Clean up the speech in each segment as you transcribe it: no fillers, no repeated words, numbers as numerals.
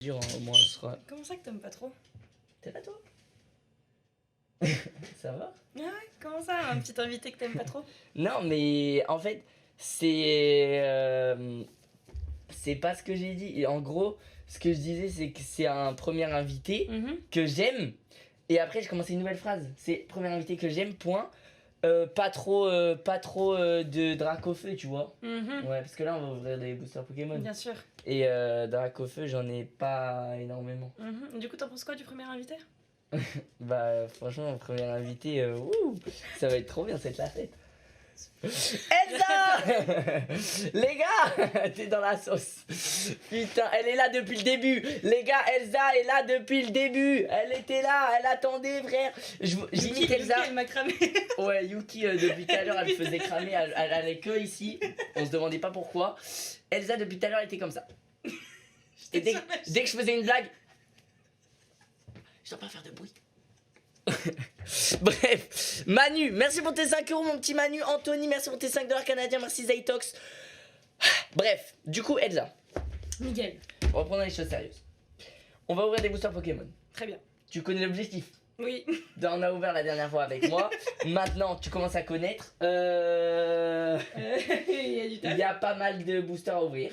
Dur, hein, au moins ce sera. Comment ça que t'aimes pas trop? T'es là toi? Ça va? Ah ouais, comment ça, un petit invité que t'aimes pas trop? Non, mais en fait, c'est pas ce que j'ai dit. Et en gros, ce que je disais, c'est que c'est un premier invité que j'aime. Et après, je commençais une nouvelle phrase. C'est premier invité que j'aime, point. Pas trop de Dracofeu, tu vois. Ouais, parce que là, on va ouvrir des boosters Pokémon. Bien sûr. Et Dracofeu, j'en ai pas énormément. Du coup, t'en penses quoi du premier invité? Bah, franchement, mon premier invité, ça va être trop bien, c'est la fête. Elsa. Les gars, t'es dans la sauce. Putain, elle est là depuis le début. Les gars, Elsa est là depuis le début. Elle était là, elle attendait, frère. J'imite Elsa. Yuki, elle m'a cramé. Ouais, Yuki, depuis tout à l'heure, elle faisait cramer. Elle allait que ici. On se demandait pas pourquoi. Elsa, depuis tout à l'heure, elle était comme ça. Et dès que je faisais une blague, je dois pas faire de bruit. Bref, Manu, merci pour tes 5 euros, mon petit Manu. Anthony, merci pour tes 5 $ canadiens. Merci Zaytox. Bref, du coup, Elsa, Miguel. reprenons les choses sérieuses. On va ouvrir des boosters Pokémon. Très bien. Tu connais l'objectif? Oui. On a ouvert la dernière fois avec moi. Maintenant, tu commences à connaître. Il y a du Il y a pas mal de boosters à ouvrir.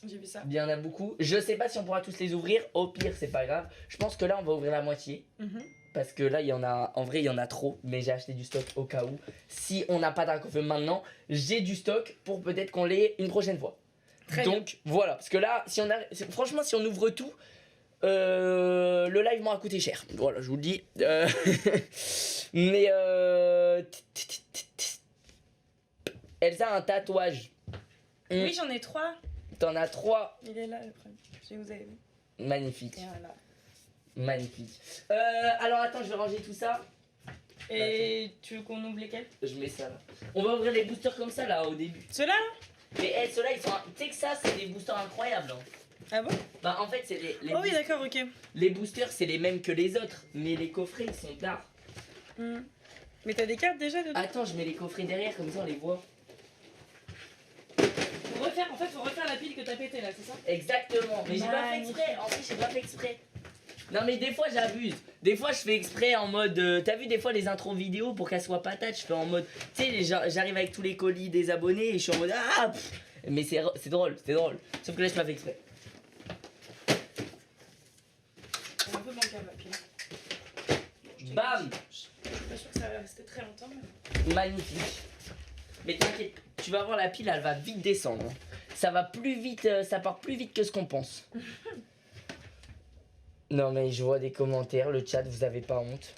J'ai vu ça. Il y en a beaucoup. Je sais pas si on pourra tous les ouvrir. Au pire, c'est pas grave. Je pense que là, on va ouvrir la moitié. Parce que là, il y en a. En vrai, il y en a trop. Mais j'ai acheté du stock au cas où. Si on n'a pas Dracofeu maintenant, j'ai du stock pour peut-être qu'on l'ait une prochaine fois. Très Donc, bien. voilà. Parce que là, si on a. Franchement, si on ouvre tout. Le live m'aura coûté cher. Voilà, je vous le dis. Mais. Elsa a un tatouage. Oui, j'en ai 3. T'en as 3. Il est là le premier. Je vous avez vu. Magnifique. Et voilà. Magnifique. Alors attends, je vais ranger tout ça. Et tu veux qu'on ouvre lesquels? Je mets ça là. On va ouvrir les boosters comme ça là au début. Ceux-là là? Mais ceux-là ils sont. Tu sais que ça c'est des boosters incroyables. Hein. Ah bon? Bah en fait c'est les Oh oui, d'accord, ok. les boosters c'est les mêmes que les autres. Mais les coffrets ils sont d'art. Mais t'as des cartes déjà dedans? Attends, je mets les coffrets derrière comme ça on les voit. Faut refaire la pile que t'as pété là, c'est ça? Exactement. Mais j'ai pas fait exprès. En fait j'ai pas fait exprès. Non mais des fois j'abuse. Des fois je fais exprès en mode. T'as vu des fois les intros vidéo pour qu'elles soient patates, je fais en mode. Tu sais, j'arrive avec tous les colis des abonnés et je suis en mode ah pff. Mais c'est drôle, c'est drôle. Sauf que là je pas fait exprès. C'est un peu bancal la pile. Bam. Je suis pas sûre que ça va rester très longtemps. Mais... Magnifique. Mais t'inquiète, tu vas voir la pile, elle va vite descendre. Ça va plus vite, ça part plus vite que ce qu'on pense. Non mais je vois des commentaires, le chat, vous avez pas honte.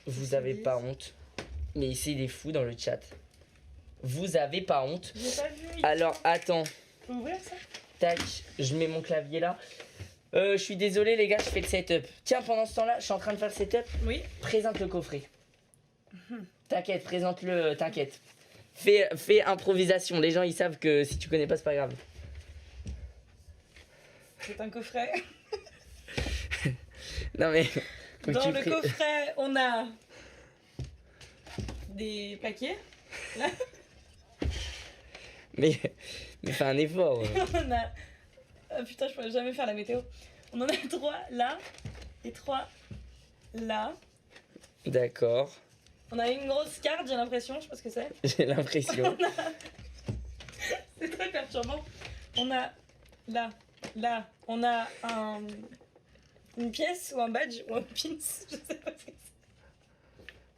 Vous avez pas honte. Mais ici il est fou dans le chat. Vous avez pas honte. J'ai pas vu. Alors attends, Faut ouvrir ça? tac, je mets mon clavier là. Je suis désolé les gars, je fais le setup. Tiens, pendant ce temps-là, je suis en train de faire le setup. Oui. Présente le coffret. T'inquiète, présente-le, t'inquiète. Fais improvisation, les gens ils savent que si tu connais pas c'est pas grave. C'est un coffret. Non mais... Dans le coffret, on a des paquets. Là. mais fais un effort. On a... Oh, putain, je pourrais jamais faire la météo. On en a 3 là et 3 là. D'accord. On a une grosse carte, j'ai l'impression, je sais pas ce que c'est. J'ai l'impression. C'est très perturbant. On a là, on a une pièce ou un badge ou un pin, je sais pas ce que c'est.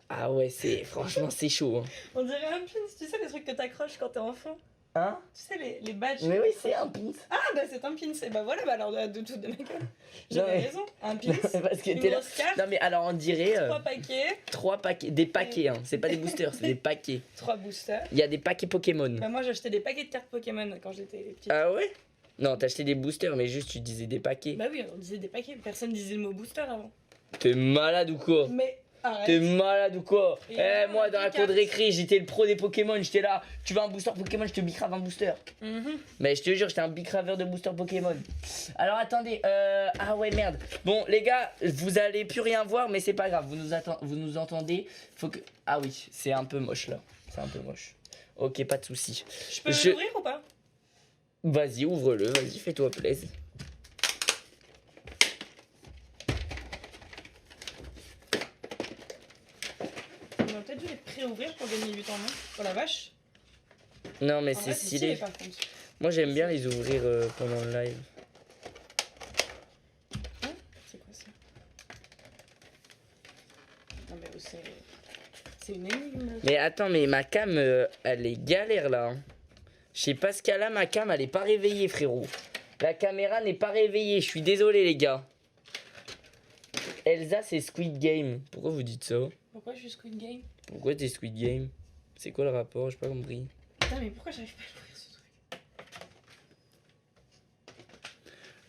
Ah ouais, franchement c'est chaud. Hein. On dirait un pin, tu sais les trucs que t'accroches quand t'es enfant. Hein? Tu sais les badges. Mais oui, c'est un pin. Ah bah c'est un pin, et bah voilà, bah alors de toute de ma gueule. Non, J'avais mais- raison, un pin, Parce que une t'es là. grosse carte, Non mais alors on dirait 3 paquets, 3 paquets, des paquets hein. C'est pas des boosters, c'est des paquets. 3 boosters. Il y a des paquets Pokémon. Bah moi j'ai acheté des paquets de cartes Pokémon quand j'étais petite. Ah ouais? Non, t'as acheté des boosters mais juste tu disais des paquets. Bah oui, on disait des paquets, personne disait le mot booster avant. T'es malade ou quoi? Mais T'es arrête. malade ou quoi? Et Eh moi dans la des cour de cartes. récré j'étais le pro des Pokémon, j'étais là. Tu veux un booster Pokémon, je te bicrave un booster. Mais je te jure, j'étais un bicraveur de booster Pokémon. Alors attendez, ah ouais merde. Bon les gars, vous allez plus rien voir mais c'est pas grave, vous nous entendez. Faut que... Ah oui, c'est un peu moche là. C'est un peu moche. Ok, pas de soucis. Je peux l'ouvrir ou pas? Vas-y, ouvre-le, vas-y, fais-toi plaisir. aurait peut-être dû les pré-ouvrir pour gagner 8 en moins. Oh la vache. Non, mais En c'est vrai, stylé. par contre. Moi, j'aime bien les ouvrir pendant le live. Hein, c'est quoi ça? Non mais c'est une énigme. Mais attends, mais ma cam, elle est galère là. Hein. Je sais pas ce qu'elle a, ma cam, elle est pas réveillée, frérot. La caméra n'est pas réveillée, je suis désolé, les gars. Elsa, c'est Squid Game. Pourquoi vous dites ça? Pourquoi je suis Squid Game? Pourquoi t'es Squid Game? C'est quoi le rapport? J'ai pas compris. Putain, mais pourquoi j'arrive pas à ouvrir ce truc?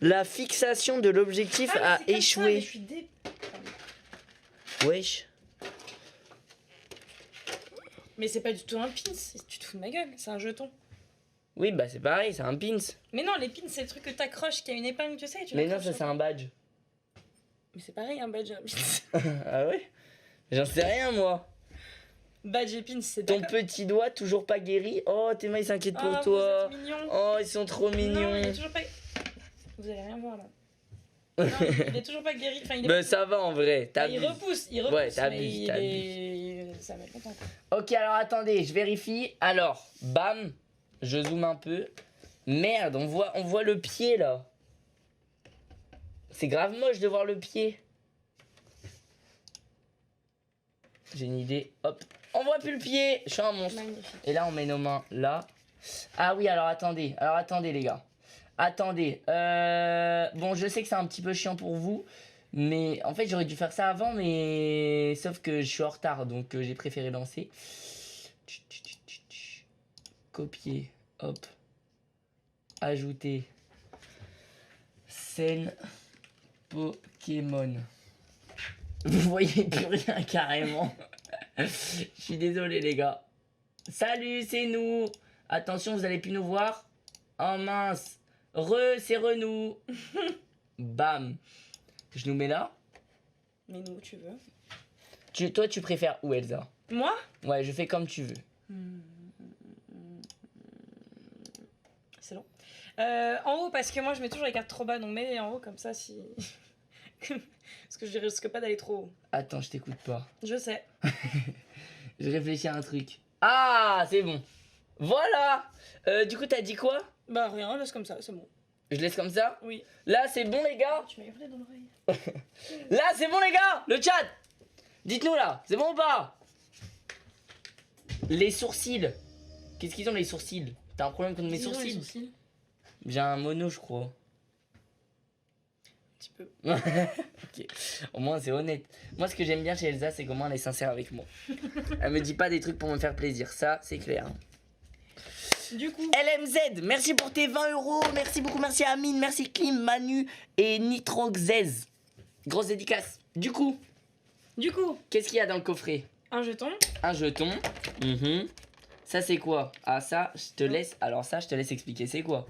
La fixation de l'objectif Ah, mais a c'est comme ça, échoué. mais je suis Wesh. Mais c'est pas du tout un pins, tu te fous de ma gueule, c'est un jeton. Oui, bah c'est pareil, c'est un pins. Mais non, les pins, c'est le truc que t'accroches, qui a une épingle, tu sais. Et tu Mais non, l'accroches ça c'est un badge. Mais c'est pareil, un badge et un pins. Ah ouais? J'en sais rien, moi. Badge et pins, c'est Ton d'accord. petit doigt, toujours pas guéri. Oh, tes mains, ils s'inquiètent pour Ah, toi. vous êtes mignons. Oh, ils sont trop Non, mignons. il est toujours pas... Vous allez rien voir, là. Non, il est toujours pas guéri. Enfin, il est... Ben ça va en vrai, Bah, t'abuses. il repousse, Ouais, mais t'abuses, il t'abuses. est... Ça va être content, quoi. Ok, alors attendez, je vérifie. Alors, bam, je zoome un peu. Merde, on voit le pied là. C'est grave moche de voir le pied. J'ai une idée, hop. On voit plus le pied, je suis un monstre. Magnifique. Et là, on met nos mains là. Ah oui, alors attendez les gars. Attendez, bon, je sais que c'est un petit peu chiant pour vous. Mais en fait, j'aurais dû faire ça avant, mais sauf que je suis en retard, donc j'ai préféré lancer. Copier, hop. Ajouter. Scène Pokémon. Vous voyez plus rien carrément. Je suis désolé les gars. Salut, c'est nous. Attention, vous allez plus nous voir. Oh mince. C'est Renou. Bam. Je nous mets là. Mais nous, tu veux. Toi, tu préfères où, Elsa? Moi? Ouais, je fais comme tu veux. C'est long. En haut, parce que moi, je mets toujours les cartes trop bas, donc mets-les en haut, comme ça, si... Parce que je risque pas d'aller trop haut. Attends, je t'écoute pas. Je sais. Je réfléchis à un truc. Ah, c'est bon. Voilà. Du coup, t'as dit quoi? Bah rien, laisse comme ça, c'est bon. Je laisse comme ça? Oui. Là, c'est bon, les gars? Tu m'as hurlé dans l'oreille. Là, c'est bon, les gars? Le chat? Dites-nous là, c'est bon ou pas? Les sourcils. Qu'est-ce qu'ils ont, les sourcils? T'as un problème contre mes Dis donc, les sourcils? sourcils. J'ai un mono, je crois. Un petit peu. Ok. Au moins, c'est honnête. Moi, ce que j'aime bien chez Elsa, c'est comment elle est sincère avec moi. Elle me dit pas des trucs pour me faire plaisir. Ça, c'est clair. Du coup, LMZ, merci pour tes 20 €. Merci beaucoup. Merci Amine, merci Klim, Manu et Nitroxez. Grosse dédicace. Du coup, qu'est-ce qu'il y a dans le coffret? un jeton. Un jeton. Mhm. Ça, c'est quoi? Ah, ça, je te laisse. Alors, ça, je te laisse expliquer. C'est quoi?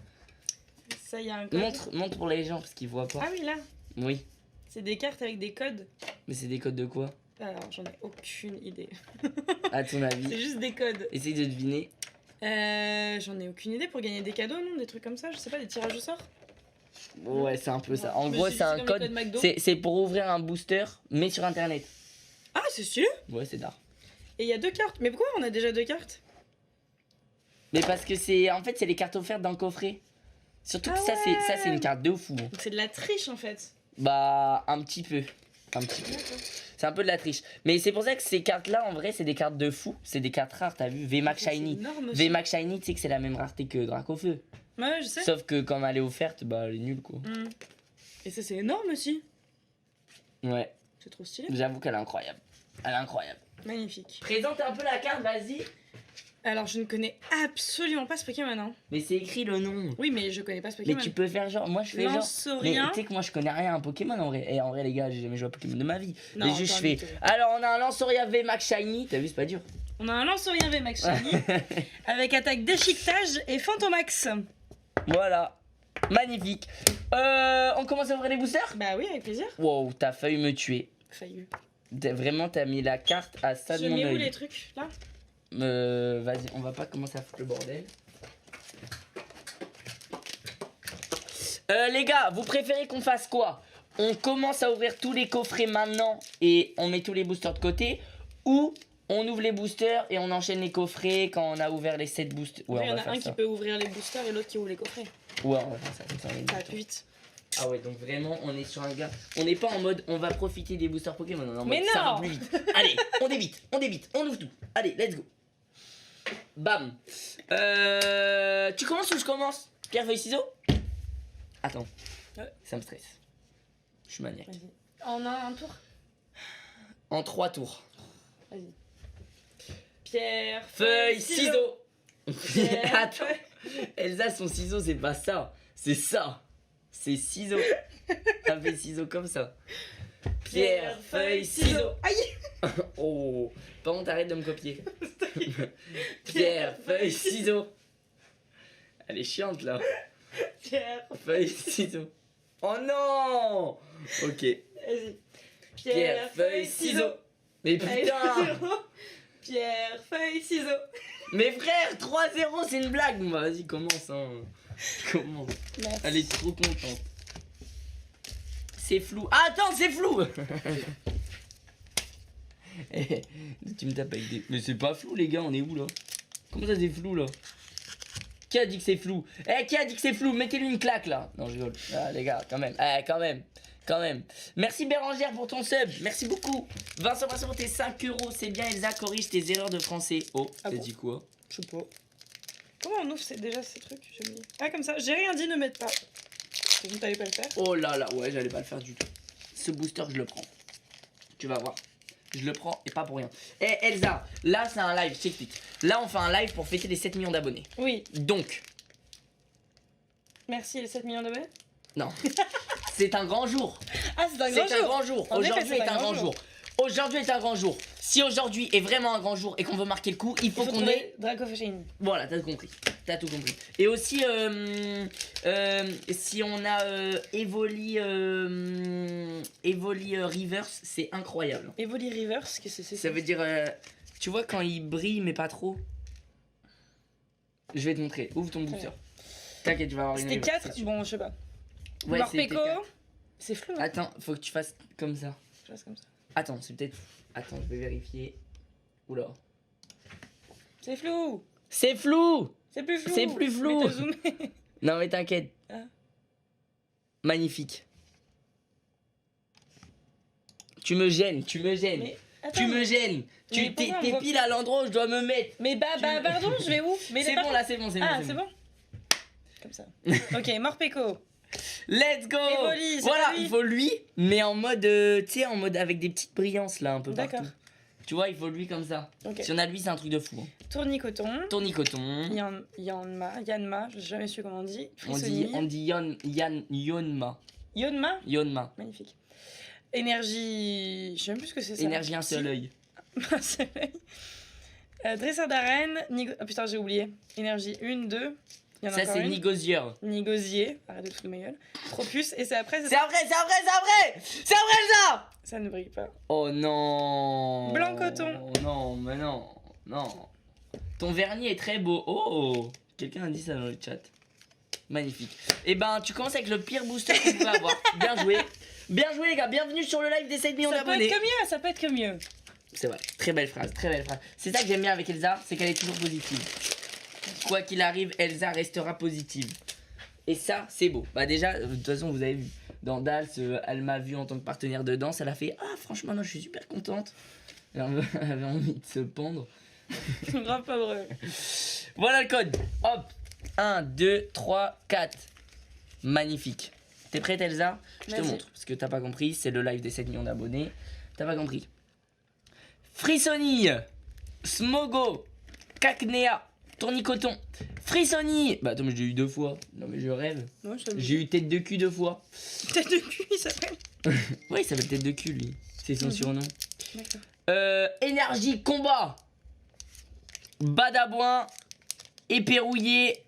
Ça, il y a un code. Montre pour les gens parce qu'ils voient pas. Ah oui, là. Oui. C'est des cartes avec des codes. Mais c'est des codes de quoi? Alors, j'en ai aucune idée. À ton C'est avis? juste des codes. Essaye de deviner. J'en ai aucune idée pour gagner des cadeaux, non? Des trucs comme ça, je sais pas, des tirages au sort? Ouais, c'est un peu ça. En Je me gros, suis dit, c'est un comme les code. codes McDo. C'est pour ouvrir un booster, mais sur internet. Ah, c'est stylé! Ouais, c'est d'art. Et il y a 2 cartes. Mais pourquoi on a déjà 2 cartes? Mais parce que c'est. En fait, c'est les cartes offertes dans le coffret. Surtout que Ah ça, c'est une carte de fou. Donc c'est de la triche en fait. Bah, un petit peu. Un petit peu. C'est un peu de la triche. Mais c'est pour ça que ces cartes-là, en vrai, c'est des cartes de fou. C'est des cartes rares, t'as vu? VMAX C'est Shiny. énorme aussi. VMAX Shiny, tu sais que c'est la même rareté que Dracofeu. Ouais, je sais. Sauf que comme elle est offerte, bah, elle est nulle, quoi. Et ça, c'est énorme aussi. Ouais, C'est trop stylé. j'avoue qu'elle est incroyable. Elle est incroyable. Magnifique. Présente un peu la carte, vas-y. Alors, je ne connais absolument pas ce Pokémon. Hein. Mais c'est écrit le nom. Oui, mais je connais pas ce Mais Pokémon. tu peux faire genre, moi je fais genre. Mais Lanceurien. tu sais que moi je connais rien à un Pokémon en vrai. Et en vrai, les gars, j'ai jamais joué à Pokémon de ma vie. Non, mais juste je t'as fais. mytho. Alors, on a un Lanceurien VMAX Shiny. T'as vu, c'est pas dur. On a un Lanceurien VMAX Shiny avec attaque déchiquetage et Fantomax. Voilà. Magnifique. On commence à ouvrir les boosters? Bah oui, avec plaisir. Wow, t'as failli me tuer. Faillu. Vraiment, t'as mis la carte à ça de Je mon mets où œil. les trucs là? Vas-y, on va pas commencer à foutre le bordel. Les gars, vous préférez qu'on fasse quoi? On commence à ouvrir tous les coffrets maintenant et on met tous les boosters de côté, ou On ouvre les boosters et on enchaîne les coffrets quand on a ouvert les 7 boosters. Ouais, Il y on en va a faire un ça. qui peut ouvrir les boosters et l'autre qui ouvre les coffrets. Ouais, on va faire ça comme ça. Ça va plus vite. Ah ouais, donc vraiment, on est sur un gars. On n'est pas en mode on va profiter des boosters Pokémon. On est en Mais mode ça va non. plus vite. Allez, on débite, on ouvre tout. Allez, let's go. Bam. Tu commences ou je commence? Pierre, feuille, ciseaux? Attends. Ouais. Ça me stresse. Je suis maniaque. Vas-y. On a un tour. En 3 tours. Vas-y. Pierre, Feuille, ciseaux. Pierre, Attends. Elsa, son ciseau, c'est pas ça. C'est ça. C'est ciseaux. Elle fait ciseaux comme ça. Pierre, feuille, ciseaux. Aïe. Oh. Par contre, arrête de me copier. Pierre, feuille, ciseaux. Elle est chiante là. Pierre, Feuille, ciseaux. Oh non. Ok. vas-y. Pierre, feuille, ciseaux. Mais Allez, putain. 0. Pierre, feuille, ciseaux. Mais frère, 3-0, c'est une blague. Moi, vas-y, commence. Hein. Commence. Merci. Elle est trop contente. C'est flou. Ah, attends, c'est flou. Eh, tu me tapes avec des... Mais c'est pas flou, les gars, on est où là? Comment ça c'est flou là? Qui a dit que c'est flou? Eh, qui a dit que c'est flou? Mettez-lui une claque là. Non, je rigole. Ah, les gars, quand même. Eh, quand même. Merci Bérangère pour ton sub. Merci beaucoup. Vincent pour tes 5 €. C'est bien, Elsa, corrige tes erreurs de français. Oh, Ah t'as bon? dit quoi? Je sais pas. Comment on ouvre déjà ces trucs? J'ai oublié. Ah, comme ça. J'ai rien dit, ne m'aide pas. Vous t'allez pas le faire? Oh là là, ouais, j'allais pas le faire du tout. Ce booster, je le prends. Tu vas voir. Je le prends et pas pour rien. Eh Elsa, là c'est un live, je t'explique. Là on fait un live pour fêter les 7 millions d'abonnés. Oui. Donc, Merci les 7 millions d'abonnés. non. C'est un grand jour. Ah, c'est un C'est grand un jour. grand jour. En effet, Aujourd'hui c'est est un grand jour. Aujourd'hui est un grand jour. Si aujourd'hui est vraiment un grand jour et qu'on veut marquer le coup, il faut qu'on ait... Dracofashine. Voilà, t'as compris. T'as tout compris. Et aussi, si on a Evoli Reverse, c'est incroyable. Evoli Reverse, qu'est-ce que c'est? Ça veut dire, tu vois, quand il brille, mais pas trop. Je vais te montrer. Ouvre ton booster. T'inquiète, tu vas avoir une C'était reverse, 4. c'est sûr. Bon, je sais pas. Ouais, c'était Morpeko. 4. C'est flou, hein. Attends, faut que tu fasses comme ça. Je fasse comme ça. Attends, c'est peut-être. Attends, je vais vérifier. Oula. C'est flou. C'est flou! C'est plus flou. C'est plus flou. Mais t'as zoomé. Non, mais t'inquiète. Ah. Magnifique. Tu me gênes. Mais attends. Tu me gênes. Mais T'es pourquoi on voit pile à l'endroit où je dois me mettre. Mais pardon, je vais où? Mais C'est bon là, c'est bon, c'est bon. Ah, c'est c'est bon. bon. Comme ça. Ok, Morpeko. Let's go! Evoli, c'est Voilà, pas lui. il faut lui, mais en mode, tu sais, en mode avec des petites brillances là, un peu partout. D'accord. Tu vois, il faut lui comme ça. Ok. Si on a lui, c'est un truc de fou. Hein. Tournicoton. Tournicoton. Yanma, j'ai jamais su comment on dit. On dit Yonma. Yonma. Magnifique. Énergie. Je sais même plus ce que c'est ça. Énergie un seul œil. Un seul œil. Dresseur d'arène. Ah putain, j'ai oublié. Énergie 1, 2. Il y en a Ça, encore c'est une. Nigosieur. Nigosier. Arrête de te foutre de ma gueule. Propus. Et c'est après. C'est vrai, ça! Ça ne brille pas. Oh non! Blanc coton. Oh non, mais non. Ton vernis est très beau. Oh! Quelqu'un a dit ça dans le chat. Magnifique. Et ben, tu commences avec le pire booster qu'on pouvait avoir. Bien joué. Bien joué, les gars. Bienvenue sur le live des 7 millions Ça peut d'abonnés. être que mieux, ça peut être que mieux. C'est vrai. Très belle phrase. C'est ça que j'aime bien avec Elsa, c'est qu'elle est toujours positive. Quoi qu'il arrive, Elsa restera positive. Et ça, c'est beau. Bah déjà, de toute façon, vous avez vu. Dans Dals, elle m'a vu en tant que partenaire de danse. Elle a fait « Ah, franchement, non, je suis super contente. » Elle avait envie de se pendre. Grave pas vrai. Voilà le code. Hop. 1, 2, 3, 4. Magnifique. T'es prête, Elsa? Je te Vas-y. montre. Parce que t'as pas compris, c'est le live des 7 millions d'abonnés. T'as pas compris. Frissonille. Smogo. Cacnea. Tournicoton. Frissonille. Bah attends, mais j'ai eu 2 fois. Non, mais je rêve. Ouais, je J'ai eu tête de cul 2 fois. Tête de cul, il s'appelle. Ouais, il s'appelle tête de cul, lui. C'est son surnom. D'accord. Énergie combat. Badabouin. Éperouillé.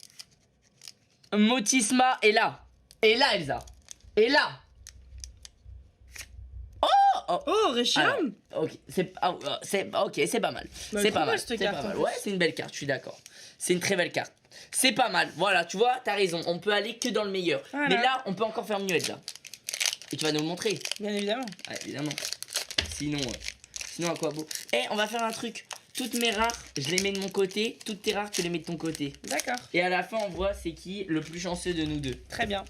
Motisma. Et là, Elsa. Et là. Oh, Reshiram. Alors, ok, c'est pas mal. Bah, C'est trop pas belle, mal. cette C'est carte, pas en mal. plus. Ouais, c'est une belle carte, je suis d'accord. C'est une très belle carte. C'est pas mal. Voilà, tu vois, t'as raison. On peut aller que dans le meilleur. Voilà. Mais là, on peut encore faire mieux, Elsa. Et tu vas nous le montrer. Bien évidemment. Ouais, évidemment. Sinon, Sinon, à quoi beau? Eh, on va faire un truc. Toutes mes rares, je les mets de mon côté. Toutes tes rares, tu les mets de ton côté. D'accord. Et à la fin, on voit c'est qui le plus chanceux de nous deux. Très bien.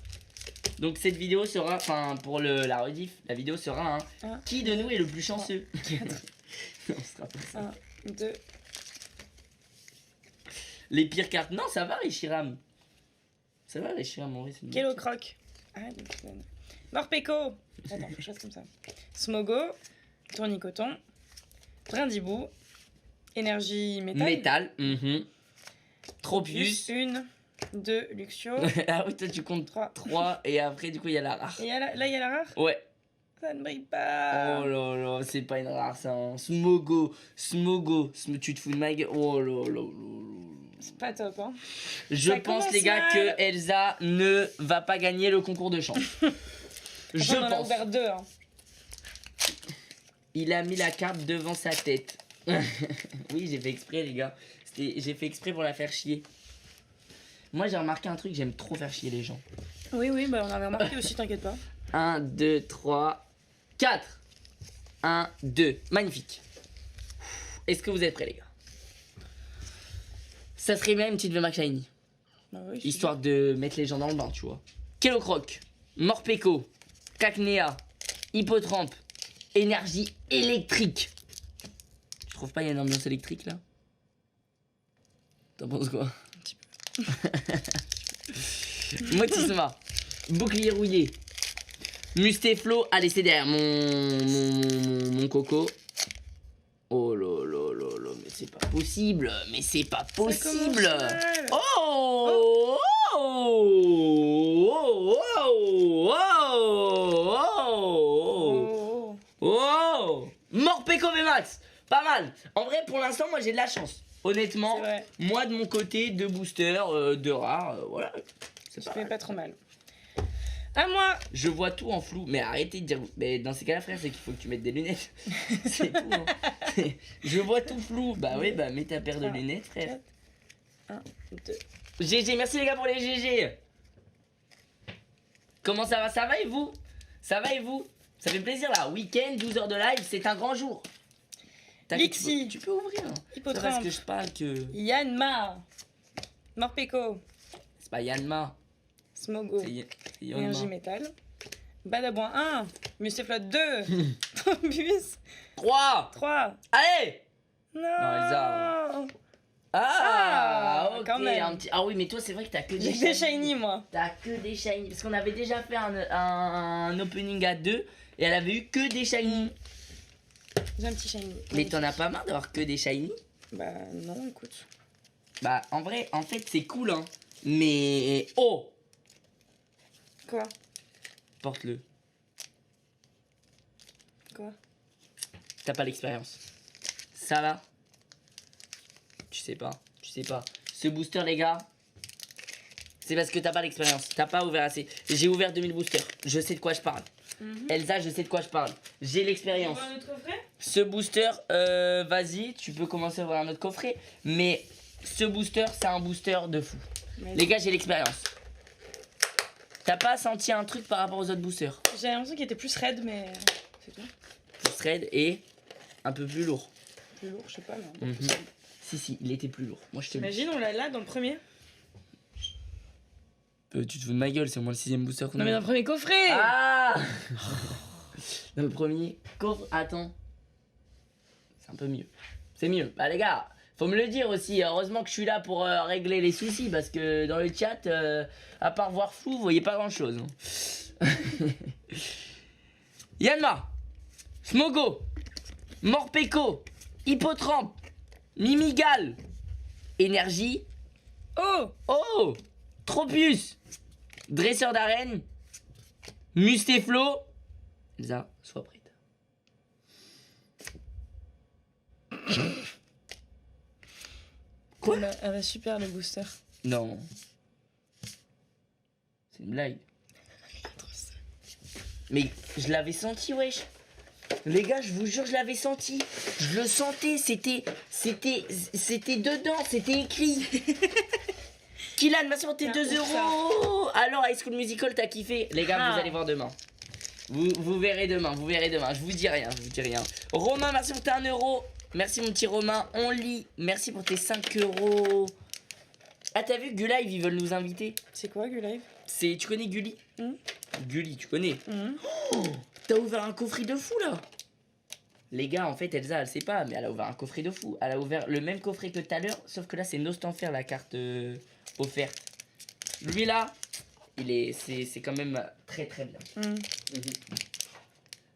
Donc cette vidéo sera, enfin pour la rediff, la vidéo sera qui de nous est le plus chanceux. Non, ce sera pas ça. 1, 2. Les pires cartes. Non, ça va, Richiram. Ça va, Richiram, en vrai, c'est une Kélo bonne carte. Croc. Ah, donc, Morpeko. Attends, je fasse comme ça. Smogo. Tournicoton. Brindibou. Énergie métal. Métal. Tropius. 1, 2, Luxio. Ah oui, toi tu comptes 3 et après du coup il y a la rare. Et là, il y a la rare. Ouais. Ça ne brille pas. Oh là là, c'est pas une rare ça. Hein. Smogo. Tu te fous de ma gueule. Oh là là. C'est pas top, hein. Je Ça pense commence les gars mal. que Elsa ne va pas gagner le concours de chance. Je Attends, on en a pense. ouvert 2, hein. Il a mis la carte devant sa tête. Oui, j'ai fait exprès les gars. J'ai fait exprès pour la faire chier. Moi j'ai remarqué un truc, j'aime trop faire chier les gens. Oui, bah on avait remarqué aussi, t'inquiète pas. 1, 2, 3, 4. 1, 2. Magnifique. Est-ce que vous êtes prêts les gars? Ça serait bien une petite VMAX Shiny. Bah oui, Histoire de mettre les gens dans le bain, tu vois. Kellocroc, Morpeko, Cacnea, Hippotrampe, énergie électrique. Tu trouves pas il y a une ambiance électrique là? T'en penses quoi? Un petit peu. Motisma, bouclier rouillé, Mustéflo. Allez, c'est derrière mon coco. Oh là là là là, mais c'est pas possible, mais c'est pas possible. mal. Oh, oh, oh, oh, oh, oh, Oh. oh. Morpeko VMAX, pas mal. En vrai, pour l'instant, moi j'ai de la chance. Honnêtement, C'est vrai. moi de mon côté, 2 boosters, 2 rares, voilà. C'est Ça pas fait mal. pas trop mal. À moi. Je vois tout en flou, mais arrêtez de dire. Mais dans ces cas-là, frère, c'est qu'il faut que tu mettes des lunettes. C'est tout. Hein. Je vois tout flou. Bah oui, bah mets ta paire de lunettes, frère. 1, 2. GG, merci les gars pour les GG. Comment ça va? Ça va et vous? Ça va et vous? Ça fait plaisir là. Week-end, 12 heures de live, c'est un grand jour. Lixi. Tu peux ouvrir. Hein. C'est parce Hippotrampe. que je parle que. Yanma. Morpeko. C'est pas Yanma. Smogo. C'est Énergie Yanma. métal. Badabouin 1. Mustéflotte 2. Trombus 3. 3. Allez! Non. Elsa. Ah, Ah, ok. quand même. Un petit... Ah oui, mais toi, c'est vrai que t'as que J'ai des des shiny, moi. T'as que des shiny. Parce qu'on avait déjà fait un opening à 2 et elle avait eu que des shiny. J'ai un petit shiny. Mais t'en as pas marre d'avoir que des shiny? Bah non, écoute. Bah en vrai, en fait c'est cool hein. Mais oh, Quoi? porte-le. Quoi? T'as pas l'expérience. Ça va? Tu sais pas. Ce booster les gars, c'est parce que t'as pas l'expérience. T'as pas ouvert assez. J'ai ouvert 2000 boosters. Je sais de quoi je parle. Elsa, je sais de quoi je parle. J'ai l'expérience. un autre coffret? Ce booster, vas-y, tu peux commencer à voir un autre coffret. Mais ce booster, c'est un booster de fou. Les gars, j'ai l'expérience. T'as pas senti un truc par rapport aux autres boosters? J'ai l'impression qu'il était plus raide, mais c'est tout. Plus raide et un peu plus lourd. Plus lourd, je sais pas. Mais... Mhm. Si, il était plus lourd. Moi, je te le dis. Imagine, on l'a là dans le premier. Tu te fous de ma gueule, c'est au moins le 6ème booster qu'on Non, mais dans a. le premier coffret. Ah Dans le premier coffre, attends. C'est un peu mieux. C'est mieux. Bah les gars, faut me le dire aussi. Heureusement que je suis là pour régler les soucis parce que dans le chat, à part voir flou, vous voyez pas grand chose. Yanma, Smogo, Morpeko, Hippotrampe, Mimigal, Énergie, Oh. oh, Tropius, Dresseur d'arène, Mustéflo. Elsa, sois prête. Quoi? Elle va super le booster. Non. C'est une blague. Mais je l'avais senti, wesh. Les gars, je vous jure, je l'avais senti. Je le sentais, c'était dedans, c'était écrit. Kylan, merci pour tes Ah, 2 ouf, euros. Alors, High School Musical, t'as kiffé? Les gars, Ah. vous allez voir demain. Vous verrez demain, je vous dis rien, Romain, merci pour tes 1 euro. Merci mon petit Romain, on lit. Merci pour tes 5 euros. Ah, t'as vu, Gulive, ils veulent nous inviter. C'est quoi, Gulive? Tu connais Gulli? Gulli, tu connais? Mhm. Oh, t'as ouvert un coffret de fou là. Les gars, en fait, Elsa, elle sait pas, mais elle a ouvert un coffret de fou. Elle a ouvert le même coffret que tout à l'heure, sauf que là, c'est Nostanfer, la carte offerte. Lui là, c'est quand même très très bien.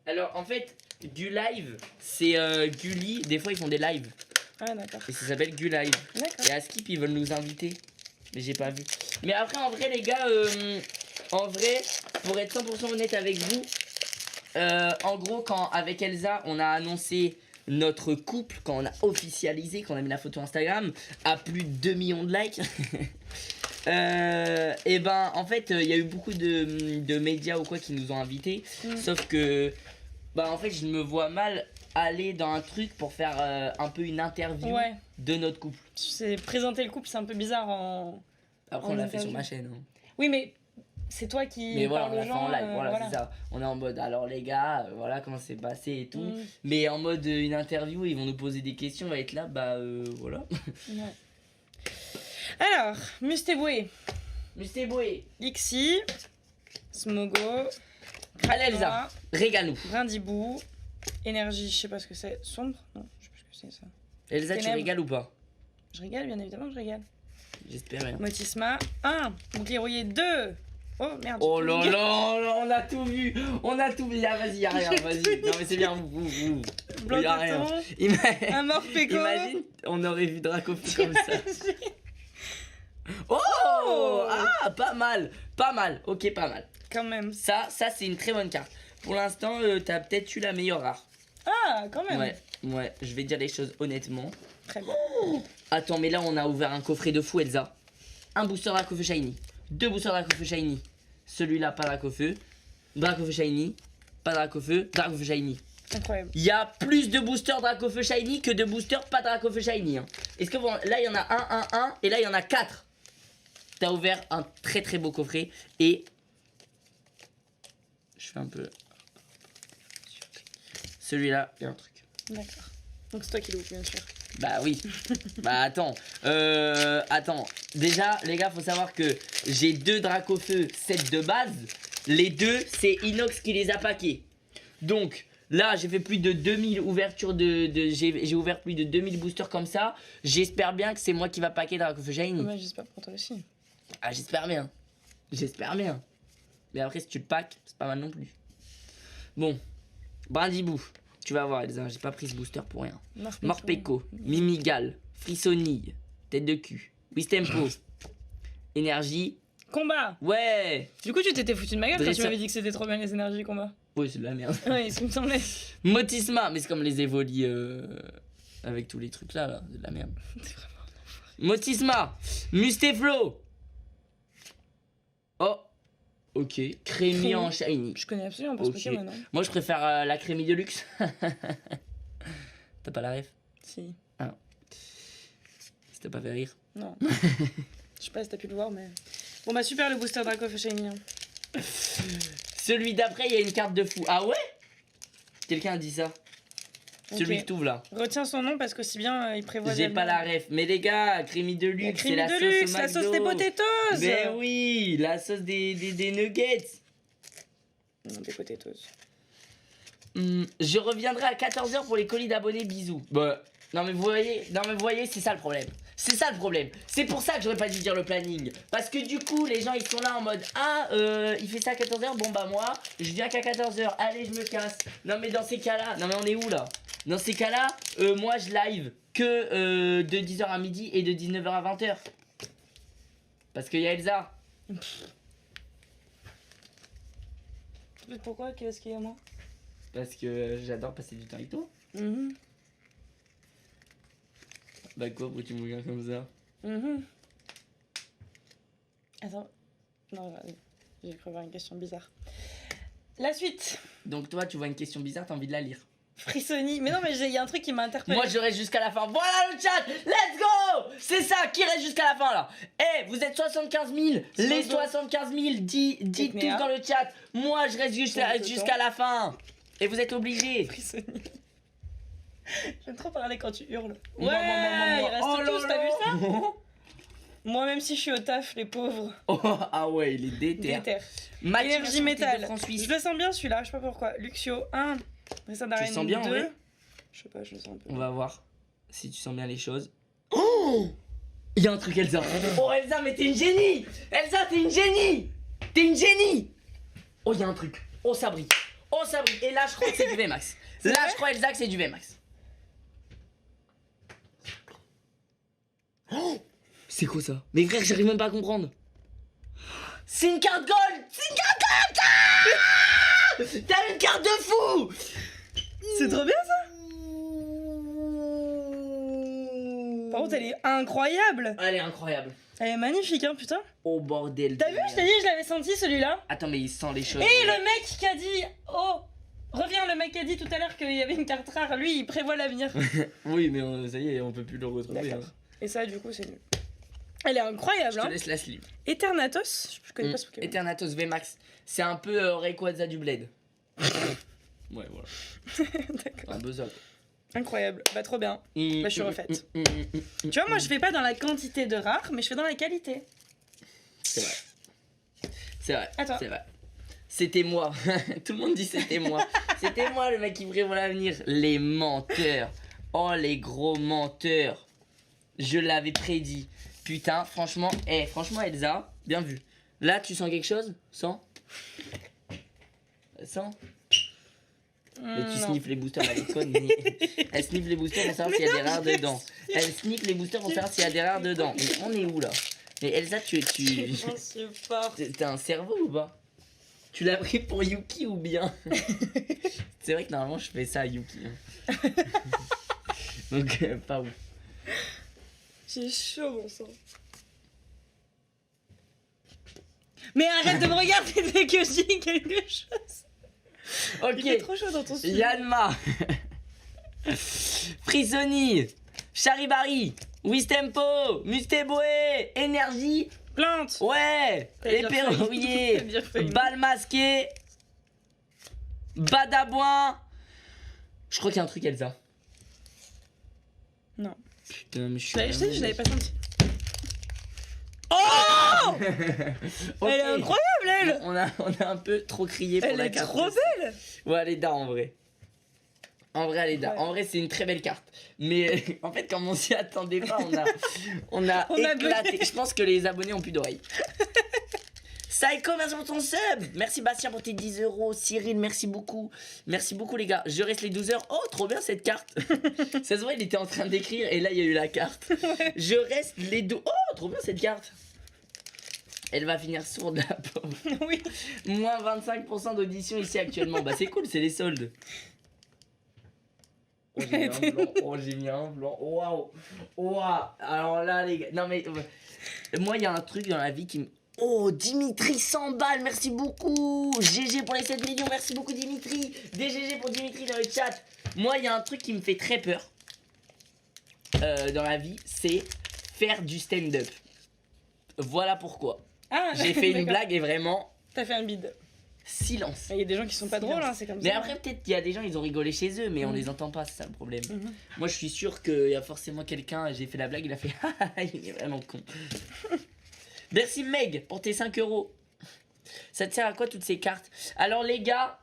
Alors, en fait, Gulive, c'est Gulli. Des fois, ils font des lives. Ah, d'accord. Et ça s'appelle Gulive. D'accord. Et à Skip, ils veulent nous inviter. Mais j'ai pas vu. Mais après, en vrai, les gars, en vrai, pour être 100% honnête avec vous, en gros, quand avec Elsa, on a annoncé notre couple, quand on a officialisé, quand on a mis la photo Instagram, à plus de 2 millions de likes. Et ben, en fait, il y a eu beaucoup de médias ou quoi qui nous ont invités. Sauf que, bah, en fait, je me vois mal aller dans un truc pour faire un peu une interview de notre couple. C'est présenter le couple, c'est un peu bizarre en. Après, on l'a fait sur ma chaîne. Hein. Oui, mais c'est toi qui. Mais voilà, parle on l'a aux fait gens, en live. Voilà, c'est ça. On est en mode, alors les gars, voilà comment c'est passé et tout. Mais en mode une interview, ils vont nous poser des questions, on va être là, bah voilà. Ouais. Alors, Mustéboué. Mustéboué. Lixi. Smogo. Allez, Elsa, régale-nous. Brindibou. Énergie, je sais pas ce que c'est. Sombre? Non, je sais pas ce que c'est ça. Elsa, Ténèbres. tu régales ou pas? Je régale, bien évidemment, je régale. J'espère rien. Motisma. 1. Bouclier rouillé. 2. Oh merde. Oh là là, on a tout vu. On a tout vu. Ah, vas-y, y'a rien, vas-y. Non, mais c'est bien, vous. Blanc Y'a rien. Un Morpeko. Imagine, on aurait vu Dracofeu comme ça. Oh, ah, pas mal. Ok, pas mal. Quand même. Ça c'est une très bonne carte. Pour l'instant, t'as peut-être eu la meilleure rare. Ah, quand même. Ouais, je vais dire les choses honnêtement. Très bien. Attends, mais là, on a ouvert un coffret de fou, Elsa. Un booster Dracofeu Shiny. 2 boosters Dracofeu Shiny. Celui-là, pas Dracofeu. Dracofeu Shiny. Pas Dracofeu. Dracofeu Shiny. Incroyable. Il y a plus de boosters Dracofeu Shiny que de boosters pas Dracofeu Shiny. Hein. Est-ce que bon, là, il y en a un, et là, il y en a 4. T'as ouvert un très très beau coffret. Et je fais un peu. Celui-là, il y a un truc. D'accord. Donc c'est toi qui l'ouvre, bien sûr. Bah oui. Bah attends. Attends. Déjà, les gars, faut savoir que j'ai 2 Dracofeu 7 de base. Les 2, c'est Inox qui les a packés. Donc, là, j'ai fait plus de 2000 ouvertures j'ai ouvert plus de 2000 boosters comme ça. J'espère bien que c'est moi qui va packer Dracofeu Shiny. Ouais, j'espère pour toi aussi. Ah, j'espère bien. Mais après, si tu le packs, c'est pas mal non plus. Bon. Brindibou. Tu vas voir, Elsa, j'ai pas pris ce booster pour rien. Morpeko, Mimigal, Frissonille, Tête de cul, Wistempo, Énergie. Combat. Ouais. Du coup, tu t'étais foutu de ma gueule quand tu Dressa- m'avais dit que c'était trop bien les énergies combat. Ouais, c'est de la merde. Ouais, ce qui me semblait. Motisma, mais c'est comme les Evoli avec tous les trucs là, c'est de la merde. Motisma, Musteflo. Oh, ok. Crémi en shiny. Je connais absolument pas Ok. ce Pokémon. Hein. Moi, je préfère la Crémi de luxe. T'as pas la ref? Si. Ça t'a pas fait rire? Non. Je sais pas si t'as pu le voir, mais. Bon, bah super le booster Dracofeu Shiny. Hein. Celui d'après, il y a une carte de fou. Ah ouais? Quelqu'un a dit ça. Celui Ok. que t'ouvres là. Retiens son nom parce qu'aussi bien il prévoit. J'ai pas la ref. Mais les gars, Crémi de La luxe, c'est Crémi la de sauce luxe, au la McDo. sauce des potatoes. Mais oui, la sauce des nuggets. Non, des potatoes. Je reviendrai à 14h pour les colis d'abonnés. Bisous. Bah, non mais vous voyez, c'est ça le problème. C'est ça le problème. C'est pour ça que j'aurais pas dû dire le planning. Parce que du coup, les gens ils sont là en mode il fait ça à 14h. Bon bah moi, je viens qu'à 14h. Allez, je me casse. Non mais dans ces cas-là, non mais on est où là? Dans ces cas-là, moi je live que de 10h à midi et de 19h à 20h. Parce qu'il y a Elsa. Pourquoi? Qu'est-ce qu'il y a moi? Parce que j'adore passer du temps avec toi. Bah quoi, pourquoi tu me regardes comme ça? Attends. Non, vas-y. J'ai cru voir une question bizarre. La suite. Donc toi, tu vois une question bizarre, t'as envie de la lire. Frissoni. Mais non, mais il y a un truc qui m'a interpellé. Moi, je reste jusqu'à la fin. Voilà le chat. Let's go. C'est ça. Qui reste jusqu'à la fin, là? Eh, vous êtes 75 000. Les 75 000, dites tous dans le chat. Moi, je reste jusqu'à la fin. Et vous êtes obligés. Frissoni. J'aime trop parler quand tu hurles. Ouais, Moi. ils restent Oh tous, là t'as vu là. ça? Moi, même si je suis au taf, les pauvres. Oh, ah ouais, il est déter. Déter. Mathieu, Énergie métal. France Suisse. Je le sens bien celui-là, je sais pas pourquoi. Luxio 1. Resta Tu le sens bien, 2. ouais. Je sais pas, je le sens un peu. On va voir si tu sens bien les choses. Oh, il y a un truc, Elsa. Oh, Elsa, mais t'es une génie. Elsa, t'es une génie. T'es une génie. Oh, il y a un truc. Oh, ça brille. Oh, ça brille. Et là, je crois que c'est du VMAX. Là, je crois, Elsa, que c'est du VMAX. Oh, c'est quoi ça? Mais frère, j'arrive même pas à comprendre. C'est une carte gold. C'est une carte gold. Ah, t'as une carte de fou. C'est trop bien ça. Par contre, elle est incroyable. Elle est incroyable. Elle est magnifique, hein, putain. Oh bordel. T'as vu, je t'ai dit, je l'avais senti celui-là. Attends, mais il sent les choses. Et le mec qui a dit, oh, reviens, le mec qui a dit tout à l'heure qu'il y avait une carte rare, lui, il prévoit l'avenir. Oui, mais ça y est, on peut plus le retrouver. D'accord. Et ça, du coup, c'est nul. Elle est incroyable, Je te hein. laisse la sleeve. Eternatos, je connais pas ce Pokémon. Eternatus VMAX. C'est un peu Rayquaza du Bled. Ouais, voilà. D'accord. Un buzzer. Incroyable, bah trop bien. Bah, je suis refaite. Tu vois, moi, je fais pas dans la quantité de rares, mais je fais dans la qualité. C'est vrai. C'est vrai. À toi. C'est vrai. C'était moi. Tout le monde dit c'était moi. C'était moi le mec qui prévoit l'avenir. Les menteurs. Oh, les gros menteurs. Je l'avais prédit. Putain, franchement, franchement, Elsa, bien vu. Là, tu sens quelque chose? Sens? Sens? Et tu Non. sniffes les boosters, elle est conne. Elle sniffe les boosters pour savoir s'il y a des rares dedans. Elle sniffe les boosters pour savoir s'il y a des rares dedans. Mais on est où là? Mais Elsa, tu t'as un cerveau ou pas? Tu l'as pris pour Yuki ou bien? C'est vrai que normalement je fais ça à Yuki. Hein. Donc pas ouf. J'ai chaud, mon sang. Mais arrête de me regarder dès que je dis quelque chose. Ok. Il fait trop chaud dans ton studio. Yanma. Frisoni. Charibari. Wistempo. Musteboé. Énergie. Plante. Ouais. T'allais dire Épervier. T'allais dire feuille. Balle masquée. Badabouin. Je crois qu'il y a un truc, Elsa. Non. Putain, mais je suis. Je t'ai dit, je l'avais pas senti. Oh. Ok. Elle est incroyable, elle. On a un peu trop crié pour Elle la est carte. trop belle. Ouais, elle est da en vrai. En vrai, elle est da. Ouais. En vrai, c'est une très belle carte. Mais en fait, comme on s'y attendait pas, on a On a éclaté. bugué. Je pense que les abonnés ont plus d'oreilles. Psycho, merci pour ton sub. Merci Bastien pour tes 10 €. Cyril, merci beaucoup. Merci beaucoup, les gars. Je reste les 12 heures. Oh, trop bien cette carte. Ça se voit, il était en train d'écrire et là, il y a eu la carte. Ouais. Je reste les 12. Oh, trop bien cette carte. Elle va finir sourde, la pauvre. Oui. Moins 25% d'audition ici actuellement. Bah, c'est cool, c'est les soldes. Oh, j'ai mis un blanc. Oh, j'ai mis un blanc. Waouh. Waouh. Alors là, les gars. Non, mais. Moi, il y a un truc dans la vie qui me. Oh, Dimitri, 100 balles, merci beaucoup. GG pour les 7 millions, merci beaucoup, Dimitri. DGG pour Dimitri dans le chat. Moi, il y a un truc qui me fait très peur dans la vie, c'est faire du stand-up. Voilà pourquoi. Ah, J'ai fait une d'accord. blague et vraiment, T'as fait un bide. silence. Il y a des gens qui sont pas Silence. drôles, hein, c'est comme Mais ça. après, peut-être qu'il y a des gens, ils ont rigolé chez eux, mais on Mhm. les entend pas, c'est ça le problème. Mhm. Moi, je suis sûr qu'il y a forcément quelqu'un, j'ai fait la blague, il a fait ah, il est vraiment con. Merci Meg pour tes 5 €. Ça te sert à quoi toutes ces cartes? Alors, les gars,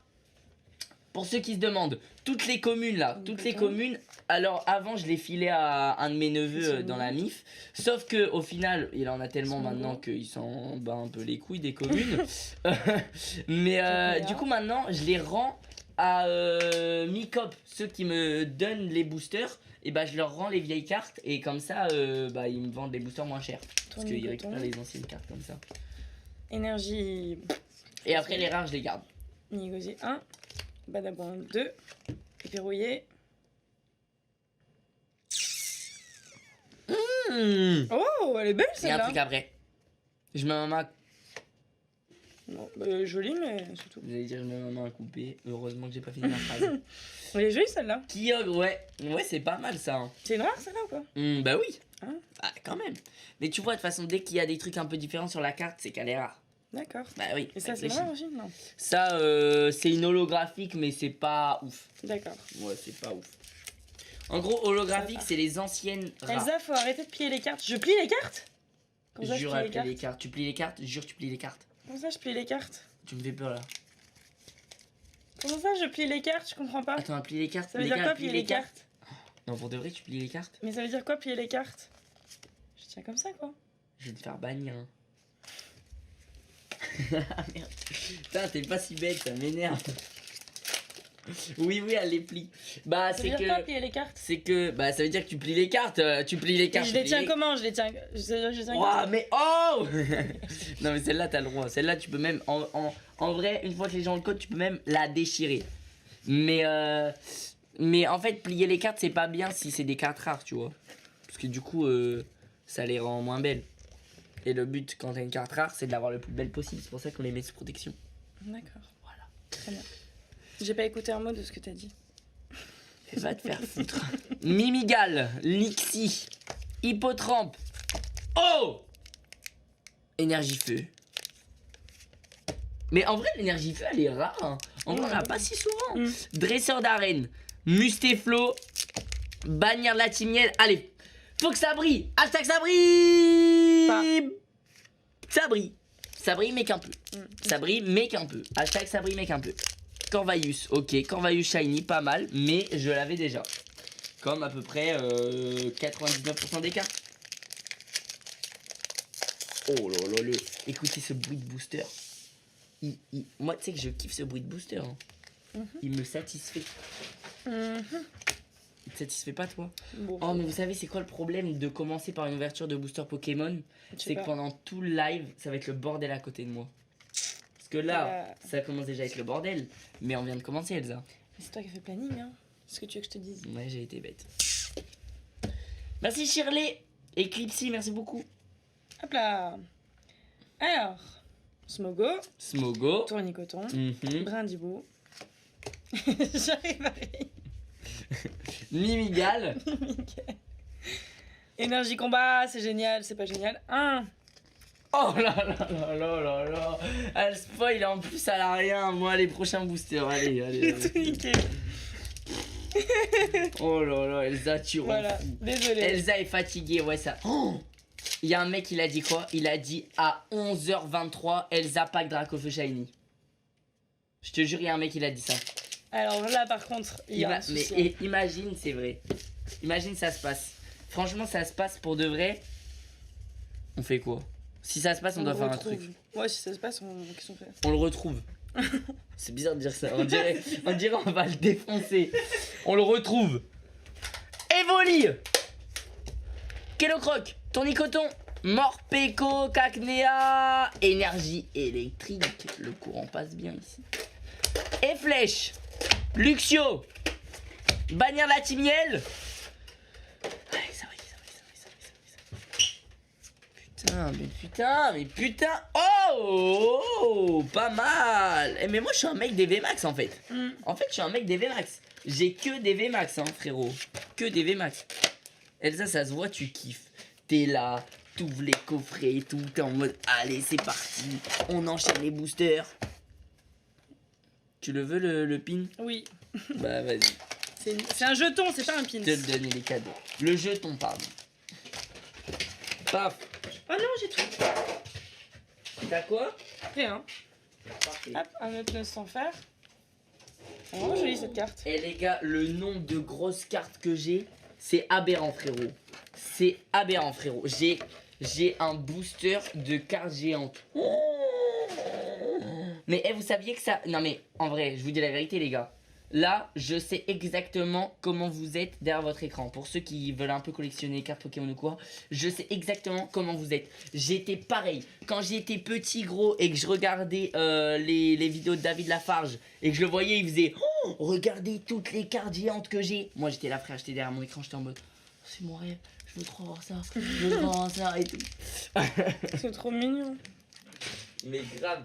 pour ceux qui se demandent, toutes les communes là, toutes les communes, alors avant, je les filais à un de mes neveux dans la MIF, sauf que au final, il en a tellement maintenant qu'il s'en bat un peu les couilles des communes. Mais du coup, maintenant, je les rends à Micop, ceux qui me donnent les boosters, et bah je leur rends les vieilles cartes et comme ça bah ils me vendent les boosters moins chers parce qu'ils récupèrent les anciennes cartes comme ça. Énergie. Et après les rares je les garde. Nigosi 1. Badabon 2. Éperrouillé. Mmh. Oh, elle est belle Il y a un celle-là. truc après. Je mets ma main. Non, bah, joli, mais c'est tout. Vous allez dire, je mets ma main à couper. Heureusement que j'ai pas fini ma phrase. Elle est jolie celle-là. Kyogre, ouais. Ouais, c'est pas mal ça. Hein. C'est noir celle-là ou pas? Bah oui. Hein Ah, quand même. Mais tu vois, de toute façon, dès qu'il y a des trucs un peu différents sur la carte, c'est qu'elle est rare. D'accord. Bah oui. Et ça, c'est réfléchis. noir aussi? Non. Ça, c'est une holographique, mais c'est pas ouf. D'accord. Ouais, c'est pas ouf. En gros, holographique, Ça va. c'est les anciennes rares. Elsa, faut arrêter de plier les cartes. Je plie les cartes? Comment ça, je Jure plie à les plier cartes? les cartes. Tu plies les cartes? Jure, tu plies les cartes. Comment ça, je plie les cartes? Tu me fais peur là. Comment ça, je plie les cartes? Je comprends pas. Attends, plie les cartes. Ça veut dire quoi, plier les cartes? Non, pour de vrai, tu plies les cartes? Mais ça veut dire quoi, plier les cartes? Je tiens comme ça, quoi. Je vais te faire bannir. Hein. Merde. Putain, t'es pas si bête, ça m'énerve. Oui, elle les plie. Bah, Ça c'est veut dire quoi, que. plier les cartes? C'est que. Bah, ça veut dire que tu plies les cartes. Tu plies les Et cartes. je les tu tiens plies comment? Je les tiens. Je les tiens comme Ouah, ça. mais oh Non, mais celle-là, t'as le droit. Celle-là, tu peux même. En vrai, une fois que les gens le codent, tu peux même la déchirer. Mais en fait, plier les cartes, c'est pas bien si c'est des cartes rares, tu vois. Parce que du coup, ça les rend moins belles. Et le but, quand t'as une carte rare, c'est de l'avoir le plus belle possible. C'est pour ça qu'on les met sous protection. D'accord. Voilà. Très bien. J'ai pas écouté un mot de ce que t'as dit. Et va te faire foutre. Mimigal, Lixie, Hippotrampe. Oh Énergie feu. Mais en vrai, l'énergie feu, elle est rare. Hein. En vrai, on l'a pas si souvent. Mm. Dresseur d'arène, Mustéflo, bannière de la timienne. Allez, faut que ça brille. Hashtag ça brille. Pas. Ça brille. Ça brille, mais qu'un peu. Ça brille, mais qu'un peu. Hashtag ça brille, mais qu'un peu. Corvaius, ok. Corvaius Shiny, pas mal, mais je l'avais déjà. Comme à peu près 99% des cartes. Oh là là, écoutez ce bruit de booster. Moi, tu sais que je kiffe ce bruit de booster. Hein. Il me satisfait. Mhm. Il te satisfait pas, toi? Bon. Oh, mais vous savez, c'est quoi le problème de commencer par une ouverture de booster Pokémon? Je sais C'est que pas. pendant tout le live, ça va être le bordel à côté de moi. Parce que là, ça commence déjà à être le bordel. Mais on vient de commencer, Elsa. C'est toi qui as fait planning, hein. C'est ce que tu veux que je te dise. Ouais, j'ai été bête. Merci Shirley. Eclipsy, merci beaucoup. Hop là. Alors, Smogo, Smogo. Tournicoton, Mhm. Brindibou. J'arrive à rire. Mimigal. Énergie combat, c'est génial, c'est pas génial. Oh là là là là là là. Elle spoil en plus, elle a rien. Moi, les prochains boosters. Allez, allez. J'ai allez. tout niqué. Oh là là, Elsa, tu rends Voilà, fou. désolé. Elsa est fatiguée, ouais, ça. Oh, il y a un mec, il a dit quoi? Il a dit à 11h23, Elsa pack Dracofeu Shiny. Je te jure, il y a un mec, il a dit ça. Alors là, par contre, il y a un souci. Mais imagine, c'est vrai. Imagine, ça se passe. Franchement, ça se passe pour de vrai. On fait quoi? Si ça se passe, on doit le faire un retrouve. truc. Ouais, si ça se passe, qu'est-ce qu'on fait? On le retrouve. C'est bizarre de dire ça. On dirait on va le défoncer. On le retrouve. Evoli, Kellocroc, Tournicoton, Morpeko, Cacnea, énergie électrique. Le courant passe bien ici. Et Flèche, Luxio, Bannière la Timiel. Allez, ça va. Mais putain. Oh, pas mal. Mais moi, je suis un mec des VMAX en fait. En fait, je suis un mec des VMAX. J'ai que des VMAX, hein, frérot. Que des VMAX. Elsa, ça se voit, tu kiffes. T'es là, t'ouvres les coffrets et tout. T'es en mode, allez, c'est parti. On enchaîne les boosters. Tu le veux, le pin? Oui. Bah, vas-y. C'est un jeton, c'est pas un pin. Je te le donne les cadeaux. Le jeton, pardon. Paf. Oh non, j'ai tout. T'as quoi? Rien. Parfait. Hop, un autre nœud sans fer. C'est vraiment jolie cette carte. Et les gars, le nombre de grosses cartes que j'ai, c'est aberrant, frérot. C'est aberrant, frérot. J'ai un booster de cartes géantes. Mais vous saviez que ça... Non mais, en vrai, je vous dis la vérité, les gars. Là, je sais exactement comment vous êtes derrière votre écran. Pour ceux qui veulent un peu collectionner les cartes Pokémon ou quoi, je sais exactement comment vous êtes. J'étais pareil. Quand j'étais petit, gros, et que je regardais les vidéos de David Lafarge, et que je le voyais, il faisait « Oh, regardez toutes les cartes géantes que j'ai !» Moi, j'étais là, frère, j'étais derrière mon écran, j'étais en mode « C'est mon rêve, je veux trop avoir ça, je veux trop avoir ça, et tout. » C'est trop mignon. Mais grave.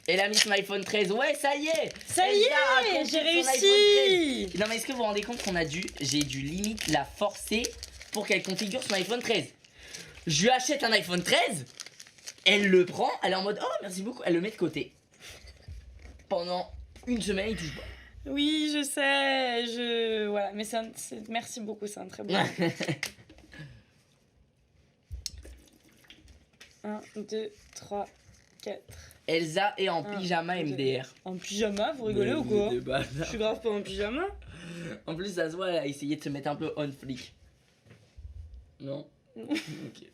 Elle a mis son iPhone 13. Ouais, ça y est. Ça y Elsa a est, compris j'ai son iPhone réussi. 13. Non, mais est-ce que vous vous rendez compte j'ai dû limite la forcer pour qu'elle configure son iPhone 13. Je lui achète un iPhone 13. Elle le prend. Elle est en mode, oh, merci beaucoup. Elle le met de côté. Pendant une semaine, il touche pas. Oui, je sais, voilà, mais merci beaucoup, c'est un très bon. 1, 2, 3, 4. Elsa est en Un, pyjama deux. MDR. En pyjama, vous rigolez ou quoi? De base. Je suis grave pas en pyjama. En plus, ça se voit, elle a essayé de se mettre un peu on flick. Non. Ok. Tu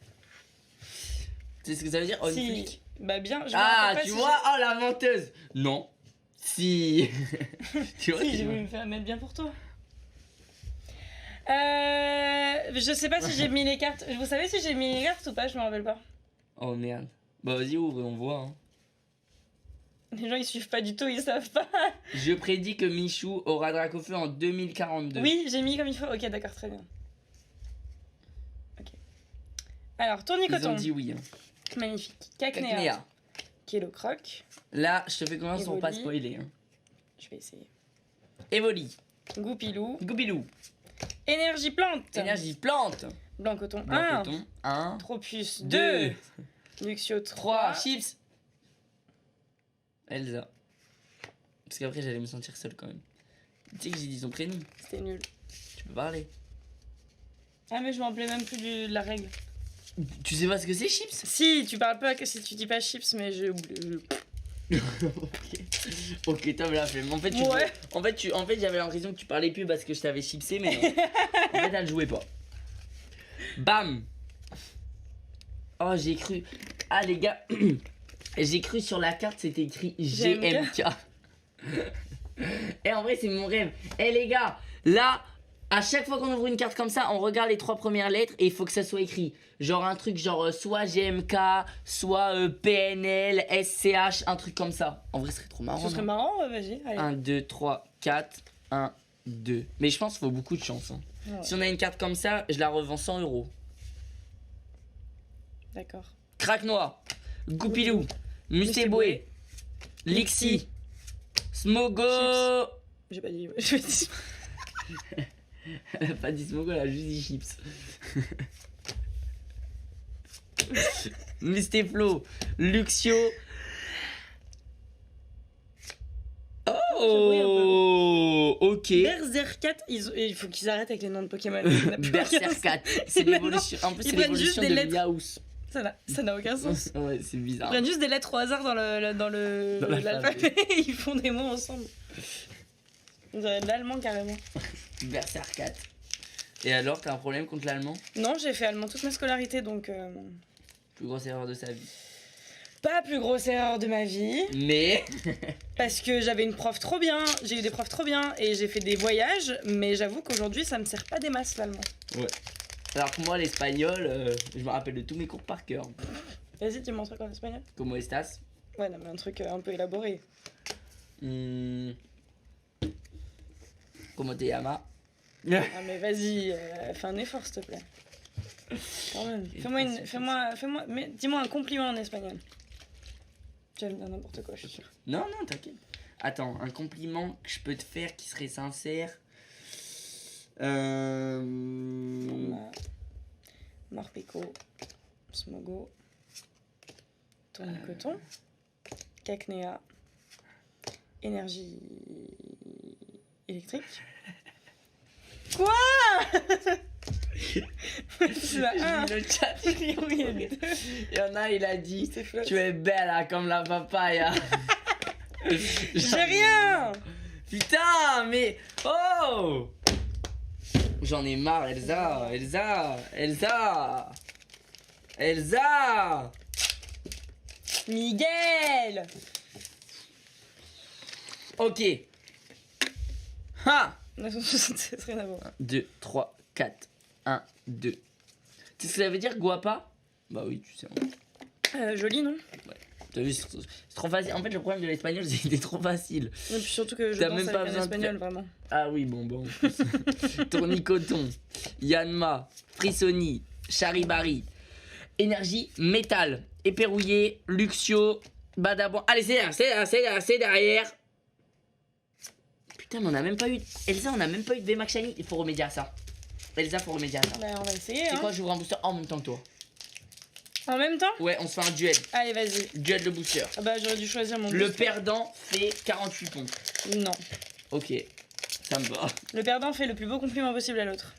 sais ce que ça veut dire, on Si. flick? Bah bien, je me Ah, rappelle pas tu si vois, oh la menteuse. Non. Si. Tu vois, Si, tu j'ai vois. voulu me faire mettre bien pour toi. Je sais pas si j'ai mis les cartes. Vous savez si j'ai mis les cartes ou pas? Je me rappelle pas. Oh merde. Bah vas-y, ouvre, on voit. Hein. Les gens ils suivent pas du tout, ils savent pas. Je prédis que Michou aura Dracofeu en 2042. Oui, j'ai mis comme il faut. Ok, d'accord, très bien. Ok. Alors, Ils ont tournicoton. dit oui. Hein. Magnifique. Cacnéa. Cacnéa. Kilo croc. Là, je te fais confiance pour pas Evoli. spoiler. Hein. Je vais essayer. Evoli. Goupilou. Goupilou. Énergie plante. Énergie plante. Blanc coton 1. Blanc coton. 1. Tropus 2. 2. Luxio 3. 3. Chips. Elsa. Parce qu'après, j'allais me sentir seul quand même. Tu sais que j'ai dit son prénom. C'était nul. Tu peux parler. Ah, mais je m'en rappelais même plus de la règle. Tu sais pas ce que c'est, chips? Si, tu parles pas que si tu dis pas chips, mais je. Ok, t'as la flemme. En fait, Ouais. en fait, j'avais l'impression que tu parlais plus parce que je t'avais chipsé, mais non. En fait, elle jouait pas. Bam. Oh, j'ai cru. Ah, les gars. J'ai cru sur la carte, c'était écrit GMK. Et en vrai, c'est mon rêve. Eh, les gars, là, à chaque fois qu'on ouvre une carte comme ça, on regarde les 3 premières lettres et il faut que ça soit écrit. Genre un truc genre soit GMK, soit PNL, SCH, un truc comme ça. En vrai, ce serait trop marrant. Ce serait marrant, vas-y. Allez. 1, 2, 3, 4, 1, 2. Mais je pense qu'il faut beaucoup de chance. Hein. Ouais. Si on a une carte comme ça, je la revends 100 €. D'accord. Crack noir, Goupilou, Mustéboué, Lixi, Smogo. J'ai pas dit. J'ai pas dit. Elle a pas dit Smogo, elle a juste dit chips. Mustéflo, Luxio. Oh, ok. Berserkat, il faut qu'ils arrêtent avec les noms de Pokémon. Berserkat, c'est l'évolution. En plus, Ils c'est prennent juste l'évolution des de lettres. Yaous. Ça n'a aucun sens. Ouais, c'est Ils bizarre. prennent juste des lettres au hasard dans l'alphabet et ils font des mots ensemble. On dirait de l'allemand carrément. Berserkat. Et alors, t'as un problème contre l'allemand? Non, j'ai fait allemand toute ma scolarité donc. Plus grosse erreur de sa vie. Pas plus grosse erreur de ma vie. Mais. Parce que j'avais une prof trop bien, j'ai eu des profs trop bien et j'ai fait des voyages, mais j'avoue qu'aujourd'hui ça me sert pas des masses l'allemand. Ouais. Alors que moi, l'espagnol, je me rappelle de tous mes cours par cœur. Vas-y, dis-moi un truc en espagnol. Como estas? Ouais, non, mais un truc un peu élaboré. Como te llamas? Ah, mais vas-y, fais un effort s'il te plaît. Quand même. Dis-moi un compliment en espagnol. Tu vas me dire n'importe quoi, je suis sûre. Non, non, t'inquiète. Attends, un compliment que je peux te faire qui serait sincère. On a Morpico, Smogo, Tournicoton, Cacnéa, Énergie électrique. Quoi? Tu as un. Le chat. Oui, il y a deux. Il y en a, il a dit C'est flotte. tu es belle hein, comme la papaya. J'ai rien. Putain, mais. Oh! J'en ai marre, Elsa. Miguel. Ok. Ha! C'est rien à voir. 1, 2, 3, 4. 1, 2. Tu sais ce que ça veut dire, guapa? Bah oui, tu sais. Joli, non? T'as vu, c'est trop facile. En fait, le problème de l'espagnol, c'est qu'il est trop facile. Et puis surtout que je T'as pense même avec pas un besoin de espagnol, faire- vraiment. Ah oui, bon. Tournicoton, Yanma, Frissoni, Charibari, Énergie, Métal, Éperouillé, Luxio, Badabon. Allez, c'est derrière. Putain, mais on a même pas eu. Elsa, on a même pas eu de VMAX Shiny. Il faut remédier à ça. Elsa, faut remédier à ça. Bah, on va essayer. C'est Hein. quoi, j'ouvre un booster en même temps que toi? En même temps? Ouais, on se fait un duel. Allez, vas-y. Duel de booster. Ah bah, j'aurais dû choisir mon Le booster. perdant fait 48 pompes. Non. Ok, ça me va. Le perdant fait le plus beau compliment possible à l'autre.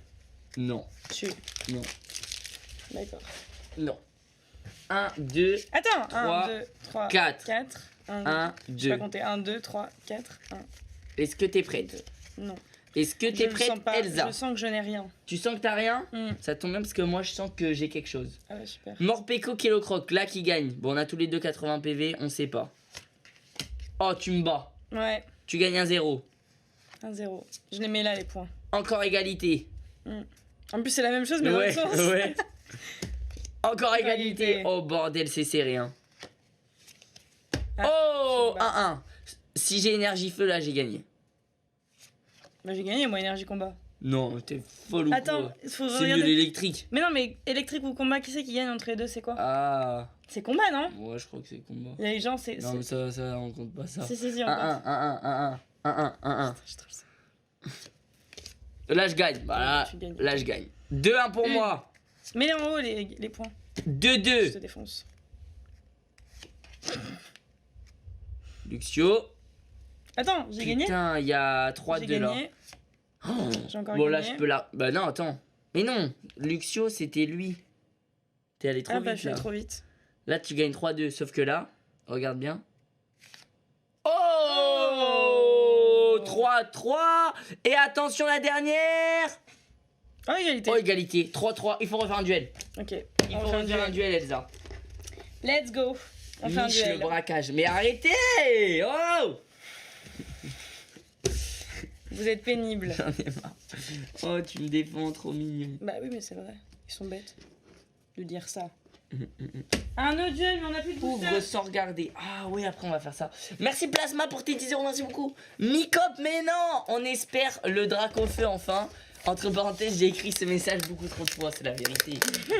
Non, Tu. non, D'accord. non. 1, 2, Attends. 3, 1, 2, 3, 4. 4. 1, Je vais 2. pas compter. 1, 2, 3, 4, 1. Est-ce que t'es prête? Non. Est-ce que Je t'es le prête, sens pas. Elsa? Je sens que je n'ai rien. Tu sens que t'as rien? Hmm. Ça tombe bien parce que moi je sens que j'ai quelque chose. Ah ouais, super. Morpeko, Kellocroc, là qui gagne. Bon, on a tous les deux 80 PV, on sait pas. Oh, tu me bats. Ouais. Tu gagnes 1-0. 1-0. Je les mets là, les points. Encore égalité. En plus, c'est la même chose, mais dans Ouais, l'autre sens. ouais. Encore égalité. Égalité. Oh bordel, c'est serré. Hein. Ah, Oh, je me bats. 1-1. Si j'ai énergie feu, là, j'ai gagné. Bah, j'ai gagné, moi, énergie combat. Non, t'es folle ou Attends, quoi? il faut C'est mieux regarder. l'électrique. Mais non, mais électrique ou combat, qui c'est qui gagne entre les deux? C'est quoi? Ah. C'est combat, non? Ouais, je crois que c'est combat. Il y a les gens, c'est. Non, mais ça, on compte pas ça. Si, si, si, on 1-1, compte. 1-1, 1-1, 1-1. Je trouve ça. Là, je gagne. Voilà. Tu gagnes. Là, je gagne. 2-1 pour moi. Mets-les en haut, les points. Je 2-2. te défonce. Luxio. Attends, j'ai gagné? Putain, il y a J'ai 3-2 là. gagné. Oh. J'ai encore Bon, là, gagné. je peux la. Bah, non, attends. Mais non, Luxio, c'était lui. T'es allé trop Ah, bah, vite je suis là. trop vite. Là, tu gagnes 3-2. Sauf que là, regarde bien. Oh 3-3. Et attention, la dernière. Oh, égalité. Oh, égalité. 3-3. Il faut refaire un duel. Ok. Il On faut fait refaire un duel, Elsa. Let's go. On fait un Niche le duel. braquage. Mais arrêtez. Oh Vous êtes pénibles. J'en ai marre. Oh, tu me défends, trop mignon. Bah oui, mais c'est vrai. Ils sont bêtes de dire ça. Un autre duel, mais on a plus de Ouvre booster. sans regarder. Ah oui, après on va faire ça. Merci Plasma pour tes 10 euros, merci beaucoup. Micop, mais non. On espère le Draco Feu enfin. Entre parenthèses, j'ai écrit ce message beaucoup trop de fois, c'est la vérité.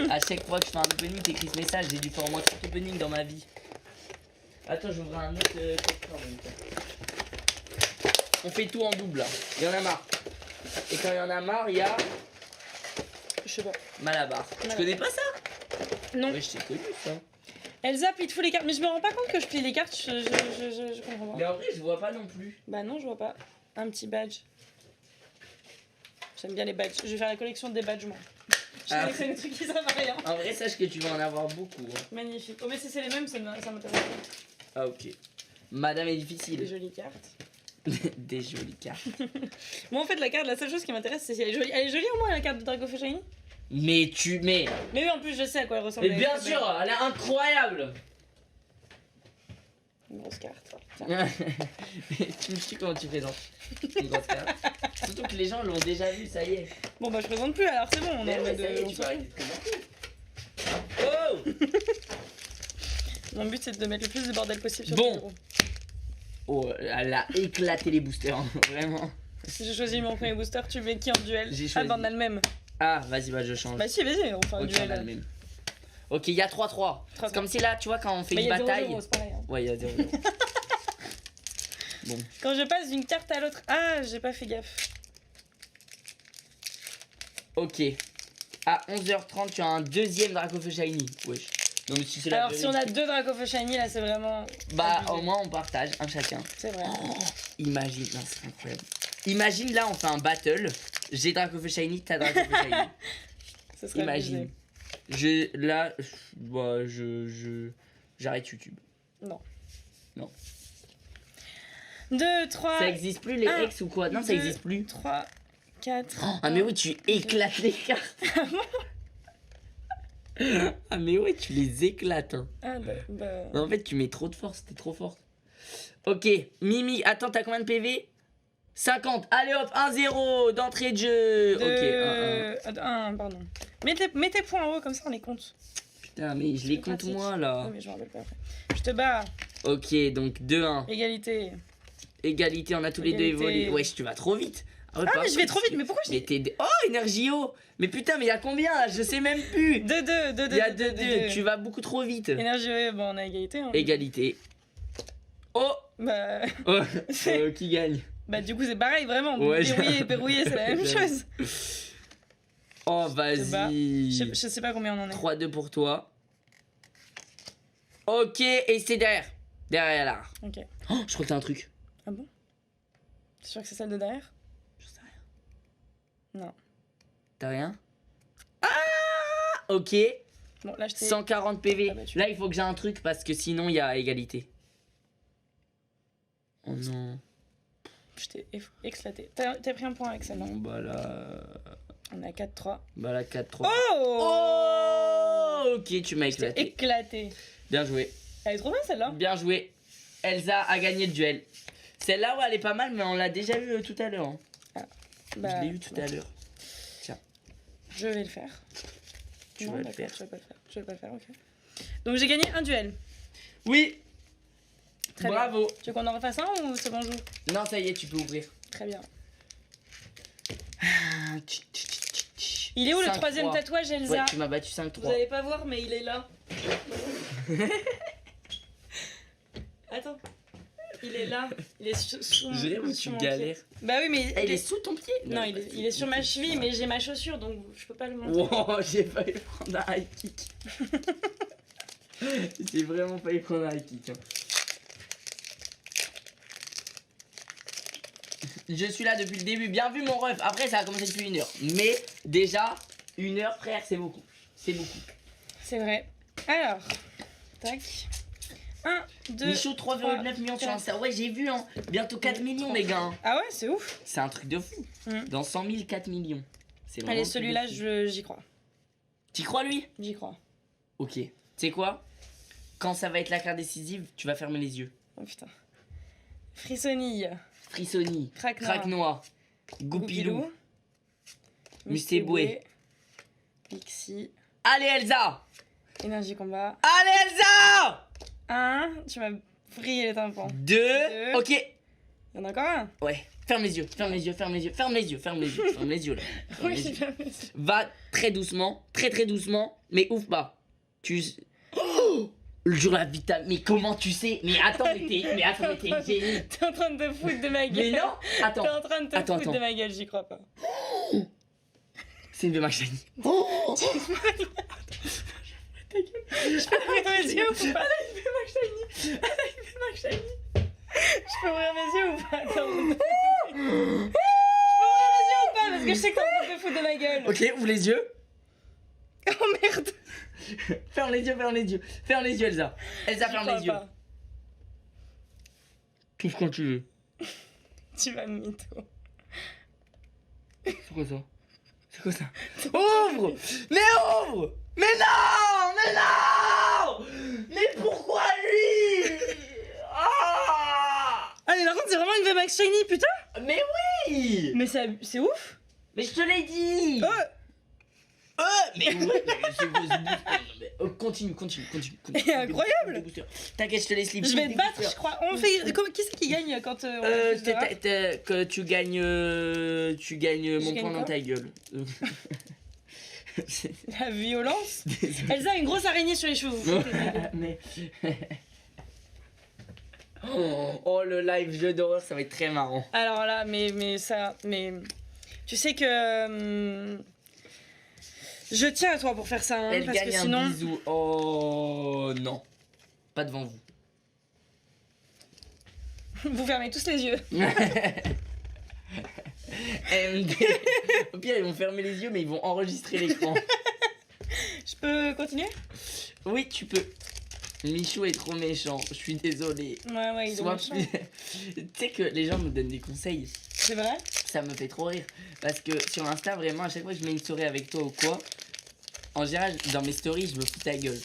À chaque fois que je fais un opening, t'écris ce message. J'ai dû faire au moins 30 openings dans ma vie. Attends, j'ouvre un autre coffre en même temps. On fait tout en double là. Il y en a marre. Et quand il y en a marre, il y a Je sais pas. Malabar. Tu connais pas ça? Non. Oui, je t'ai connu ça. Elsa plie toutes les cartes. Mais je me rends pas compte que je plie les cartes. Je comprends Mais pas. en vrai, je vois pas non plus. Bah non, je vois pas. Un petit badge. J'aime bien les badges. Je vais faire la collection des badges, moi. Je Ah. collectionne des trucs qui servent à rien. En vrai, sache que tu vas en avoir beaucoup. Hein. Magnifique. Oh, mais si c'est les mêmes, ça m'intéresse pas. Ah, ok. Madame est Des difficile. jolies cartes. Des jolies cartes. Moi, en fait, la carte, la seule chose qui m'intéresse, c'est si elle est jolie. Elle est jolie au moins, la carte de Draco Feu Shiny. Mais tu. Mais Mais oui, en plus, je sais à quoi elle ressemble. bien Elle est sûr, elle est incroyable. Une grosse carte. Tiens. Tu me tues comment tu présentes une grosse carte. Surtout que les gens l'ont déjà vu, ça y est. Bon, bah, je présente plus alors, c'est bon. On est Mais en ouais, mode. ça y est, On tu s'en vas fout. arrêter de présenter. Oh Mon but, c'est de mettre le plus de bordel possible sur Bon. le bureau. Oh, elle a éclaté les boosters, hein, vraiment. Si j'ai choisi mon premier booster, tu mets qui en duel? J'ai Ah, choisi. bah, on a le même. Ah, vas-y, bah je change. Bah, si, vas-y, on fait un Ok, on a le duel. même. Ok, il y a 3-3. C'est comme si là, tu vois, quand on fait Bah, une il y a 0-0, bataille. c'est pareil. Hein. Ouais, il y a 0. Bon. Quand je passe d'une carte à l'autre. Ah, j'ai pas fait gaffe. Ok. À 11h30, tu as un deuxième Draco Feu Shiny. Wesh. Non, mais si c'est la Alors, si on a vérité. deux Draco Feu Shiny, là, c'est vraiment. Bah, abusé. au moins, on partage un chacun. C'est vrai. Imagine, non, c'est incroyable. Imagine là, on fait un battle. J'ai Draco Feu Shiny, t'as Draco Feu Shiny. Ce serait Imagine. abusé. J'arrête YouTube. Non. Non. 2, 3, Ça existe plus les un, ex ou quoi? Non, ça deux. existe plus. 3, 4. Ah, mais oui, tu éclates les cartes. Ah, mais oui, tu les éclates. Hein. Ah, bah. En fait, tu mets trop de force, t'es trop forte. Ok, Mimi, attends, t'as combien de PV? 50. Allez hop, 1-0 d'entrée de jeu. Ok, 1-1. 1, pardon. Mets tes points en haut, comme ça on les compte. Putain, mais je les C'est compte pratique. moi Non, là. mais je me rappelle pas après. Je te bats. Ok, donc 2-1. Égalité. Égalité, on a tous les deux Égalité. évolué. Wesh, tu vas trop vite. Ouais, Ah, pas mais je vais vrai, trop vite, mais pourquoi je dis. Oh, Energio. Mais putain, mais il y a combien là? Je sais même plus. 2-2, 2-2. Il y a 2-2. Tu vas beaucoup trop vite. Énergie, ouais, bon, on a égalité. Hein. Égalité. Bah, Qui gagne? bah du coup c'est pareil, vraiment. Ouais, Verrouiller et verrouiller, c'est la même chose. Oh, Je vas-y. sais pas combien on en est. 3-2 pour toi. Ok, et c'est derrière. Derrière là. Ok. Oh, je crois que t'as un truc. Ah bon? T'es sûr que c'est celle de derrière? Je sais rien. Non. T'as rien? Ah! Ok. Bon, là je t'ai. 140 PV. Ah bah, tu- Là, il faut que j'ai un truc parce que sinon, il y a égalité. Oh non. Je t'ai éclaté. T'as pris un point avec celle-là. Bon, bah là. On est à 4-3. Bah là, 4-3. Oh! Oh! Ok, tu m'as Je t'ai éclaté. éclaté. Bien joué. Elle est trop bien celle-là. Bien joué. Elsa a gagné le duel. Celle-là, ouais, elle est pas mal, mais on l'a déjà eu tout à l'heure. Hein. Bah, Je l'ai eu tout à l'heure. je vais le faire. Tu Non, vas le d'accord, faire. Je vais pas le faire. Je vais pas le faire, ok. Donc j'ai gagné un duel. Oui. Très Bravo. Tu veux qu'on en refasse un ou c'est bon joue? Non, ça y est, tu peux ouvrir. Très bien. Ah, Il est où le 5-3. troisième tatouage, Elsa? Ouais, tu m'as battu Vous 5-3. allez pas voir, mais il est là. Attends. Il est là. Il est sous mon J'ai sous tu mon galères. pied. Bah oui, mais. Ah, il est sous ton pied? Non, il est sur ma cheville, mais j'ai ma chaussure, donc je peux pas le montrer. Wow, j'ai failli prendre un high kick. J'ai vraiment failli prendre un high kick. Hein. Je suis là depuis le début. Bien vu, mon ref. Après, ça a commencé depuis 1 heure. Mais déjà, 1 heure, frère, c'est beaucoup. C'est beaucoup. C'est vrai. Alors. Tac. 1, 2. Michou, 3,9 millions sur Insta. Ouais, j'ai vu, hein. Bientôt 4 millions, les gars. Hein. Ah ouais, c'est ouf. C'est un truc de fou. Mm. Dans 100 000, 4 millions. C'est vraiment Allez, un truc celui-là, de fou. j'y crois. T'y crois, lui? J'y crois. Ok. Tu sais quoi? Quand ça va être la carte décisive, tu vas fermer les yeux. Oh putain. Frissonille. Frissoni, Craque-Noix, Goupilou, Mustéboué. Pixie. Allez, Elsa! Énergie combat. Allez, Elsa! 1. Tu m'as vrillé les tympans. 2. Ok. Il y en a encore un. Ouais. Ferme les yeux, ferme les yeux, ferme les yeux, ferme les yeux, ferme les yeux, ferme les yeux là. Ferme Oui, les j'ai yeux. bien fait ça. Va très doucement, très doucement, mais ouvre pas. Tu. Oh, le jour la vitamine. Mais comment tu sais? Mais attends, mais t'es un génie. T'es en train de te foutre de ma gueule. Mais non, attends. T'es en train de te Attends, foutre attends. de ma gueule, j'y crois pas. C'est une VMAX shiny. Oh, Je peux ouvrir mes yeux ou pas? Je peux ouvrir mes yeux ou pas? Attends. Je peux ouvrir mes yeux ou pas? Parce que je sais que t'es en train de te foutre de ma gueule. Ok, ouvre les yeux. Oh merde. Ferme les yeux, ferme les yeux. Ferme les yeux, Elsa. Elsa, J'y ferme crois les yeux. pas. Touche quand tu veux. Tu vas me mytho. C'est quoi ça? C'est quoi ça? Ouvre! Mais ouvre! Mais non! Mais non! Mais pourquoi lui? Ah! Ah mais par contre c'est vraiment une VMAX Shiny putain. Mais oui! Mais c'est ouf. Mais je te l'ai dit! Mais ouais, continue. Incroyable. Des boosters. T'inquiète, je te laisse libre. Je vais Des te battre boosters. je crois. On fait... Qui c'est qui gagne quand on fait plus de rap Que tu gagnes mon gagne point quoi dans ta gueule. La violence. Elsa a une grosse araignée sur les cheveux. Vous foutez de ma gueule. Mais... oh, le live jeu d'horreur, ça va être très marrant. Alors là, mais ça... Mais... Tu sais que... Je tiens à toi pour faire ça, hein, Elle parce gagne que un sinon... bisou. Oh non. Pas devant vous. Vous fermez tous les yeux. MD. Au pire, ils vont fermer les yeux, mais ils vont enregistrer l'écran. Je peux continuer? Oui, tu peux. Michou est trop méchant, je suis désolé. Ouais, il est Sois méchant. plus... Tu sais que les gens nous donnent des conseils. C'est vrai? Ça me fait trop rire. Parce que sur Insta, vraiment, à chaque fois que je mets une story avec toi ou quoi, en général, dans mes stories, je me fous ta gueule.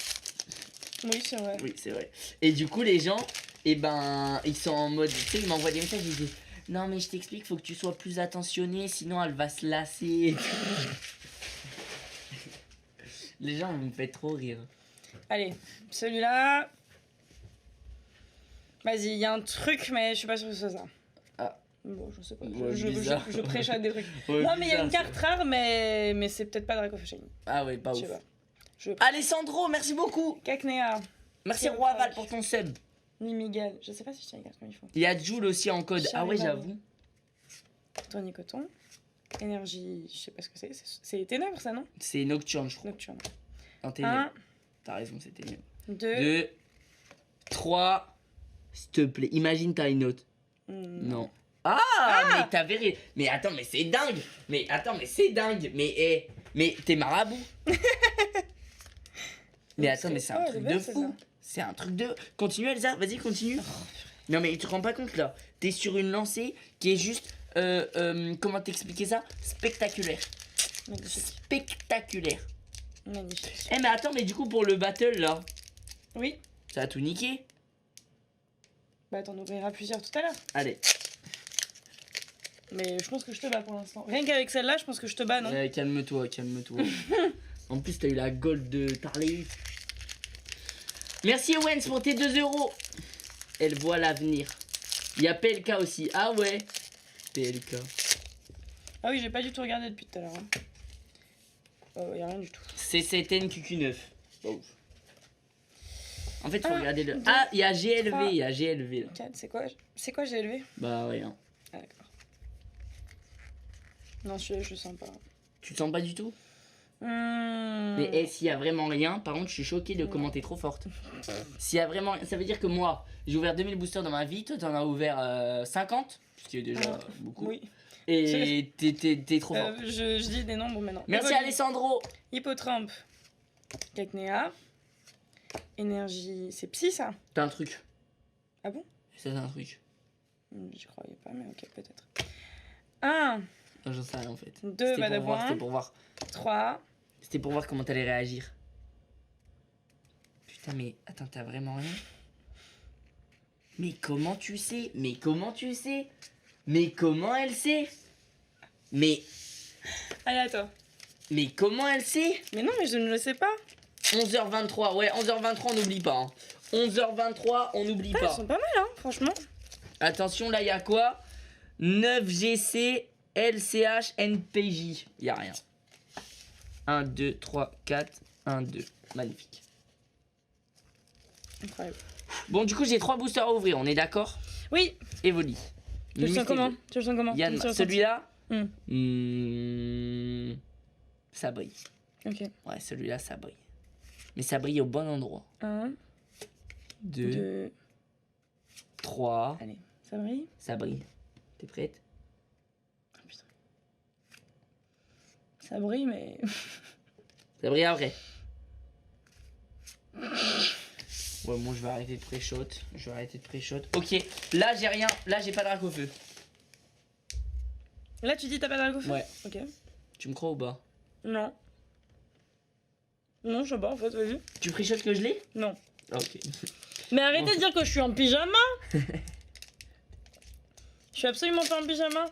Oui, c'est vrai. Oui, c'est vrai. Et du coup, les gens, eh ben, ils sont en mode, tu sais, ils m'envoient des messages, ils disent non, mais je t'explique, faut que tu sois plus attentionné, sinon elle va se lasser. Les gens, vous me faites trop rire. Allez, celui-là... Vas-y, il y a un truc, mais je suis pas sûre que ce soit ça. Ah. Bon, je sais pas. Ouais, je bizarre. prêche à des trucs. Ouais, non, mais il y a bizarre, une carte rare, mais c'est peut-être pas Draco Shiny. Ah ouais, pas Je sais ouf. pas. Je... Alessandro, merci beaucoup. Cacnea. Merci Quel Roaval crack. pour ton sub. Ni Miguel. Je sais pas si je tiens les cartes comme il faut. Il y a Jules aussi en code. Ah ouais, Charivari. j'avoue. Tony Coton. Énergie, je sais pas ce que c'est. C'est ténèbres, ça, non? C'est Nocturne, je crois. Nocturne. Non, t'es 1, T'as raison, c'était mieux. 2. 2, 3. S'il te plaît, imagine t'as une note. Hmm. Non. Ah, mais t'avais raison. Mais attends, mais c'est dingue. Mais attends, mais c'est dingue. Mais t'es marabout. Mais attends, mais c'est un Ouais, truc c'est de bien, fou. C'est un truc de. Continue, Elsa, vas-y, continue. Non, mais tu te rends pas compte là. T'es sur une lancée qui est juste. Comment t'expliquer ça? Spectaculaire. Magnifique. Spectaculaire. Magnifique. Eh, mais attends, mais du coup, pour le battle là, Oui. ça a tout niqué. Bah, t'en ouvriras plusieurs tout à l'heure. Allez. Mais je pense que je te bats pour l'instant. Rien qu'avec celle-là, je pense que je te bats, non? Calme-toi, calme-toi. En plus, t'as eu la gold de Tarley. Merci Owens pour tes 2 euros. Elle voit l'avenir. Il y a PLK aussi. Ah ouais. PLK. Ah oui, j'ai pas du tout regardé depuis tout à l'heure. Hein. Y a rien du tout. C7N QQ9. Bon. En fait, faut Un, regarder le. deux, Ah, il y a GLV. trois. Il y a GLV là. 4, c'est quoi j'ai élevé? Bah, rien. Ah, d'accord. Non, celui-là, je le sens pas. Tu te sens pas du tout? Hmm. Mais s'il y a vraiment rien, par contre, je suis choqué de comment t'es trop forte. S'il y a vraiment. Ça veut dire que moi, j'ai ouvert 2000 boosters dans ma vie. Toi, t'en as ouvert 50. Ce qui est déjà beaucoup. Oui. Et t'es trop fort. Je dis des nombres maintenant. Merci Evoli, Alessandro. Hippotrampe. Cacnea. Énergie. C'est psy ça? T'as un truc. Ah bon? C'est un truc. Je croyais pas, mais ok, peut-être. 1, Non, j'en sais rien en fait. 2, C'était pour voir, Badabouin. c'était pour voir. 3. C'était pour voir comment t'allais réagir. Putain, mais attends, t'as vraiment rien? Mais comment tu sais? Mais comment tu sais? Mais comment elle sait? Mais Allez, à toi. comment elle sait? Mais non, mais je ne le sais pas. 11h23, ouais, 11h23, on n'oublie pas. Hein. 11h23, on n'oublie Ah, pas. ils sont pas mal, hein, franchement. Attention, là, il y a quoi? 9GC, LCH, NPJ. Il y a rien. 1, 2, 3, 4, 1, 2. Magnifique. Incroyable. Bon, du coup, j'ai 3 boosters à ouvrir, on est d'accord? Oui. Evoli. Tu le sens comment? Tu le sens comment? Yann, Tu le sens celui-là, Hmm. ça brille. Ok. Ouais, celui-là, ça brille. Mais ça brille au bon endroit. 1, 2, 2. 3. Allez, ça brille. Ça brille. T'es prête? Oh, putain. Ça brille, mais. Ça brille après. Ouais, moi je vais arrêter de pré-shot. Ok, là j'ai rien. Là j'ai pas de rack au feu. Là, tu dis t'as pas de feu? Ouais. Ok. Tu me crois ou pas? Non. Non, je sais pas, en fait, vas-y. Tu pré-shot que je l'ai? Non. Ok. Mais arrêtez de dire que je suis en pyjama. Je suis absolument pas en pyjama.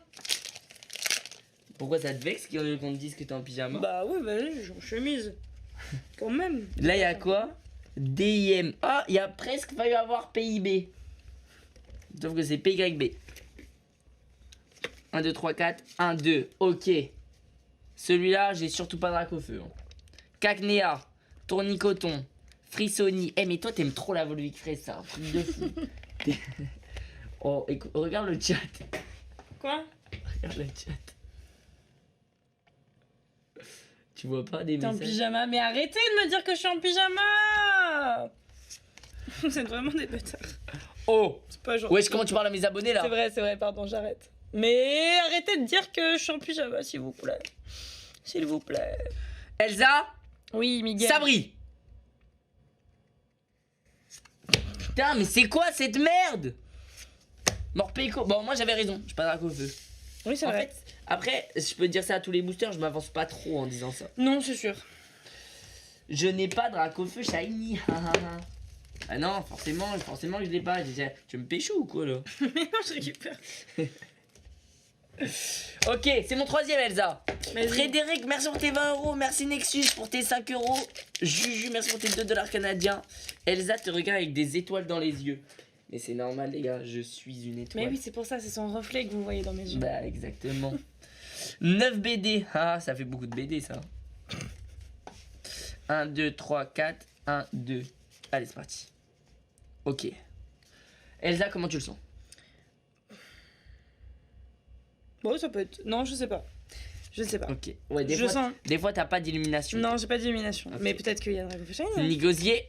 Pourquoi ça te vexe qu'on te dise que t'es en pyjama? Bah oui, vas-y, je suis en chemise. Quand même. Là il y a quoi? DIM. Ah, il y a presque failli avoir PIB. Sauf que c'est PYB. 1, 2, 3, 4. 1, 2. Ok. Celui-là, j'ai surtout pas de rack au feu. Hein. Cacnea. Tournicoton. Frissoni. Eh, mais toi, t'aimes trop la Volvic fraise, ça. Un truc de fou. Oh, écoute, regarde le chat. Quoi? Regarde le chat. Tu vois pas des T'es en messages? pyjama? Mais arrêtez de me dire que je suis en pyjama. Vous êtes vraiment des bâtards. Oh! C'est pas gentil. Wesh, comment tu parles à mes abonnés là? C'est vrai, pardon, j'arrête. Mais arrêtez de dire que je suis en pyjama, s'il vous plaît. S'il vous plaît. Elsa? Oui, Miguel. Sabri! Putain, mais c'est quoi cette merde? Morpeko. Bon, moi j'avais raison, j'ai pas de rack au feu. Oui, c'est En vrai. fait, après, je peux dire ça à tous les boosters, je m'avance pas trop en disant ça. Non, c'est sûr. Je n'ai pas de rack au feu shiny. Ah non, forcément que je l'ai pas. Tu me pécho ou quoi là? Mais non, je récupère. Ok, c'est mon troisième Elsa. Vas-y. Frédéric, merci pour tes 20 euros. Merci Nexus pour tes 5 euros. Juju, merci pour tes 2 dollars canadiens. Elsa te regarde avec des étoiles dans les yeux. Mais c'est normal les gars, je suis une étoile. Mais oui, c'est pour ça, c'est son reflet que vous voyez dans mes yeux. Bah exactement. 9 BD. Ah, ça fait beaucoup de BD ça. 1, 2, 3, 4. 1, 2. Allez, c'est parti. Ok. Elsa, comment tu le sens? Bon, ça peut être. Non, je sais pas. Je sais pas. Ok. Ouais, Je sens. des fois, t'as pas d'illumination. Non, j'ai pas d'illumination. Ok. Mais peut-être qu'il y a Dragon Shine. Hein. Nigosier,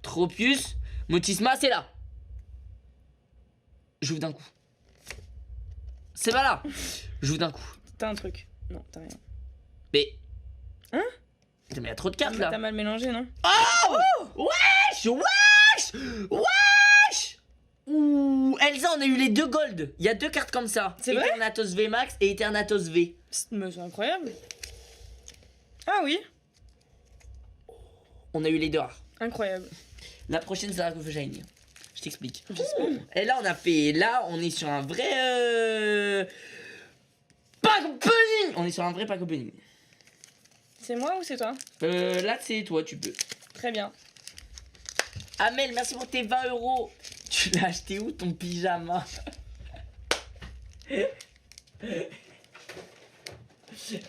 Tropius, Motisma, c'est là. J'ouvre d'un coup. C'est pas là. J'ouvre d'un coup. T'as un truc. Non, t'as rien. Mais. Hein? Putain, mais il y a trop de cartes T'as là. mal mélangé, non? Wesh, wesh, wesh. Ouh, Elsa, on a eu les 2 gold. Il y a 2 cartes comme ça. C'est vrai? Eternatus V Max et Eternatus V. Mais c'est incroyable. Ah oui, On a eu les 2 rares. incroyable. La prochaine, c'est Dragon Shiny. Je t'explique. J'espère. Et là, on est sur un vrai pack opening. On est sur un vrai pack opening. C'est moi ou c'est toi? Là, c'est toi, tu peux. Très bien. Amel, merci pour tes 20 €. Tu l'as acheté où ton pyjama?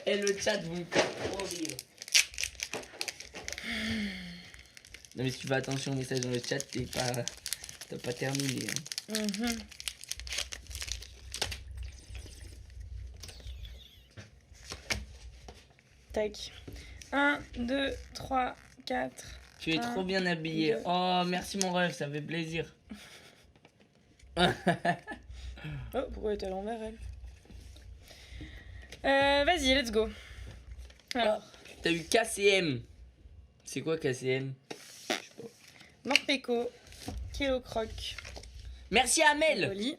Et le chat, vous me faites trop rire. Non, mais si tu fais attention aux messages dans le chat, t'as pas terminé. Hein. Mhm. Tac. 1, 2, 3, 4. Tu es Un, trop bien habillé. deux. Oh, merci mon rêve, ça fait plaisir. Oh, pourquoi elle est à l'envers, elle? Vas-y, let's go. Alors, T'as eu KCM. C'est quoi KCM? Je sais pas. Morpeko, Kéocroc, Merci Amel. Oli,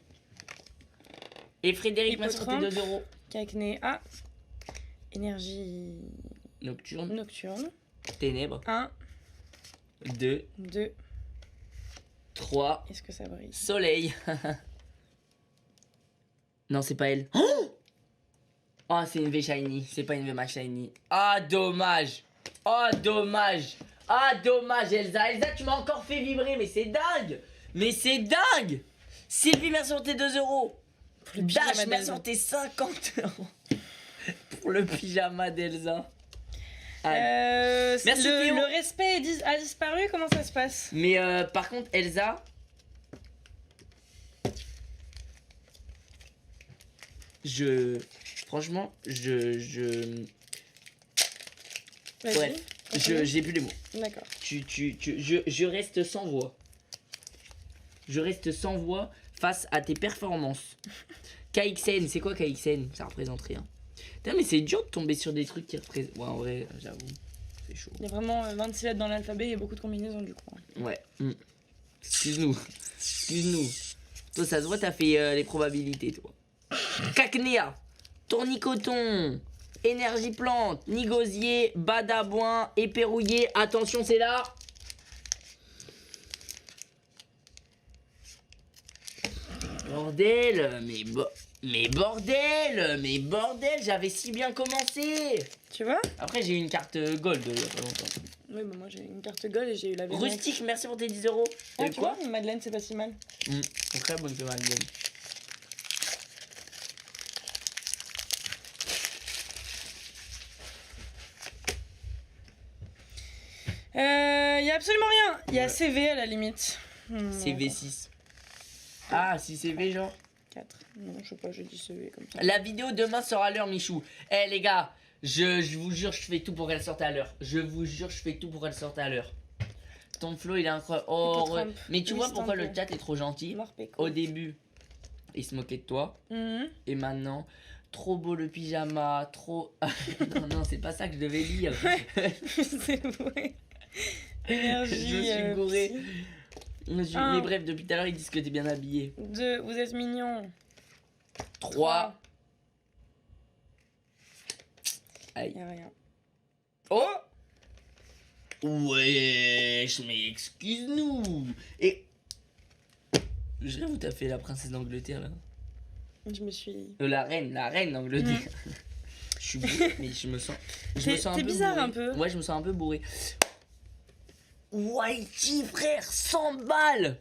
Et Frédéric, merci pour tes Hippotrampe. 2 €. Cacné A, Énergie Nocturne, Nocturne. ténèbres. 1, 2, 2. 3, Est-ce que ça brille? soleil. Non, c'est pas elle. Oh, c'est une V Shiny. C'est pas une V Max Shiny. Ah, dommage. Oh, dommage. Ah, dommage, Elsa. Elsa, tu m'as encore fait vibrer, mais c'est dingue. Mais c'est dingue. Sylvie, merci pour tes 2 €. le pyjama Dash, merci d'Elsa. pour tes 50 € pour le pyjama d'Elsa. Allez. Merci, Théo. le respect a disparu, comment ça se passe? Mais par contre, Elsa. Franchement, Vas-y. bref, continue. j'ai plus les mots. D'accord. Je reste sans voix. Je reste sans voix face à tes performances. KXN, c'est quoi KXN? Ça représente rien. Putain, mais c'est dur de tomber sur des trucs qui représentent. Ouais, en vrai, j'avoue, c'est chaud. Il y a vraiment 26 lettres dans l'alphabet et beaucoup de combinaisons du coup. Ouais. Excuse-nous. Excuse-nous. Toi, ça se voit, t'as fait les probabilités, toi. Cacnéa, Tournicoton, Énergie Plante, Nigosier, Badaboin, Éperouillé. Attention, c'est là. Bordel, mais bordel, j'avais si bien commencé. Tu vois? Après, j'ai eu une carte gold il y a pas longtemps. Oui, bah moi j'ai une carte gold et j'ai eu la VMAX. Rustique, merci pour tes 10 €. Ah, Et tu vois, Madeleine, c'est pas si mal. C'est très bonne que Madeleine. Il y a absolument rien. Il y a Ouais. CV à la limite. C'est V6. Ah, si c'est V, genre. 4. Non, je sais pas, j'ai dit CV comme ça. La vidéo demain sera à l'heure, Michou. Eh les gars, je vous jure, je fais tout pour qu'elle sorte à l'heure. Je vous jure, je fais tout pour qu'elle sorte à l'heure. Ton flow, il est incroyable. Oh, Hippotrampe. ouais. Mais tu vois Miss pourquoi le Tempo. chat est trop gentil? Morpeko. Au début, il se moquait de toi. Mhm. Et maintenant, trop beau le pyjama, trop... non, non, c'est pas ça que je devais lire. C'est vrai. Énergie. Je me suis gouré. psy. Mais bref, depuis tout à l'heure, ils disent que t'es bien habillé. 2, vous êtes mignon. 3. Aïe. Y a rien. Oh! Wesh, mais excuse-nous. Et... Je rêve où t'as fait la princesse d'Angleterre, là. Je me suis. La reine d'Angleterre. Je suis bourré, mais je me sens un T'es peu bizarre bourré. un peu. Ouais, je me sens un peu bourré. Whitey, frère, 100 balles.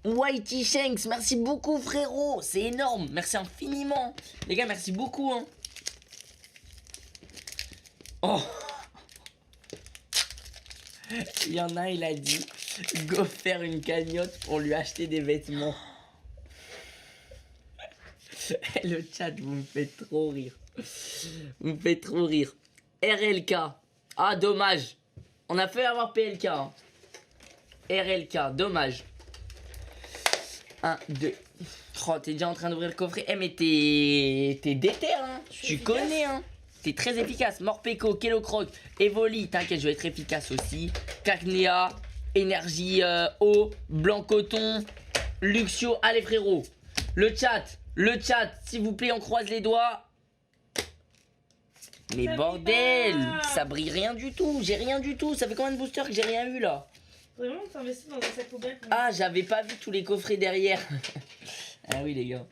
Whitey Shanks, merci beaucoup, frérot. C'est énorme. Merci infiniment. Les gars, merci beaucoup. Hein. Oh. Il y en a, il a dit go faire une cagnotte pour lui acheter des vêtements. Le chat, vous me faites trop rire. Vous me faites trop rire. RLK. Ah, dommage. On a fait avoir PLK. Hein. RLK, dommage. 1, 2. Oh, t'es déjà en train d'ouvrir le coffret. Eh, mais t'es déter, hein. Tu connais, hein. T'es très efficace. Morpeko, Kellocroc, Evoli. T'inquiète, je vais être efficace aussi. Cacnea, Énergie Eau, Blanc Coton, Luxio. Allez, frérot. Le chat, s'il vous plaît, on croise les doigts. Mais Ça bordel, brille pas. ça brille rien du tout. J'ai rien du tout. Ça fait combien de boosters que j'ai rien eu là? Vraiment, t'investis dans un sac poubelle. Ah, j'avais pas vu tous les coffrets derrière. Ah oui, les gars.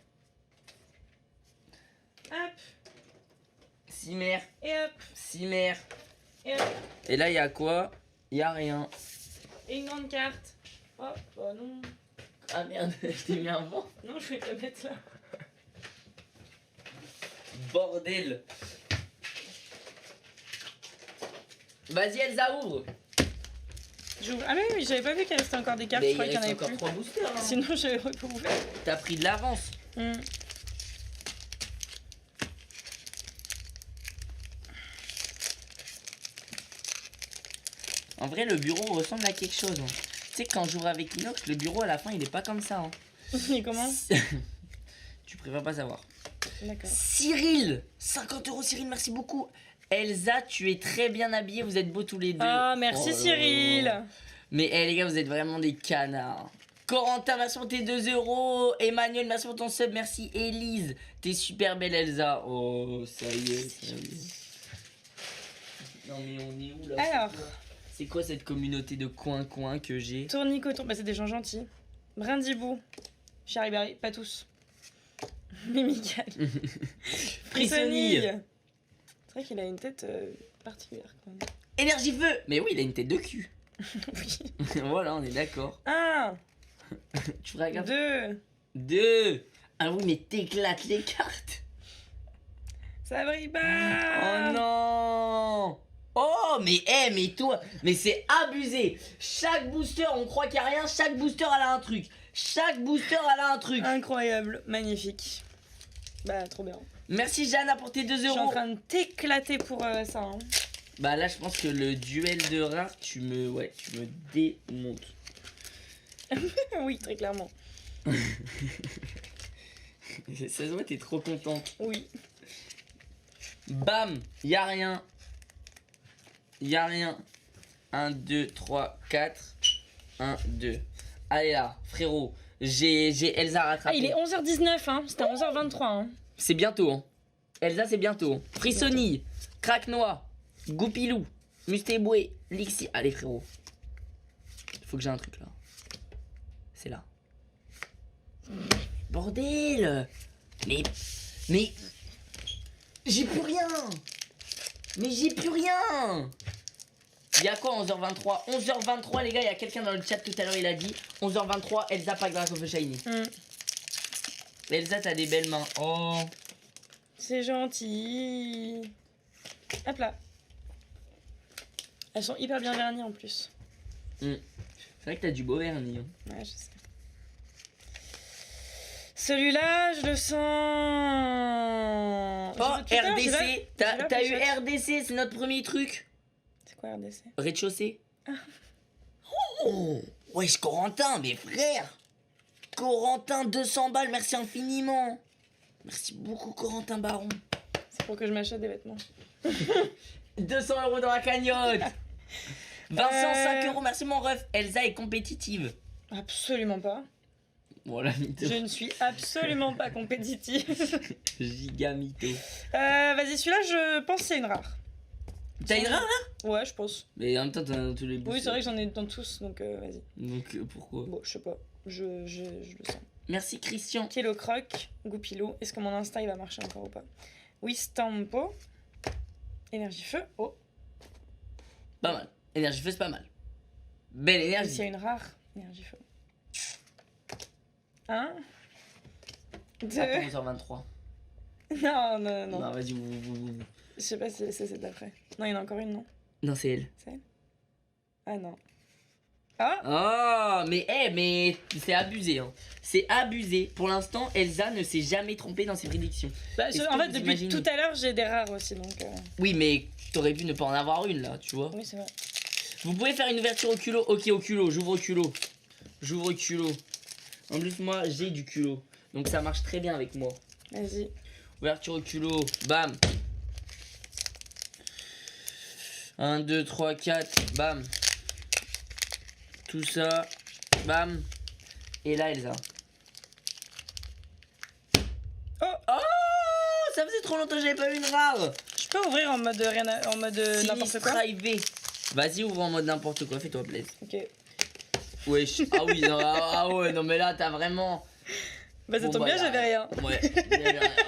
Hop, Cimer, et hop, Cimer. et hop. Et là, il y a quoi? Il y a rien. Et une grande carte. Oh, bah non. Ah merde, je t'ai mis un vent. Non, je vais te la mettre là. Bordel. Vas-y, Elsa, ouvre. J'ouvre. Ah mais oui, j'avais pas vu qu'il restait encore des cartes. Mais Je il croyais qu'il y en reste avait encore plus. 3 boosters. Hein. Sinon, j'avais recouvert. T'as pris de l'avance. En vrai, le bureau ressemble à quelque chose. Hein. Tu sais, quand j'ouvre avec Inox, le bureau à la fin, il est pas comme ça. Hein. Et comment? Tu préfères pas savoir. D'accord. Cyril, 50 €, Cyril, merci beaucoup. Elsa, tu es très bien habillée, vous êtes beaux tous les deux. Ah, merci Oh là Cyril. là. Mais les gars, vous êtes vraiment des canards. Corentin, merci pour tes 2 €. Emmanuel, merci pour ton sub. Merci Élise. T'es super belle, Elsa. Oh, ça y est, ça y est. Non, mais on est où là? Alors. C'est quoi cette communauté de coin-coin que j'ai? Tournicoton, bah c'est des gens gentils. Brindibou, Charibari, pas tous. Mimical. Frissonille. C'est vrai qu'il a une tête particulière quand même. Énergie feu. Mais oui, il a une tête de cul. Oui. Voilà, on est d'accord. 1, Tu feras gaffe. 2, 2. Ah oui, mais t'éclates les cartes. ça brille Oh pas. non. Oh, mais toi, mais c'est abusé. Chaque booster, on croit qu'il n'y a rien. Chaque booster, elle a un truc. Chaque booster, elle a un truc. Incroyable, magnifique. Bah, trop bien. Merci Jana pour tes 2 Je suis en €. train de t'éclater pour ça. Hein. Bah là, je pense que le duel de rares, tu me démontes. Oui, très clairement. Ça se voit, t'es trop contente. Oui. Bam, y a rien. Y a rien. 1, 2, 3, 4. 1, 2. Allez là, frérot. J'ai Elsa rattrapé. Ah, il est 11h19, hein. C'était 11h23. Hein. C'est bientôt, hein. Elsa, c'est bientôt. Hein. Frissonille, Craque-Noix, Goupilou, Mustéboué, Lixi. Allez, frérot. Faut que j'ai un truc là. C'est là. Bordel. Mais. J'ai plus rien. Mais j'ai plus rien. Il y a quoi 11h23? 11h23 les gars, il y a quelqu'un dans le chat tout à l'heure, il a dit 11h23, Elsa pack Dragon of Shiny. Elsa, t'as des belles mains. Oh. C'est gentil. Hop là. Elles sont hyper bien vernies en plus. C'est vrai que t'as du beau vernis. Hein. Ouais, je sais. Celui-là, je le sens. Oh, Je sais tout à l'heure, RDC. j'ai là, T'as eu j'ai là. RDC, c'est notre premier truc. C'est quoi RDC? Rez-de-chaussée. Oh, wesh, Corentin, mes frères. Corentin, 200 balles, merci infiniment. Merci beaucoup, Corentin Baron. C'est pour que je m'achète des vêtements. 200 € dans la cagnotte. Vincent, 5 €, merci mon ref. Elsa est compétitive. Absolument pas. Voilà, mytho. Je ne suis absolument pas compétitive. Giga mytho. Vas-y, celui-là, je pense que c'est une rare. T'as une rare là? Ouais, je pense. Mais en même temps, t'en as dans tous les boosters. Oui, c'est vrai que j'en ai dans tous, donc vas-y. Donc pourquoi? Bon, je sais pas. Je le sens. Merci Christian. Kellocroc, Goupilou. Est-ce que mon Insta il va marcher encore ou pas? Wistampo. Énergie feu. Oh. Pas mal. Énergie feu, c'est pas mal. Belle S'il y a énergie. une rare, énergie feu. 1. 2. Attends, 11h23. Non, non, non. Non, vas-y, vous. Je sais pas si c'est celle d'après. Non, il y en a encore une, non? Non, c'est elle. C'est elle? Ah non. Ah, Oh, mais c'est abusé. Hein. C'est abusé. Pour l'instant, Elsa ne s'est jamais trompée dans ses prédictions. bah, Est-ce en que fait, vous depuis imaginez tout à l'heure, j'ai des rares aussi, donc... Oui, mais t'aurais pu ne pas en avoir une là, tu vois. Oui, c'est vrai. Vous pouvez faire une ouverture au culot. Ok, au culot, j'ouvre au culot. J'ouvre au culot. En plus, moi, j'ai du culot. Donc ça marche très bien avec moi. Vas-y. Ouverture au culot. Bam. 1, 2, 3, 4. Bam. Tout ça. Bam. Et là, Elsa. Oh, Oh, ça faisait trop longtemps que j'avais pas eu une rare. je peux ouvrir en mode rien en mode n'importe quoi. Sinistra IV. Vas-y, ouvre en mode n'importe quoi, fais-toi plaisir. Ok. Wesh. Ah oui, non, ah ouais, non mais là t'as vraiment. Bah ça Bon, tombe bah, bien, là, j'avais rien. Ouais.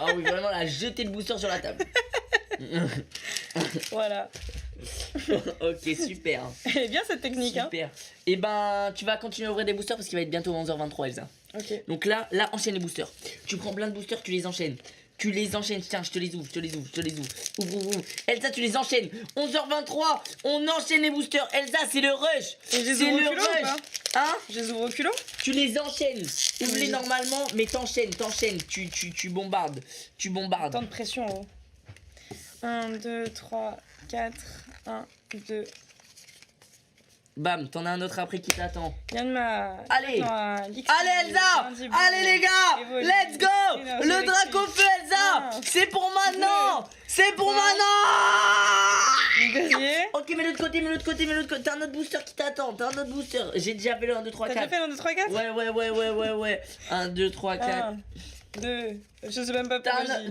Ah oui, vraiment, elle a jeté le booster sur la table. Voilà. Ok, super. Elle est bien cette technique, hein. Super. Et ben, tu vas continuer à ouvrir des boosters parce qu'il va être bientôt 11h23, Elsa. Ok. Donc là, enchaîne les boosters. Tu prends plein de boosters, tu les enchaînes. Tu les enchaînes, tiens, je te les ouvre. Ouvre, ouvre, ouvre. Elsa, tu les enchaînes. 11h23, on enchaîne les boosters. Elsa, c'est le rush. Et je les C'est ouvre le au culot ou rush. pas Hein? Je les ouvre au culot. Tu les enchaînes. Ouvre-les Oui. normalement, mais t'enchaînes. Tu bombardes. Tu bombardes. Tant de pression en haut. 1, 2, 3, 4. 1, 2. Bam, t'en as un autre après qui t'attend. Yanma. Allez. Allez Allez Elsa. Allez les gars. Let's go. Le drac au feu Elsa. Ah. C'est pour maintenant. C'est pour maintenant. Deuxième. Ok, mais l'autre côté. T'as un autre booster qui t'attend. J'ai déjà fait le 1, 2, 3, T'as déjà 4. fait le 1, 2, 3, 4 Ouais. 1, 2, 3, 4. 1, 2. Je sais même pas T'as pourquoi un je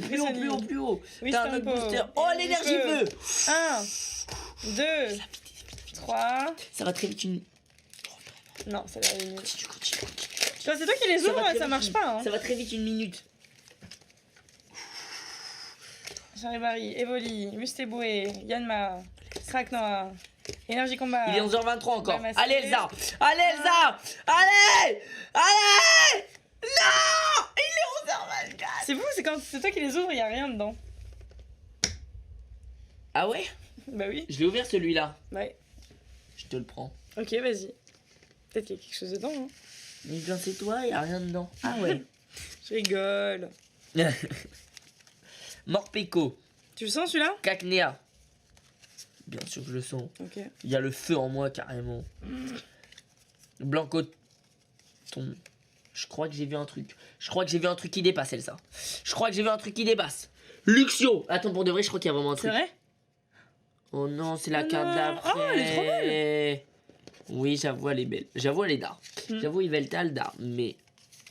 dis. plus haut. Oui, T'as c'est un autre peu. booster. Oh, l'énergie feu. 1, 2, 3. Ça va très vite une. Non, ça va aller. Continue. C'est toi qui les Ça va ouvres, très ça vite marche une- pas. Hein. Ça va très vite une minute. Charibari, Evoli, Musteboué, Yanma, Kraknoa, Énergie Combat. Il est 11h23 encore. Ramassé. Allez Elsa. Allez. Non. Il est 11h24. C'est fou, c'est quand c'est toi qui les ouvres, il y a rien dedans. Ah ouais? Bah oui. Je l'ai ouvert celui-là. Ouais. Je te le prends. Ok, vas-y. Peut-être qu'il y a quelque chose dedans. Hein. Mais bien c'est toi, il y a rien dedans. Ah ouais. Je rigole. Morpeko. Tu le sens celui-là? Cacnea. Bien sûr que je le sens. Ok. Il y a le feu en moi carrément. Blanco. Je crois que j'ai vu un truc. Qui dépasse Elsa. Luxio. Attends, pour de vrai, je crois qu'il y a vraiment un C'est truc. vrai? Oh non, c'est la Oh carte non. d'après. Oh, elle est trop belle. Oui, j'avoue, elle est belle. J'avoue, elle est d'art. J'avoue, Yveltal d'art. Mais.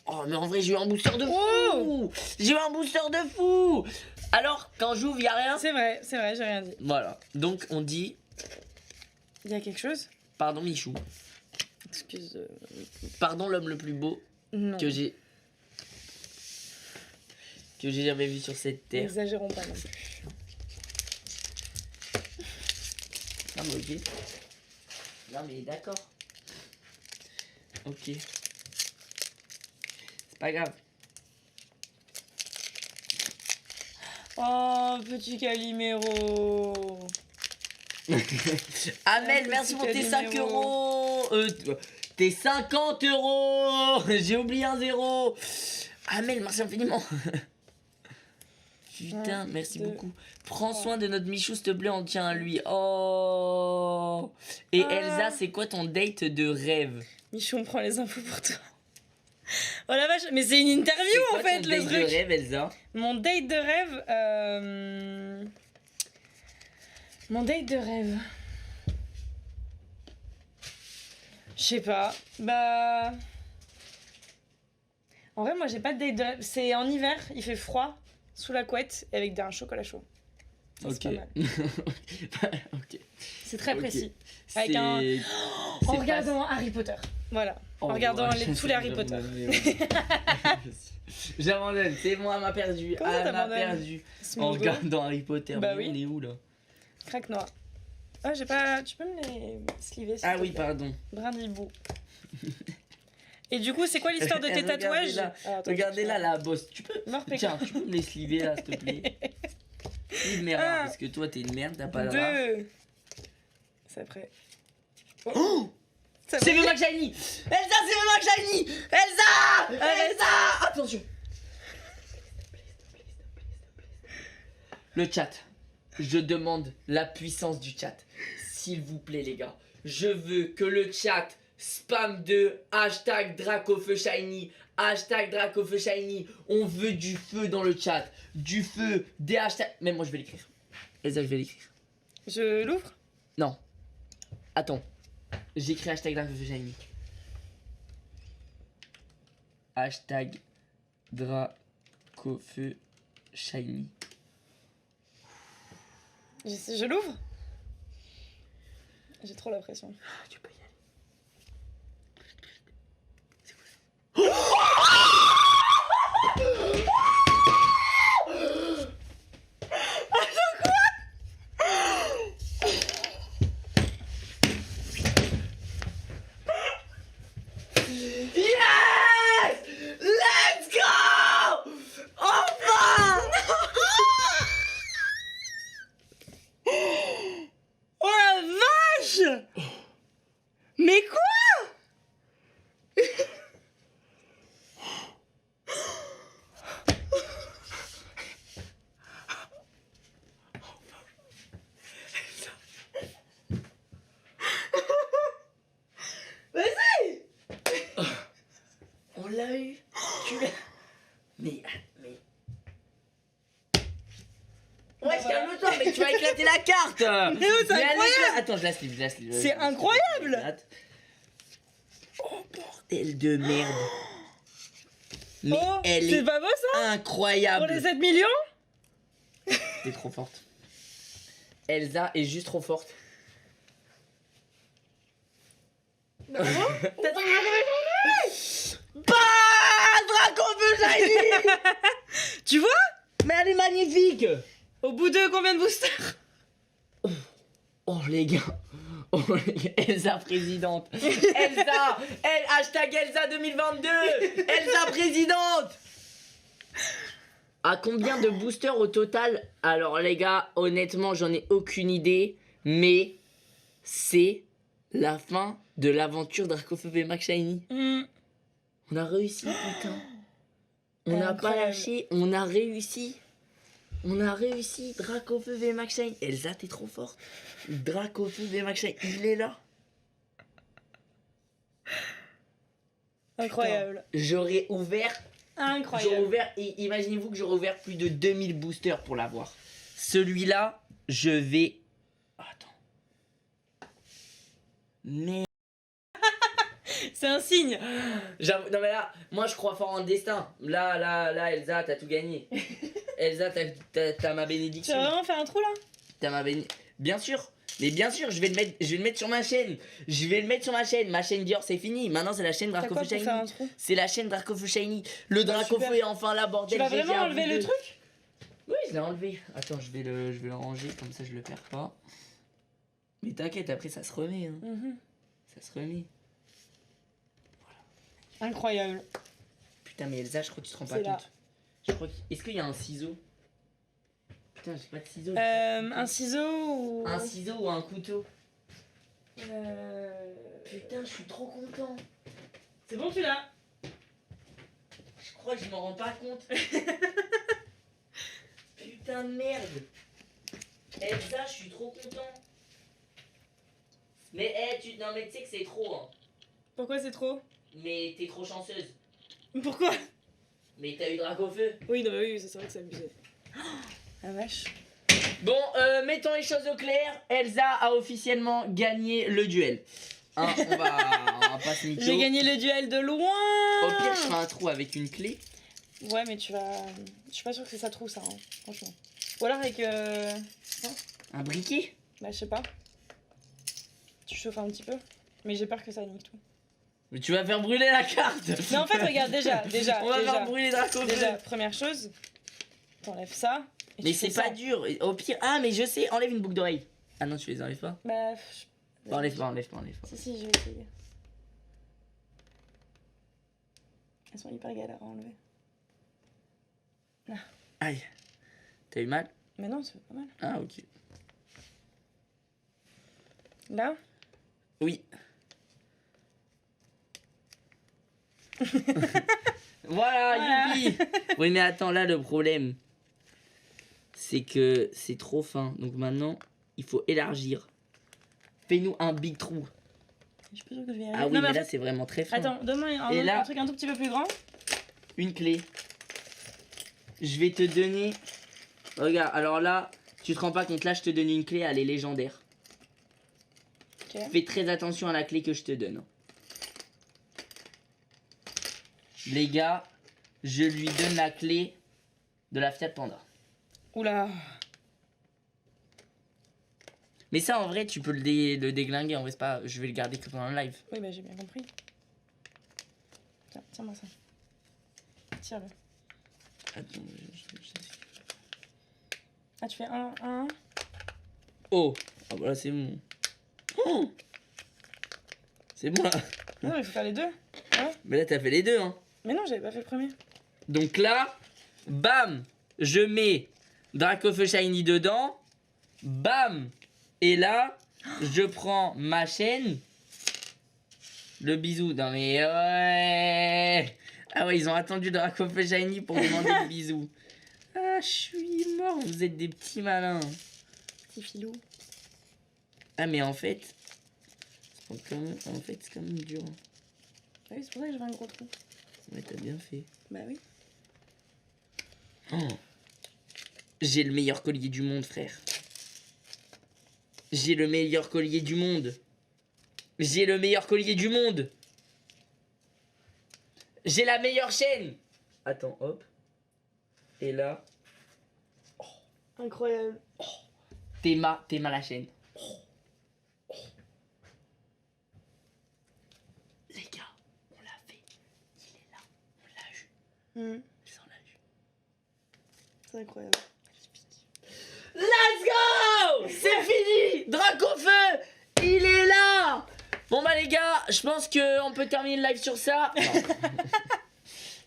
Oh, mais en vrai, j'ai eu un booster de fou. Oh. J'ai eu un booster de fou. Alors, quand j'ouvre, il n'y a rien. C'est vrai, j'ai rien dit. Voilà. Donc, on dit. Il y a quelque chose? Pardon, Michou. Excuse. Pardon, l'homme le plus beau Non. que j'ai jamais vu sur cette terre. N'exagérons pas non plus. Non, mais ok. Non, mais d'accord. Ok. C'est pas grave. Oh, petit Calimero. Amel, Un merci petit pour tes 5 Calimero. euros. Tes 50 euros. J'ai oublié un zéro. Amel, merci infiniment. Putain, merci deux, beaucoup. Prends soin de notre Michou, s'il te plaît, on tient à lui. Oh. Et Ah. Elsa, c'est quoi ton date de rêve? Michou, on prend les infos pour toi. Oh la vache, mais c'est une interview C'est quoi en fait, ton le date de truc. rêve, Elsa? Mon date de rêve. Mon date de rêve. Je sais pas. Bah. En vrai, moi j'ai pas de date de rêve. C'est en hiver, il fait froid, sous la couette et avec un chocolat chaud. Ça, c'est Ok. pas mal. Ok. C'est très Ok. précis. Avec un. C'est En pas- regardant Harry Potter. Voilà. Oh, en regardant ouais, tous les Harry Potter. J'abandonne, c'est moi, elle m'a perdu. Comment Elle m'a t'abandonnes? perdu. En Smogo. regardant Harry Potter. Bah Mais oui. On est où là? Craque noir. Ah, j'ai pas. Tu peux me les sliver s'il Ah te oui, plaît. pardon. Brindilbou. Et du coup, c'est quoi l'histoire de tes Regardez tatouages? là. Ah, attends, Regardez je- là la bosse. Tu peux. Morpeko. Tiens, tu peux me les sliver là, s'il te plaît. Une merde, Un, parce que toi t'es une merde, t'as pas de rare. 2. C'est après. Oh, C'est le Mac Shiny. Elsa, c'est le Mac Shiny. Elsa. Attention. Le chat. Je demande la puissance du chat. S'il vous plaît les gars. Je veux que le chat spam de hashtag Dracofeu Shiny. Hashtag Dracofeu Shiny. On veut du feu dans le chat. Du feu, des hashtags. Même moi je vais l'écrire. Elsa, je vais l'écrire. Je l'ouvre? Non. Attends. J'écris hashtag Dracofeu Shiny. Hashtag Dracofeu Shiny. Je l'ouvre? J'ai trop la pression. Tu peux y aller. C'est quoi Yes! Let's go! Enfin! Oh la vache! Mais quoi? Vas-y! On l'a eu. Tu l'as. Mais. Ouais, calme-toi, mais tu vas éclater la carte! Mais oh, c'est incroyable! Attends, je la slip. C'est incroyable! Oh, bordel de merde! Mais Oh, elle c'est est pas beau ça? incroyable! Pour les 7 millions? T'es trop forte. Elsa est juste trop forte. Bravo! Bah, Dracofeu Shiny! Tu vois? Mais elle est magnifique! Au bout de combien de boosters? Oh les gars, Elsa présidente. Hashtag Elsa 2022. Elsa présidente. À combien de boosters au total? Alors les gars, honnêtement, j'en ai aucune idée, mais c'est la fin de l'aventure Dracofeu et Mac Shiny. On a réussi, putain. On n'a pas lâché, on a réussi. On a réussi, Dracofeu v Mac Shiny. Elsa, t'es trop forte. Dracofeu v Mac Shiny, il est là. Incroyable. J'aurais ouvert. Incroyable. Imaginez-vous que j'aurais ouvert plus de 2000 boosters pour l'avoir. Celui-là, je vais. Attends. Mais. C'est un signe. Non mais là, moi je crois fort en destin. Là, Elsa, t'as tout gagné. Elsa, t'as ma Tu bénédiction. vas vraiment faire un trou là? T'as ma bénédiction. Bien sûr. Mais bien sûr, je vais le mettre sur ma chaîne. Ma chaîne Dior, c'est fini. Maintenant, c'est la chaîne T'as quoi Dracofeu pour Shiny. faire un trou? C'est la chaîne Dracofeu Shiny. Le Dracofeu super. est enfin là, bordel. Tu vas GG vraiment à enlever vous le deux. truc? Oui, je l'ai enlevé. Attends, je vais le ranger, comme ça je le perds pas. Mais t'inquiète, après ça se remet. Hein. Ça se remet. Incroyable. Putain, mais Elsa, je crois que tu te rends pas C'est là. compte. Je crois Est-ce qu'il y a un ciseau? Putain, j'ai pas de ciseau. Un ciseau ou... Un ciseau ou un couteau? Putain, je suis trop content. C'est bon, tu l'as. Je crois que je m'en rends pas compte. Putain de merde. Elsa, je suis trop content. Mais non mais tu sais que c'est trop hein. Pourquoi c'est trop? Mais t'es trop chanceuse. Pourquoi? Mais t'as eu Dracofeu. Oui, non, mais oui, c'est vrai que c'est abusé. Oh, la vache. Bon, mettons les choses au clair. Elsa a officiellement gagné le duel. Hein, on va pas se mytho. J'ai gagné le duel de loin. Au pire, je ferai un trou avec une clé. Ouais, mais tu vas... Je suis pas sûre que c'est ça trou, ça, hein, franchement. Ou alors avec... Non. Un briquet? Bah, je sais pas. Tu chauffes un petit peu. Mais j'ai peur que ça nique tout. Mais tu vas faire brûler la carte. Mais en fait, regarde, déjà. On va faire brûler Dracofeu. Déjà, première chose, t'enlèves ça. Et Mais tu fais c'est pas ça. dur. Au pire, ah mais je sais, enlève une boucle d'oreille. Ah non, tu les enlèves pas? Bah, Enlève pas. Si, je vais essayer. Elles sont hyper galères à enlever. Aïe. T'as eu mal? Mais non, c'est pas mal. Ah ok. Là? Oui. Voilà, youpi. Oui, mais attends, là, le problème, c'est que c'est trop fin. Donc maintenant, il faut élargir. Fais-nous un big trou. Je suis pas sûre que je vais y arriver. Ah oui, Non, mais en là, fait- c'est vraiment très fin. Attends, donne-moi Et là- un truc un tout petit peu plus grand. Une clé. Je vais te donner... Regarde, alors là, tu te rends pas compte, là, je te donne une clé, elle est légendaire. Ok. Fais très attention à la clé que je te donne. Les gars, je lui donne la clé de la Fiat Panda. Oula. Mais ça, en vrai, tu peux le déglinguer. En vrai, c'est pas... Je vais le garder que pendant le live. Oui, bah j'ai bien compris. Tiens, tiens-moi ça. Tire-le. Attends, Ah, tu fais un. Oh, ah bah là, c'est bon. Oh, c'est bon, là. Non, mais il faut faire les deux. Ouais. Mais là, t'as fait les deux, hein. Mais non, j'avais pas fait le premier. Donc là, bam, je mets Dracofeu Shiny dedans. Bam. Et là, je prends ma chaîne. Le bisou. Non mais ouais. Ah ouais, ils ont attendu Dracofeu Shiny pour demander le bisou. Ah, je suis mort. Vous êtes des petits malins. Petit filou. Ah mais en fait, c'est quand même dur. Ah oui, c'est pour ça que j'avais un gros trou. Ouais, t'as bien fait. Bah oui. Oh. J'ai le meilleur collier du monde, frère. J'ai le meilleur collier du monde. J'ai le meilleur collier du monde. J'ai la meilleure chaîne. Attends, hop. Et là, Incroyable. t'es ma la chaîne. Les gars, on l'a fait. Il est là. On l'a eu. On l'a eu. C'est incroyable. Let's go! C'est fini! Dracofeu, il est là! Bon bah les gars, je pense qu'on peut terminer le live sur ça. Non.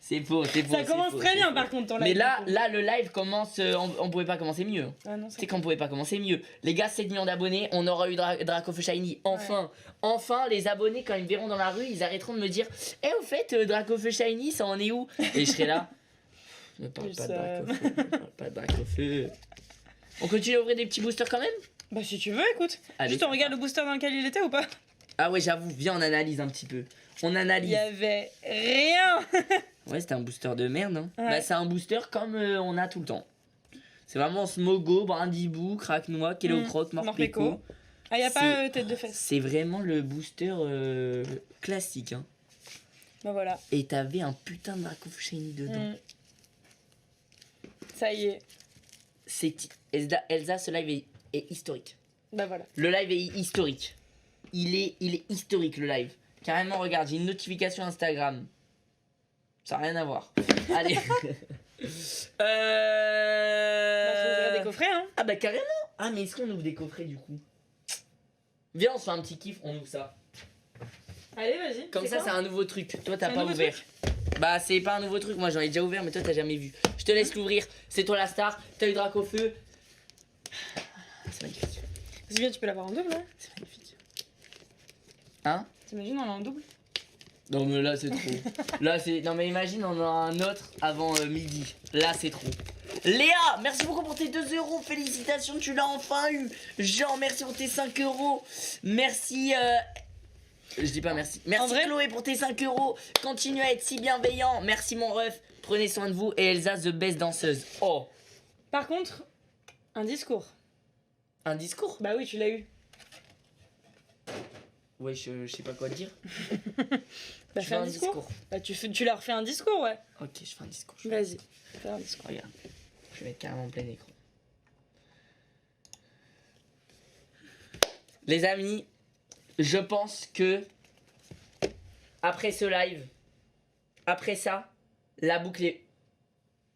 C'est faux, c'est faux. Ça commence très bien par contre ton live. Mais là le live commence, on pouvait pas commencer mieux. Ah non, C'est qu'on pouvait pas commencer mieux. Les gars, 7 millions d'abonnés, on aura eu Dracofeu Shiny, enfin. Enfin, les abonnés, quand ils me verront dans la rue, ils arrêteront de me dire Eh, au fait, Dracofeu Shiny, ça en est où? Et je serai là. Ne parle pas de Dracofeu, ne parle pas de Dracofeu. On continue à ouvrir des petits boosters quand même? Bah si tu veux, écoute. Allez, Juste on regarde le booster dans lequel il était ou pas? Ah ouais, j'avoue, viens, on analyse un petit peu. On Il analyse. y avait rien. Ouais, c'était un booster de merde. Hein. Ouais. Bah, c'est un booster comme on a tout le temps. C'est vraiment Smogo, Brindibou, Crack-Noix, Kellocroc, Morpeko. Morpeko. Ah, y a pas tête de fesse. C'est vraiment le booster classique. Hein. Bah voilà. Et t'avais un putain de Dracofeu Shiny dedans. Ça y est. Elsa, ce live est historique. Bah voilà. Le live est historique. Il est historique, le live. Carrément, regarde, j'ai une notification Instagram. Ça n'a rien à voir. Allez. Bah faut ouvrir des coffrets hein. Ah bah carrément. Ah mais est-ce qu'on ouvre des coffrets du coup? Viens, on se fait un petit kiff, on ouvre ça. Allez vas-y. Comme ça, c'est un nouveau truc. Toi, t'as C'est un pas nouveau ouvert. Bah, c'est pas un nouveau truc. Moi, j'en ai déjà ouvert, mais toi, t'as jamais vu. Je te laisse l'ouvrir. C'est toi la star. T'as eu Dracofeu. C'est magnifique. C'est bien, tu peux l'avoir en double hein. C'est magnifique. Hein? T'imagines on l'a en double? Non, mais là, c'est trop. Là, c'est. Non, mais imagine, on en a un autre avant midi. Là, c'est trop. Léa, merci beaucoup pour tes 2 €. Félicitations, tu l'as enfin eu. Jean, merci pour tes 5 €. Merci. Je dis pas merci. Merci vrai Chloé pour tes 5 €. Continue à être si bienveillant. Merci mon ref. Prenez soin de vous. Et Elsa, the best danseuse. Oh. Par contre, un discours. Un discours? Bah oui, tu l'as eu. Ouais, je sais pas quoi dire. Bah Je fais un discours. Bah tu leur fais un discours, ouais. Ok, je fais un discours. Vas-y, fais un discours. Regarde. Je vais mettre carrément plein écran. Les amis, je pense que après ce live, après ça, la boucle est...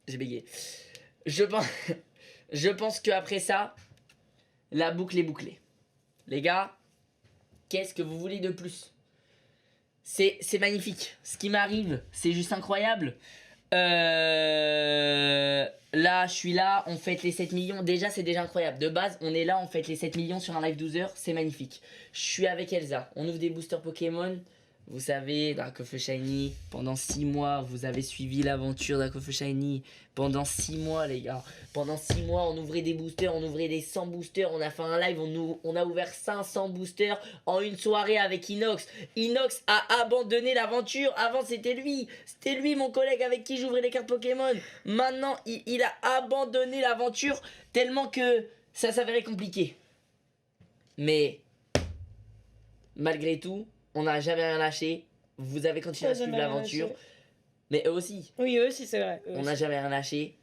J'ai bégayé. Je pense que après ça, la boucle est bouclée. Les gars, qu'est-ce que vous voulez de plus? C'est magnifique. Ce qui m'arrive, c'est juste incroyable. Là, je suis là, on fête les 7 millions. Déjà, c'est déjà incroyable. De base, on est là, on fête les 7 millions sur un live 12 heures. C'est magnifique. Je suis avec Elsa. On ouvre des boosters Pokémon. Vous savez, Dracofeu Shiny, pendant 6 mois, vous avez suivi l'aventure Dracofeu Shiny. Pendant 6 mois, les gars. Pendant 6 mois, on ouvrait des boosters, on ouvrait des 100 boosters. On a fait un live, on a ouvert 500 boosters en une soirée avec Inox. Inox a abandonné l'aventure. Avant, c'était lui. C'était lui, mon collègue, avec qui j'ouvrais les cartes Pokémon. Maintenant, il a abandonné l'aventure tellement que ça s'avérait compliqué. Mais, malgré tout, on n'a jamais rien lâché. Vous avez continué à suivre l'aventure. Mais eux aussi. Oui, eux aussi, c'est vrai. On n'a jamais rien lâché.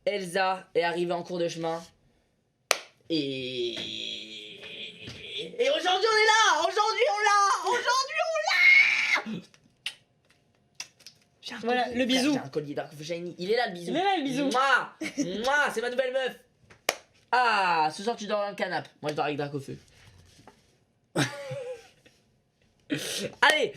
Elsa est arrivée en cours de chemin. Et aujourd'hui, on est là. Aujourd'hui, on l'a. Voilà, le bisou. J'ai un collier Dracofeu Shiny. Il est là, le bisou. Il est là, le bisou. Mouah, mouah, c'est ma nouvelle meuf. Ah, ce soir, tu dors dans le canapé. Moi, je dors avec Dracofeu. Allez,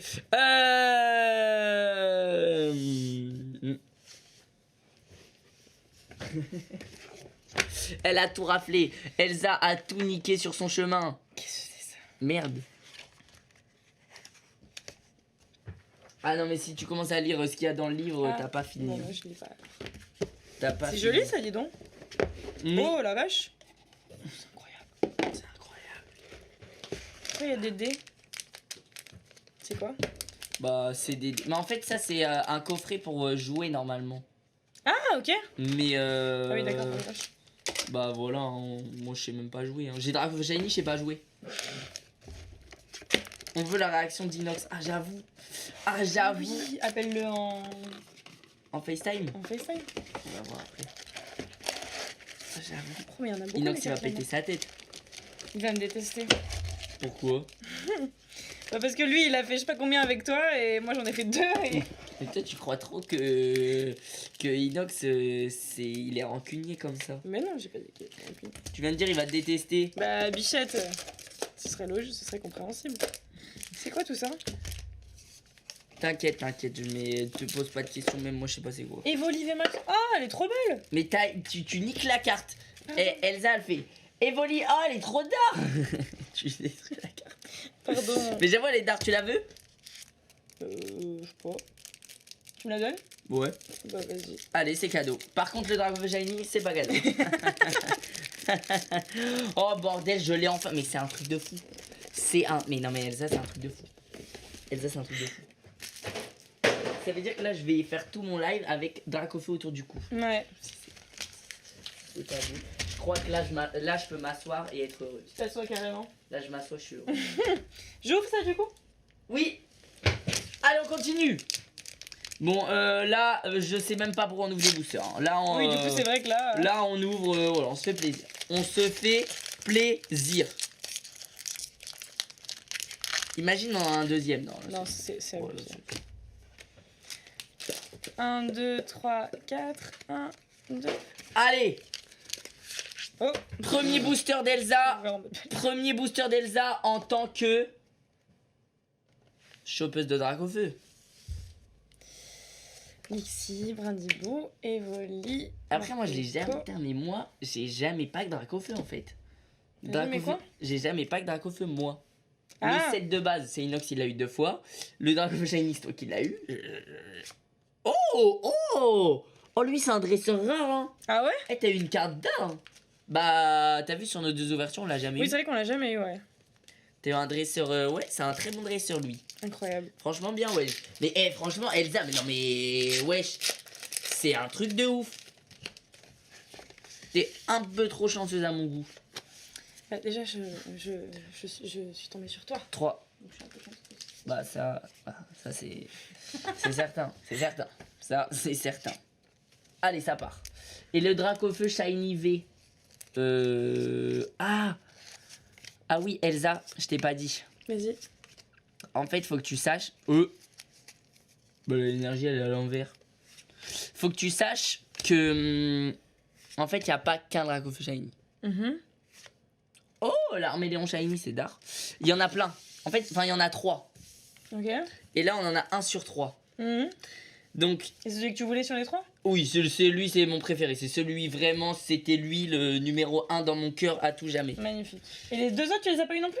Elle a tout raflé. Elsa a tout niqué sur son chemin. Qu'est-ce que c'est ça? Merde. Ah non mais si tu commences à lire ce qu'il y a dans le livre, t'as pas fini. Non, moi, je lis pas. T'as pas C'est fini. joli ça, dis donc. Mais- Oh la vache. C'est incroyable. C'est incroyable. Pourquoi il y a des dés? C'est quoi? Bah c'est des... Mais en fait ça c'est un coffret pour jouer normalement. Ah, ok. Mais Ah oui, d'accord. Oh, la vache. bah voilà, hein, moi je sais même pas jouer. Hein. J'ai Dracofeu Shiny, je sais pas jouer. On veut la réaction d'Inox. Ah j'avoue. Ah j'avoue. Oui, appelle-le en FaceTime. FaceTime. On va voir après. Ah j'avoue. Oh, mais il y en a beaucoup. Inox les il va cartes, péter sa tête. Il va me détester. Pourquoi? Bah parce que lui, il a fait je sais pas combien avec toi et moi j'en ai fait 2 et... Mais toi tu crois trop que Inox il est rancunier comme ça. Mais non, j'ai pas dit qu'il était. Tu viens de dire il va te détester. Bah Bichette, ce serait logique, ce serait compréhensible. C'est quoi tout ça? T'inquiète, mais te pose pas de questions, même moi je sais pas c'est quoi. Evolive Max. Ah, elle est trop belle. Mais tu niques la carte. Et Elsa elle fait Evoli, oh elle est trop dark. Tu détruis la carte. Pardon. Mais j'avoue elle est dark, tu la veux? Je sais pas. Tu me la donnes? Ouais. Bah vas-y. Allez c'est cadeau. Par contre le Dracofeu Shiny c'est pas cadeau. Oh bordel je l'ai enfin. Mais c'est un truc de fou. Mais non mais Elsa c'est un truc de fou. Elsa c'est un truc de fou. Ça veut dire que là je vais faire tout mon live avec Dracofeu autour du cou. Ouais. C'est pas vu. Je crois que là je peux m'asseoir et être heureux. Tu t'assois carrément. Là je m'assois, je suis heureux. J'ouvre ça du coup? Oui. Allez on continue. Bon là je sais même pas pourquoi on ouvre des boosters. Hein. Là on, Oui, du coup c'est vrai que là... là on ouvre, voilà, on se fait plaisir. On se fait plaisir. Imagine on a un deuxième. Non, c'est Voilà, abusé. 1, 2, 3, 4, 1, 2... Allez. Oh. Premier booster d'Elsa. Ouvert en mode- Premier booster d'Elsa en tant que chopeuse de Dracofeu. Nixie, Brindibou, Evoli... Après moi je l'ai Marco. jamais. Putain, mais moi j'ai jamais pack Dracofeu en fait. T'as jamais quoi? J'ai jamais pack Dracofeu moi. Ah. Le set de base c'est Inox il l'a eu 2 fois. Le Dracofeu Shiny c'est toi qui l'a eu. Oh lui c'est un dresseur rare hein. Ah ouais? Eh t'as eu une carte d'or. Bah t'as vu sur nos 2 ouvertures on l'a jamais Oui, eu. c'est vrai qu'on l'a jamais eu, ouais. T'as eu un dresseur ouais c'est un très bon dresseur lui. Incroyable. Franchement bien ouais. Mais franchement Elsa mais non mais wesh. C'est un truc de ouf. T'es un peu trop chanceuse à mon goût. Bah, déjà, je suis tombée sur toi. 3. Donc, je suis un peu chanceuse. Bah ça c'est certain, c'est certain. Ça c'est certain. Allez ça part. Et le Dracofeu Shiny V. Ah oui Elsa, je t'ai pas dit. Vas-y. En fait faut que tu saches. Bah l'énergie elle est à l'envers. Faut que tu saches que en fait il y a pas qu'un Dracofeu Shiny. Mhm. Oh l'Arméléon Shiny c'est d'art. Il y en a plein. En fait il y en a 3. Ok. Et là on en a 1 sur 3. Mhm. Donc Et c'est celui que tu voulais sur les 3? oui, c'est lui, c'est mon préféré. C'est celui vraiment, c'était lui le numéro 1 dans mon cœur à tout jamais. Magnifique. Et les 2 autres, tu les as pas eu non plus?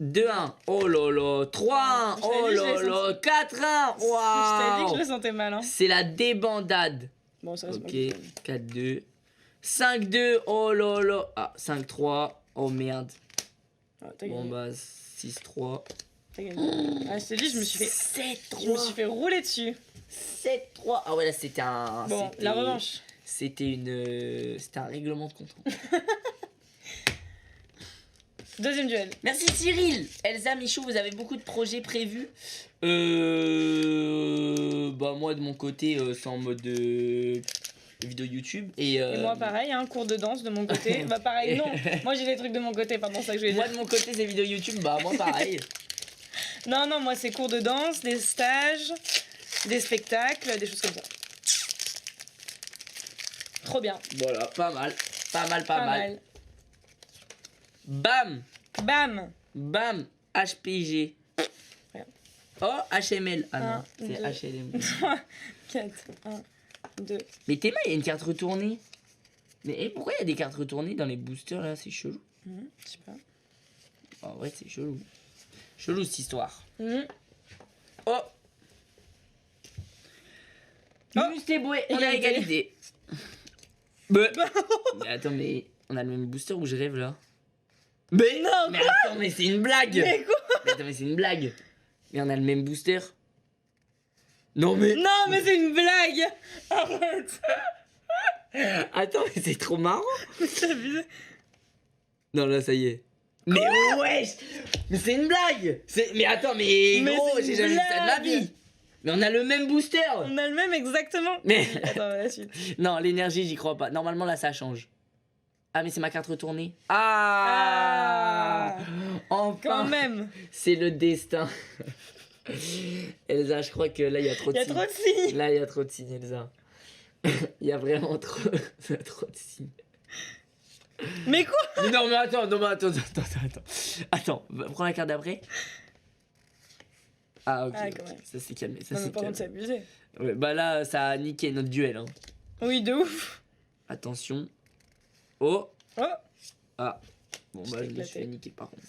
2-1. Oh là là. 3-1. Je t'ai Oh dit, je là l'ai là. 4-1. Je t'avais dit que Waouh. je le sentais mal. Hein. C'est la débandade. Bon, ça reste Ok. pas 4-2. 5-2. Oh là là. Ah, 5-3. Oh merde. Ah, t'as Bon gagné. bah 6-3. T'as gagné. Ah, je t'ai dit, je me suis fait rouler dessus. 7-3. Ah ouais, là c'était un. Bon, c'était- la revanche. C'était c'était un règlement de compte. Deuxième duel. Merci Cyril. Elsa, Michou, vous avez beaucoup de projets prévus. Bah moi de mon côté, c'est en mode vidéo YouTube et Et moi, pareil, hein, cours de danse de mon côté. Bah, pareil, non. Moi, j'ai des trucs de mon côté, pardon, c'est ça que je voulais moi dire. de mon côté c'est vidéo YouTube, bah moi pareil. Non, non, moi, c'est cours de danse, des stages, des spectacles, des choses comme ça. Trop bien. Voilà, pas mal, pas mal. Bam, Bam. bam, HPG. Regarde. Oh, HML. Ah non, Un, c'est deux. HLM. 4, 1, 2. Mais Théma, il y a une carte retournée. Mais pourquoi il y a des cartes retournées dans les boosters là? C'est chelou. Je sais pas. En vrai, c'est chelou. Chelou cette histoire. Mhm. Oh! Oh. Mustéboué, on a Égalité. égalité. Bah. Mais attends, mais on a le même booster ou je rêve là? Mais Non, mais attends, mais c'est une blague! Mais quoi? Mais attends, mais c'est une blague! Mais on a le même booster? Non, mais. Non, mais c'est une blague. Arrête. Attends, mais c'est trop marrant! C'est abusé. Non, là, ça y est. Mais wesh! Mais c'est une blague! Mais attends, mais Mais gros, c'est une j'ai jamais vu ça de ma blague. vie! Mais on a le même booster! On a le même exactement. Mais. Attends, la suite. Non, l'énergie, j'y crois pas. Normalement, là, ça change. Ah, mais c'est ma carte retournée. Ah, Quand enfin, même. c'est le destin. Elsa, je crois que là, il y a trop Il de y a signes. trop de signes. Là, il y a trop de signes, Elsa. Il y a vraiment trop, trop de signes. Mais quoi? Mais non, mais attends, attends. Attends, prends la carte d'après. Ah, ok. Ah, quand même. Ça s'est calmé. Ça Non, mais s'est par contre, calmé. c'est abusé. Ouais, bah là, ça a niqué notre duel. Hein. Oui, de ouf. Attention. Oh. Oh. Ah. Bon, Je bah, t'ai je me suis éclaté. fait niquer par contre.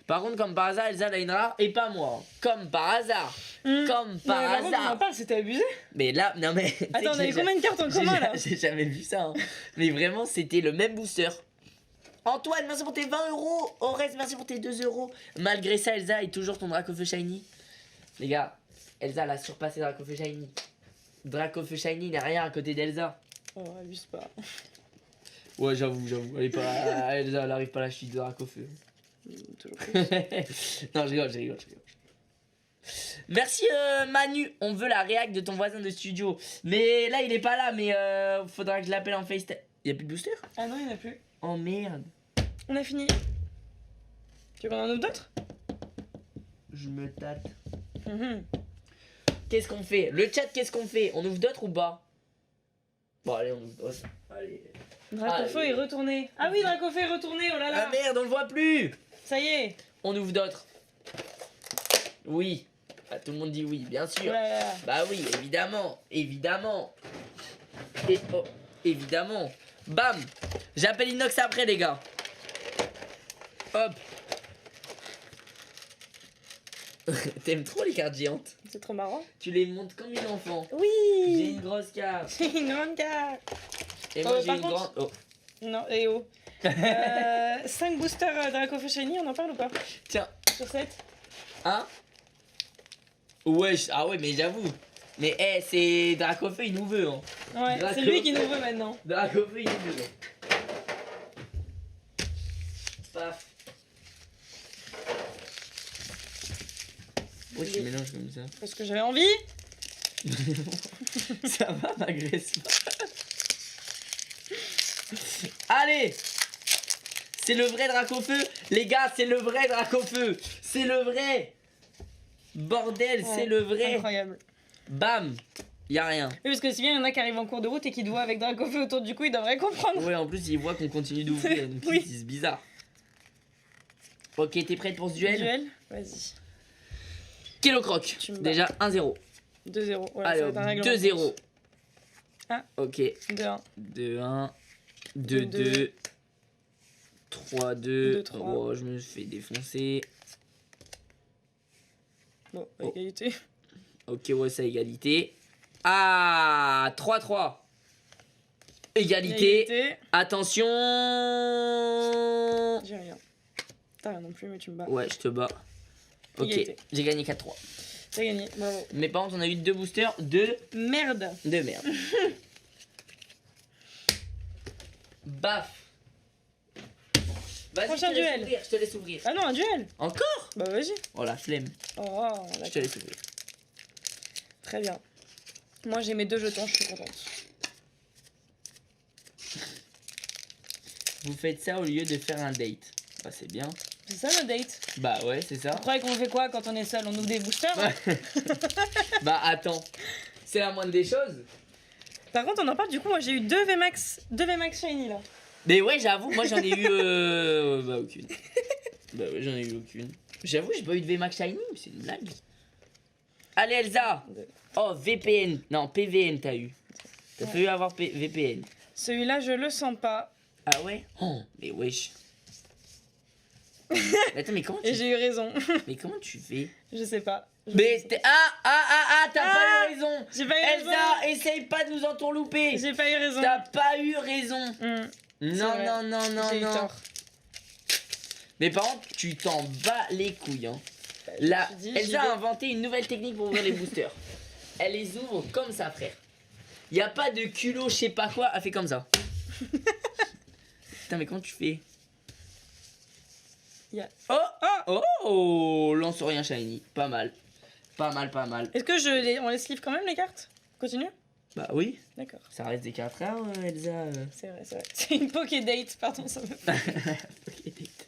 Par contre, comme par hasard, Elsa l'a une rare et pas moi. Comme par hasard. Comme par Non, mais contre, on en hasard. parle, c'était abusé. Mais là, non mais. tu sais Attends, que on avait j'ai combien de cartes en j'ai commun là? J'ai jamais vu ça. Hein. Mais vraiment, c'était le même booster. Antoine, merci pour tes 20 euros. Aurès, merci pour tes 2 euros. Malgré ça, Elsa est toujours ton Dracofeu Shiny. Les gars, Elsa elle a surpassé Dracofeu Shiny. Dracofeu Shiny n'est rien à côté d'Elsa. Oh, abuse pas. Ouais, j'avoue. Elle est pas... Elsa, elle arrive pas à la chute de Dracofeu. Toujours plus. Non, je rigole. Merci Manu, on veut la réac de ton voisin de studio. Mais là, il est pas là, mais faudra que je l'appelle en FaceTime. Y a plus de booster? Ah non, il n'y en a plus. Oh merde. On a fini. Tu veux qu'on en ouvre d'autres? Je me tâte. Mhm. Qu'est-ce qu'on fait? Le chat, qu'est-ce qu'on fait? On ouvre d'autres ou pas? Bon, allez, on ouvre d'autres. Allez. Dracofeu est retourné. Ah oui, Dracofeu est retourné, oh là là. Ah merde, on le voit plus. Ça y est. On ouvre d'autres. Oui. Ah, tout le monde dit oui, bien Oh sûr. là là. Bah oui, évidemment. Et oh, évidemment. Bam. J'appelle Inox après, les gars. Hop. T'aimes trop les cartes géantes? C'est trop marrant. Tu les montes comme une enfant. J'ai Oui. une grosse carte. C'est une grande carte. Et moi, j'ai par une contre- grande. Oh. Non, et oh. 5 boosters Dracofeu Shiny, on en parle ou pas? Tiens. Sur 7. Hein? Wesh. Ah ouais, mais j'avoue. Mais c'est Dracofeu, il nous veut. Hein. Ouais, c'est lui qui nous veut maintenant. Dracofeu, il nous veut. Paf. Pourquoi tu mélanges comme ça? Parce que j'avais envie. Ça va, m'agresse pas. Allez! C'est le vrai Dracofeu. Les gars, c'est le vrai Dracofeu. C'est le vrai. Bordel, c'est le vrai. Incroyable. Bam. Y'a rien. Oui, parce que si bien il y en a qui arrivent en cours de route et qui te voient avec Dracofeu autour du cou, ils devraient comprendre. Ouais, en plus, ils voient qu'on continue d'ouvrir. Donc Oui. ils disent bizarre. Ok, t'es prête pour ce duel? Vas-y. Kilo croc. Tu me bats. Déjà 1-0. 2-0. Voilà, ça Alors, va être un règlement. 2-0. Ah. Ok. 2-1. 2-1. 2-2. 3-2. 2-3. Oh, je me fais défoncer. Bon, Oh. égalité. Ok, ouais, c'est égalité. Ah, 3-3. Égalité. Égalité. Attention. J'ai rien. T'as rien non plus, mais tu me bats. Ouais, je te bats. Ok, Égalité. j'ai gagné 4-3. T'as gagné, bravo. Mais par contre, on a eu 2 boosters de Merde. merde. Baf. Vas-y, Prochain je te laisse duel. ouvrir, je te laisse ouvrir. Ah non, un duel. Encore? Bah vas-y. Oh la flemme, Oh, je te d'accord. laisse ouvrir. Très bien. Moi j'ai mes 2 jetons, je suis contente. Vous faites ça au lieu de faire un date. Bah c'est bien. C'est ça le date. Bah ouais, c'est ça. Vous croyez qu'on fait quoi quand on est seul? On ouvre des boosters hein? Bah attends, c'est la moindre des choses. Par contre, on en parle du coup, moi j'ai eu 2 VMAX Shiny là. Mais ouais, j'avoue, moi j'en ai eu bah aucune. Bah ouais, j'en ai eu aucune. J'avoue, j'ai pas eu de VMAX Shiny, mais c'est une blague. Allez Elsa. Oh, VPN. Non, PVN t'as eu. T'as Ouais. failli avoir VPN. Celui-là, je le sens pas. Ah ouais? Oh, mais wesh. Attends, mais comment Et tu, j'ai eu raison. mais comment tu fais? Je sais pas. Mais t'as Ah, pas eu raison. J'ai pas eu raison. Elsa, essaye pas de nous entourlouper. J'ai pas eu raison. T'as pas eu raison. Non, vrai. non, non, non, J'ai eu non. tort. Mais par contre, tu t'en bats les couilles. Hein. Je me Là, suis dit, j'y Elsa vais. a inventé une nouvelle technique pour ouvrir les boosters. Elle les ouvre comme ça, frère. Y a pas de culot, je sais pas quoi, elle fait comme ça. Putain, mais comment tu fais? Y a- Oh, oh, lance rien shiny. Pas mal. Pas mal, pas mal. Est-ce que on les sleeve quand même les cartes? Continue. Bah oui, D'accord. ça reste des cartes rares, Elsa. C'est vrai, c'est vrai. C'est une Pokédate, pardon, ça me Ok, date.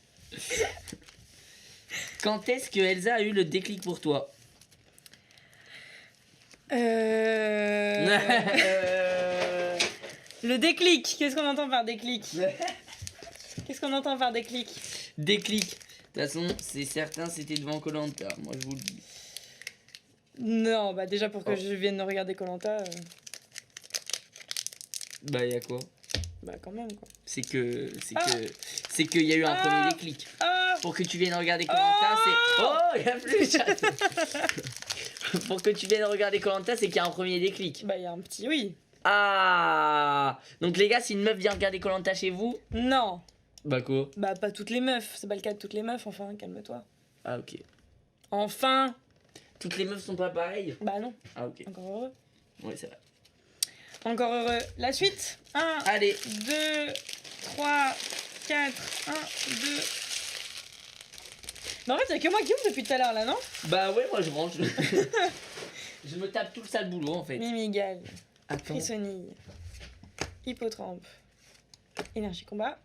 Quand est-ce que Elsa a eu le déclic pour toi? Le déclic, qu'est-ce qu'on entend par déclic? Qu'est-ce qu'on entend par déclic? Déclic. De toute façon, c'est certain, c'était devant Koh-Lanta, moi je vous le dis. Non, bah déjà pour que Oh. je vienne regarder Koh-Lanta, Bah y'a quoi? bah quand même quoi. C'est que Ah. c'est qu'il y a eu un Ah. premier déclic. Ah Pour que tu viennes regarder Koh-Lanta, c'est oh, il y a plus. Pour que tu viennes regarder Koh-Lanta, c'est qu'il y a un premier déclic. Bah il y a un petit oui. Ah. Donc les gars, si une meuf vient regarder Koh-Lanta chez vous, Non, bah quoi? bah pas toutes les meufs, c'est pas le cas de toutes les meufs, enfin, calme-toi. Ah OK. Enfin. Toutes les meufs sont pas pareilles. Bah non, Ah OK. encore heureux. Ouais, c'est vrai. Encore heureux. La suite 1, Allez, 2, 3, 4, 1, 2. Mais en fait, y'a que moi qui ouvre depuis tout à l'heure là, non? bah ouais, moi je range. Je me tape tout le sale boulot en fait. Mimigal, Attends. Frissonille, Hippotrampe, Énergie Combat.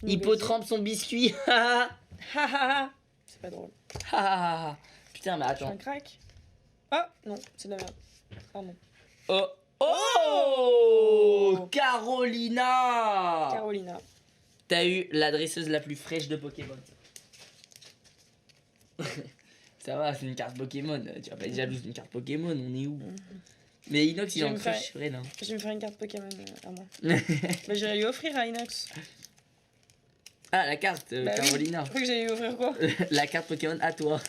Hippo trempe son biscuit. Ha Ha ha ha. C'est pas drôle. ha ha. Putain, mais Je fais un attends. crack. Ah non, c'est de la merde. Pardon. Oh oh, Carolina. Carolina. T'as eu la dresseuse la plus fraîche de Pokémon. Ça va, c'est une carte Pokémon. Tu vas pas être jalouse d'une carte Pokémon, on est où? Mais Inox, il Je est vais en me crush, faire- vrai, non? Je vais me faire une carte Pokémon à moi. Mais j'irai lui offrir à Inox. Ah, la carte, Bah oui. Carolina. Je crois que j'allais lui offrir quoi? La carte Pokémon à toi.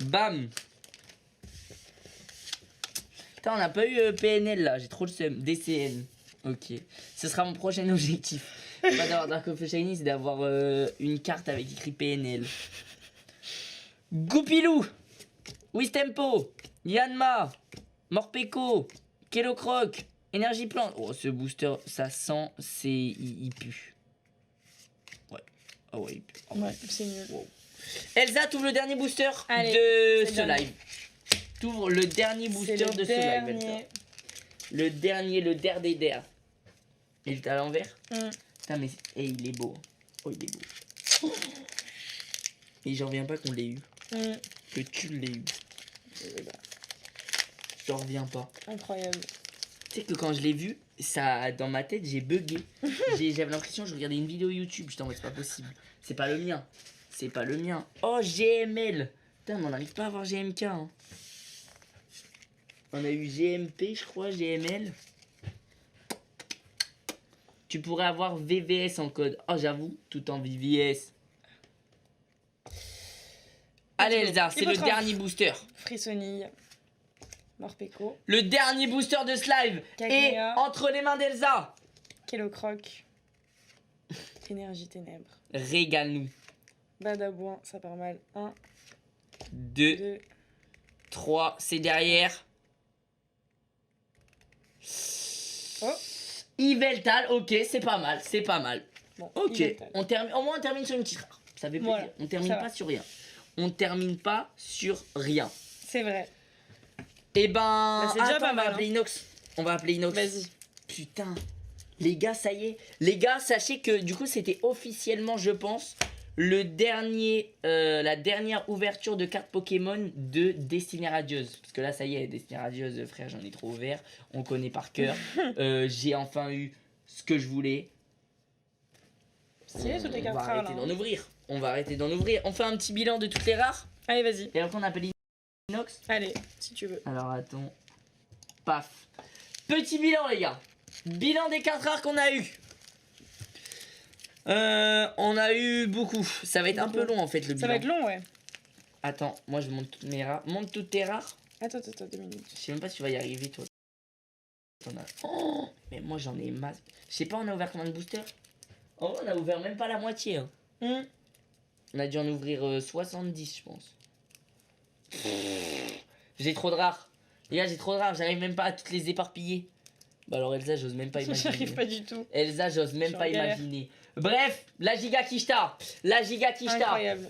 Bam. Putain, on n'a pas eu PNL là, j'ai trop le seum. DCN. Ok. Ce sera mon prochain objectif. Pas d'avoir Dark of Shiny, c'est d'avoir une carte avec écrit PNL. Goupilou. Wistempo. Yanma. Morpeko. Kellocroc. Énergie plante. Oh, ce booster, ça sent, il pue. Ouais. Ah ouais, il pue. Ah Ouais, c'est nul. Wow. Elsa, t'ouvres le dernier booster Allez, de c'est ce le dernier. live. T'ouvres le dernier booster C'est le de ce live, Elsa. dernier. Le dernier, le der des der. Il est à l'envers. Mm. Putain, mais il est beau. Oh, il est beau. Et j'en reviens pas qu'on l'ait eu. Mm. Que tu l'aies eu. J'en reviens pas. Incroyable. Tu sais que quand je l'ai vu, ça, dans ma tête, j'ai bugué. J'avais l'impression que je regardais une vidéo YouTube. Putain, mais c'est pas possible. C'est pas le mien. C'est pas le mien. Oh, GML. Putain, mais on n'arrive pas à avoir GMK. Hein. On a eu GMP, je crois, GML. Tu pourrais avoir VVS en code. Oh, j'avoue, tout en VVS. Allez go. Elsa, c'est le Hippotrampe. dernier booster. Frissonille. Morpeko. Le dernier booster de ce live est Kagea. entre les mains d'Elsa. Kellocroc. Énergie ténèbres. Régale-nous. Badabouin, ça part mal. 1, 2, 2. 3, c'est derrière. Oh. Yveltal, ok, c'est pas mal, c'est pas mal. Bon, Ok, Yveltal. on termine, au moins on termine sur une petite rare. Ça fait plaisir. Voilà, On termine ça pas va. sur rien. On termine pas sur rien. C'est vrai. Et ben, Bah, c'est déjà attends, pas on va mal, appeler Inox. On va appeler Inox. Vas-y. Putain, les gars, ça y est. Les gars, sachez que du coup, c'était officiellement, je pense, le dernier, la dernière ouverture de cartes Pokémon de Destinée Radieuse. Parce que là, ça y est, Destinée Radieuse, frère, j'en ai trop ouvert. On connaît par cœur. J'ai enfin eu ce que je voulais. Stylé toutes les On cartes va rares là. arrêter d'en ouvrir. On va arrêter d'en ouvrir. On fait un petit bilan de toutes les rares. Allez, vas-y. Et après, on appelle Inox. Allez, si tu veux. Alors attends. Paf. Petit bilan les gars. Bilan des cartes rares qu'on a eu. On a eu beaucoup. Ça va être un peu long en fait le bilan. Ça va être long, ouais. Attends, moi je monte toutes mes rares. Monte toutes tes rares. Attends, 2 minutes. Je sais même pas si tu vas y arriver toi. T'en as- Oh, mais moi j'en ai masse. Je sais pas on a ouvert combien de boosters. Oh on a ouvert même pas la moitié. Hein. On a dû en ouvrir 70 je pense. J'ai trop de rares. Les gars j'ai trop de rares. J'arrive même pas à toutes les éparpiller. Bah alors Elsa j'ose même pas imaginer. J'arrive pas du tout. Elsa j'ose même Je pas suis en galère. imaginer. Bref, la giga Kishta. La giga Kishta. Incroyable.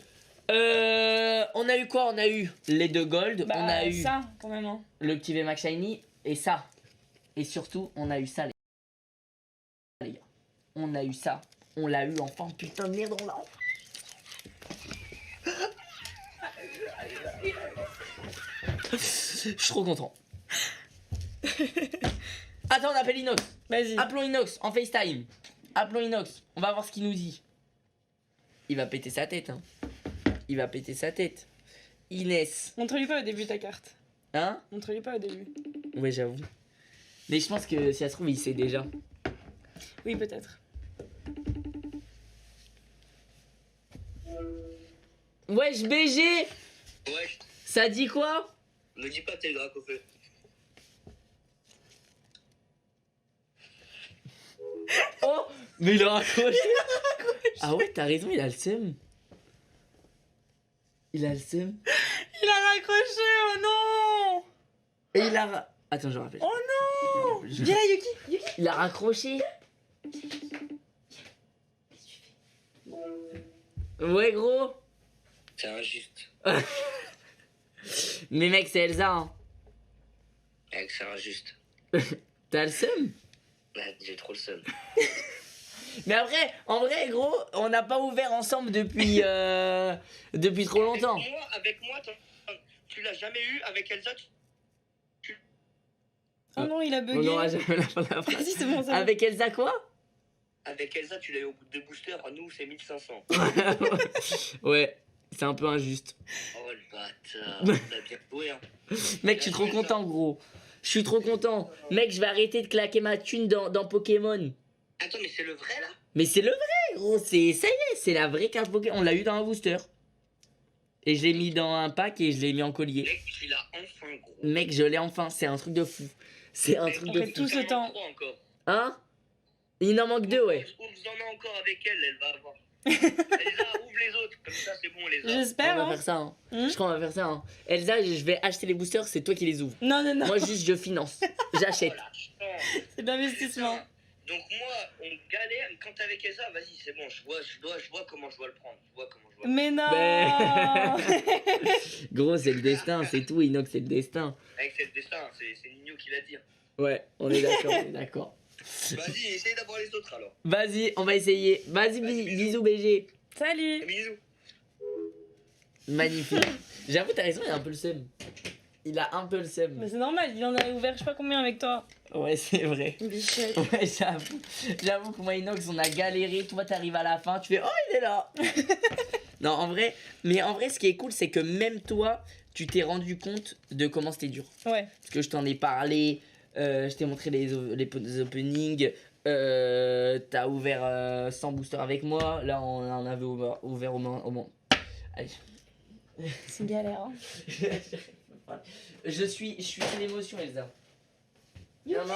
On a eu quoi? On a eu les 2 gold. Bah, on a eu ça, quand même. Hein. le petit VMAX Shiny. Et ça. Et surtout on a eu ça les gars. On a eu ça. On l'a eu enfin. Putain de merde on l'a. Je suis trop content. Attends, on appelle Inox. Vas-y. Appelons Inox en FaceTime. Appelons Inox. On va voir ce qu'il nous dit. Il va péter sa tête. Hein. Il va péter sa tête. Inès. Montre-lui pas au début ta carte. Hein? Montre-lui pas au début. Ouais, j'avoue. Mais je pense que si ça se trouve, il sait déjà. Oui, peut-être. Wesh, BG. Ouais, Ça dit quoi? me dis pas t'es le drac au feu. Oh, mais il a raccroché. Ah ouais, t'as raison, il a le seum. Il a le seum. Il a raccroché, oh non! Et il a... Attends, je rappelle. Oh non! Je- Viens là, Yuki! Il a raccroché. Ouais, gros. C'est injuste. Mais mec, c'est Elsa. Hein. Mec, c'est injuste. T'as le seum? Ouais, j'ai trop le seum. Mais après, en vrai, gros, on n'a pas ouvert ensemble depuis, depuis trop longtemps. Avec moi, tu l'as jamais eu. Avec Elsa, Oh non, il a On bugué. n'aura jamais la fin de la phrase. Vas-y, c'est bon, ça va. Avec Elsa quoi? avec Elsa, tu l'as eu au bout de 2 boosters. Nous, c'est 1500. Ouais, c'est un peu injuste. Oh le bâtard. On a bien joué, hein. Mec, je suis trop content, gros. Je suis trop content. Mec, je vais arrêter de claquer ma thune dans Pokémon. Attends, mais c'est le vrai là? Mais c'est le vrai, gros. Ça y est, c'est la vraie carte Pokémon. On l'a eu dans un booster. Et je l'ai mis dans un pack et je l'ai mis en collier. Mec, tu l'as enfin, gros. Mec, je l'ai enfin. C'est un truc de fou. C'est un truc on de fait fou. tout ce temps. Encore. Hein? Il en manque 2, ouais. Ouvre, vous en a encore avec elle, elle va avoir. Elsa, ouvre les autres. Comme ça, c'est bon, on les a. J'espère. On va Hein. faire ça. Hein. Hmm? Je crois qu'on va faire ça. Hein. Elsa, je vais acheter les boosters. C'est toi qui les ouvres. Non, non, non. Moi, juste, je finance. J'achète. Voilà, putain. C'est de l'investissement. Donc moi, on galère, et quand t'es avec Elsa, vas-y, c'est bon, je vois comment je dois le prendre. Je vois comment je dois le Mais non! Gros, c'est le destin. C'est tout, Inox, c'est le destin. prendre. Avec c'est le destin, c'est Nino qui l'a dit. Ouais, on est d'accord, on est d'accord. Vas-y, essaye d'avoir les autres alors. Vas-y, on va essayer. Vas-y, bisous, BG. Salut! Bisous. Magnifique. J'avoue, t'as raison, il a un peu le seum. Il a un peu le seum. Mais c'est normal, il en a ouvert je sais pas combien avec toi. Ouais, c'est vrai. Bichette. Ouais, j'avoue. J'avoue que moi, Inox, on a galéré. Toi, t'arrives à la fin, tu fais oh, il est là. Non, en vrai, mais en vrai, ce qui est cool, c'est que même toi, tu t'es rendu compte de comment c'était dur. Ouais. Parce que je t'en ai parlé, je t'ai montré les openings, t'as ouvert 100 boosters avec moi. Là, on en avait ouvert au moins. Allez. C'est une galère. Hein. Je suis sous l'émotion, Elsa. Non, non.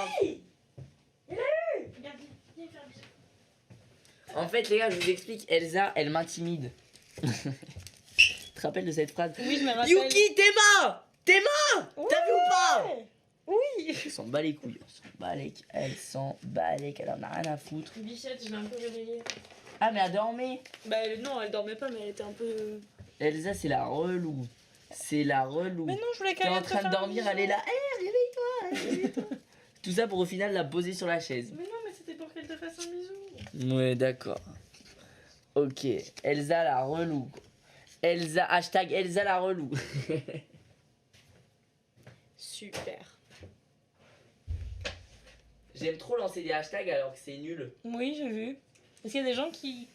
Regarde, viens faire un bisou. En fait, les gars, je vous explique. Elsa, elle m'intimide. Tu te rappelles de cette phrase? Oui, je me rappelle. Yuki, t'es mort. Ouais. T'as vu ou pas? Oui. Elle s'en bat les couilles. Elle s'en bat les couilles. Elle en a rien à foutre. Bichette, je l'ai un peu réveillée. Ah, mais elle dormait. Bah non, elle dormait pas, mais elle était un peu... Elsa, c'est la relou. C'est la relou. Mais non, je voulais T'es qu'elle en train de dormir, elle est là. Hé, réveille-toi. Tout ça pour au final la poser sur la chaise. Mais non, mais c'était pour qu'elle te fasse un bisou. Ouais, d'accord. Ok. Elsa la relou. Elsa, hashtag Elsa la relou. Super. J'aime trop lancer des hashtags alors que c'est nul. Oui, j'ai vu. Est-ce qu'il y a des gens qui...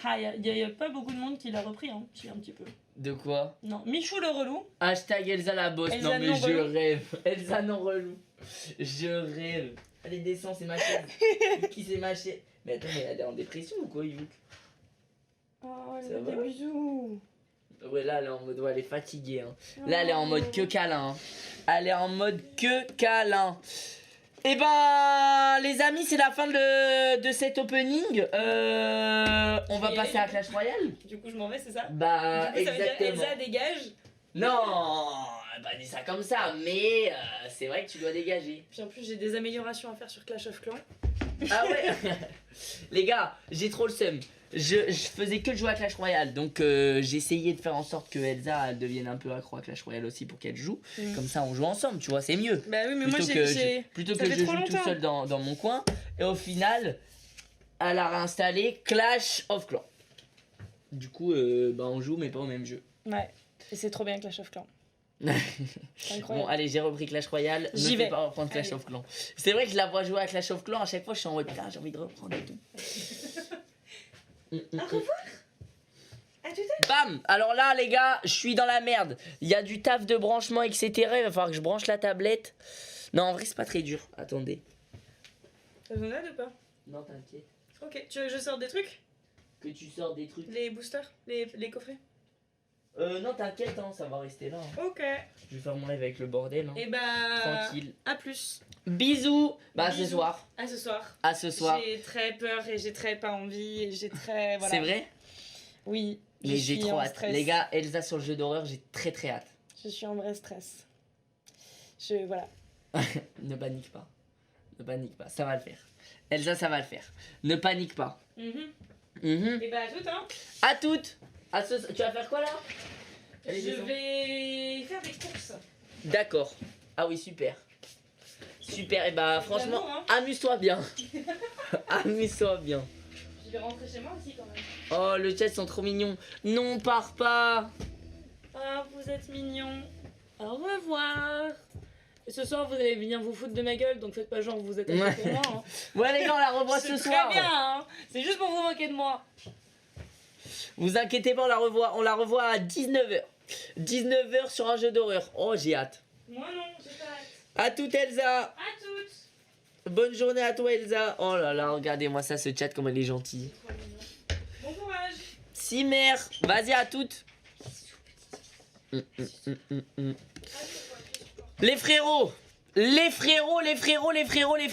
Ah, il y a pas beaucoup de monde qui l'a repris, hein, si, un petit peu. De quoi? Non, Michou le relou. Hashtag Elsa la bosse. Elsa non mais non je relou. rêve. Elsa non relou. Je rêve. Allez, descends, c'est ma chaise. Qui c'est ma chaise? Mais attends, mais elle est en dépression ou quoi, Youk? Oh, Ça elle fait va des bisous. Ouais, là, elle est en mode, ouais, elle est fatiguée. Hein. Là, elle est en mode que câlin. Hein. Elle est en mode que câlin. Et ben, les amis, c'est la fin de cet opening. On va passer à Clash Royale. Du coup, je m'en vais, c'est ça? Bah, Du coup, ça veut dire exactement. Elsa dégage. Non, bah dis ça comme ça, mais c'est vrai que tu dois dégager. Puis en plus, j'ai des améliorations à faire sur Clash of Clans. Ah ouais. Les gars, j'ai trop le seum. Je faisais que de jouer à Clash Royale, donc j'ai essayé de faire en sorte que Elsa elle devienne un peu accro à Clash Royale aussi pour qu'elle joue. Comme ça, on joue ensemble, tu vois, c'est mieux. Bah oui, mais moi, Plutôt ça que fait je trop joue tout longtemps. seul dans mon coin. Et au final, elle a réinstallé Clash of Clans. Du coup, bah on joue mais pas au même jeu. Ouais, et c'est trop bien Clash of Clans. C'est Bon, incroyable. allez, j'ai repris Clash Royale. Ne J'y fais vais. pas reprendre Clash Allez. of Clans. C'est vrai que je la vois jouer à Clash of Clans. À chaque fois, je suis en mode putain, j'ai envie de reprendre et tout. Au revoir. À tout à Bam! Alors là, les gars, je suis dans la merde. Il y a du taf de branchement, etc. Il va falloir que je branche la tablette. Non, en vrai, c'est pas très dur. Attendez. l'heure. Vous en avez ou pas? Non, t'inquiète. Ok, tu veux que je sorte des trucs? Que tu sors des trucs. Les boosters? Les coffrets? Non, t'inquiète, hein, ça va rester là. Hein. Ok. Je vais faire mon live avec le bordel. Hein. Et bah... Tranquille. À plus. Bisous! Bah, à ce Bisous. soir. À ce soir. À ce soir. J'ai très peur et j'ai très pas envie et j'ai très... Voilà. C'est vrai? Oui. Mais je j'ai suis trop en hâte. stress. Les gars, Elsa sur le jeu d'horreur, j'ai très très hâte. Je suis en vrai stress. Voilà. Ne panique pas. Ne panique pas, ça va le faire. Elsa, ça va le faire. Ne panique pas. Mhm. Et bah à tout, hein. À toutes. Tu vas faire quoi là? Allez, Je descends. vais faire des courses. D'accord. Ah oui, super. Super, et bah franchement, D'amour, hein. amuse-toi bien. Amuse-toi bien. Je vais rentrer chez moi aussi quand même. Oh, le chat sont trop mignons. Non, pars pas. Ah, vous êtes mignons. Au revoir. Et ce soir, vous allez venir vous foutre de ma gueule, donc faites pas genre vous êtes Ouais. avec pour moi. Hein. Ouais, les gars, on la revoit C'est ce très soir. bien, hein. C'est juste pour vous moquer de moi. Vous inquiétez pas, on la revoit à 19h. 19h sur un jeu d'horreur. Oh, j'ai hâte. Moi non, j'ai pas hâte. À toute Elsa. À toutes. Bonne journée à toi Elsa. Oh là là, regardez-moi ça, ce chat, comme elle est gentille. Trop mignon. Bon courage. Si mère, vas-y à toutes. Les frérots, les frérots, les frérots, les frérots, les frérots.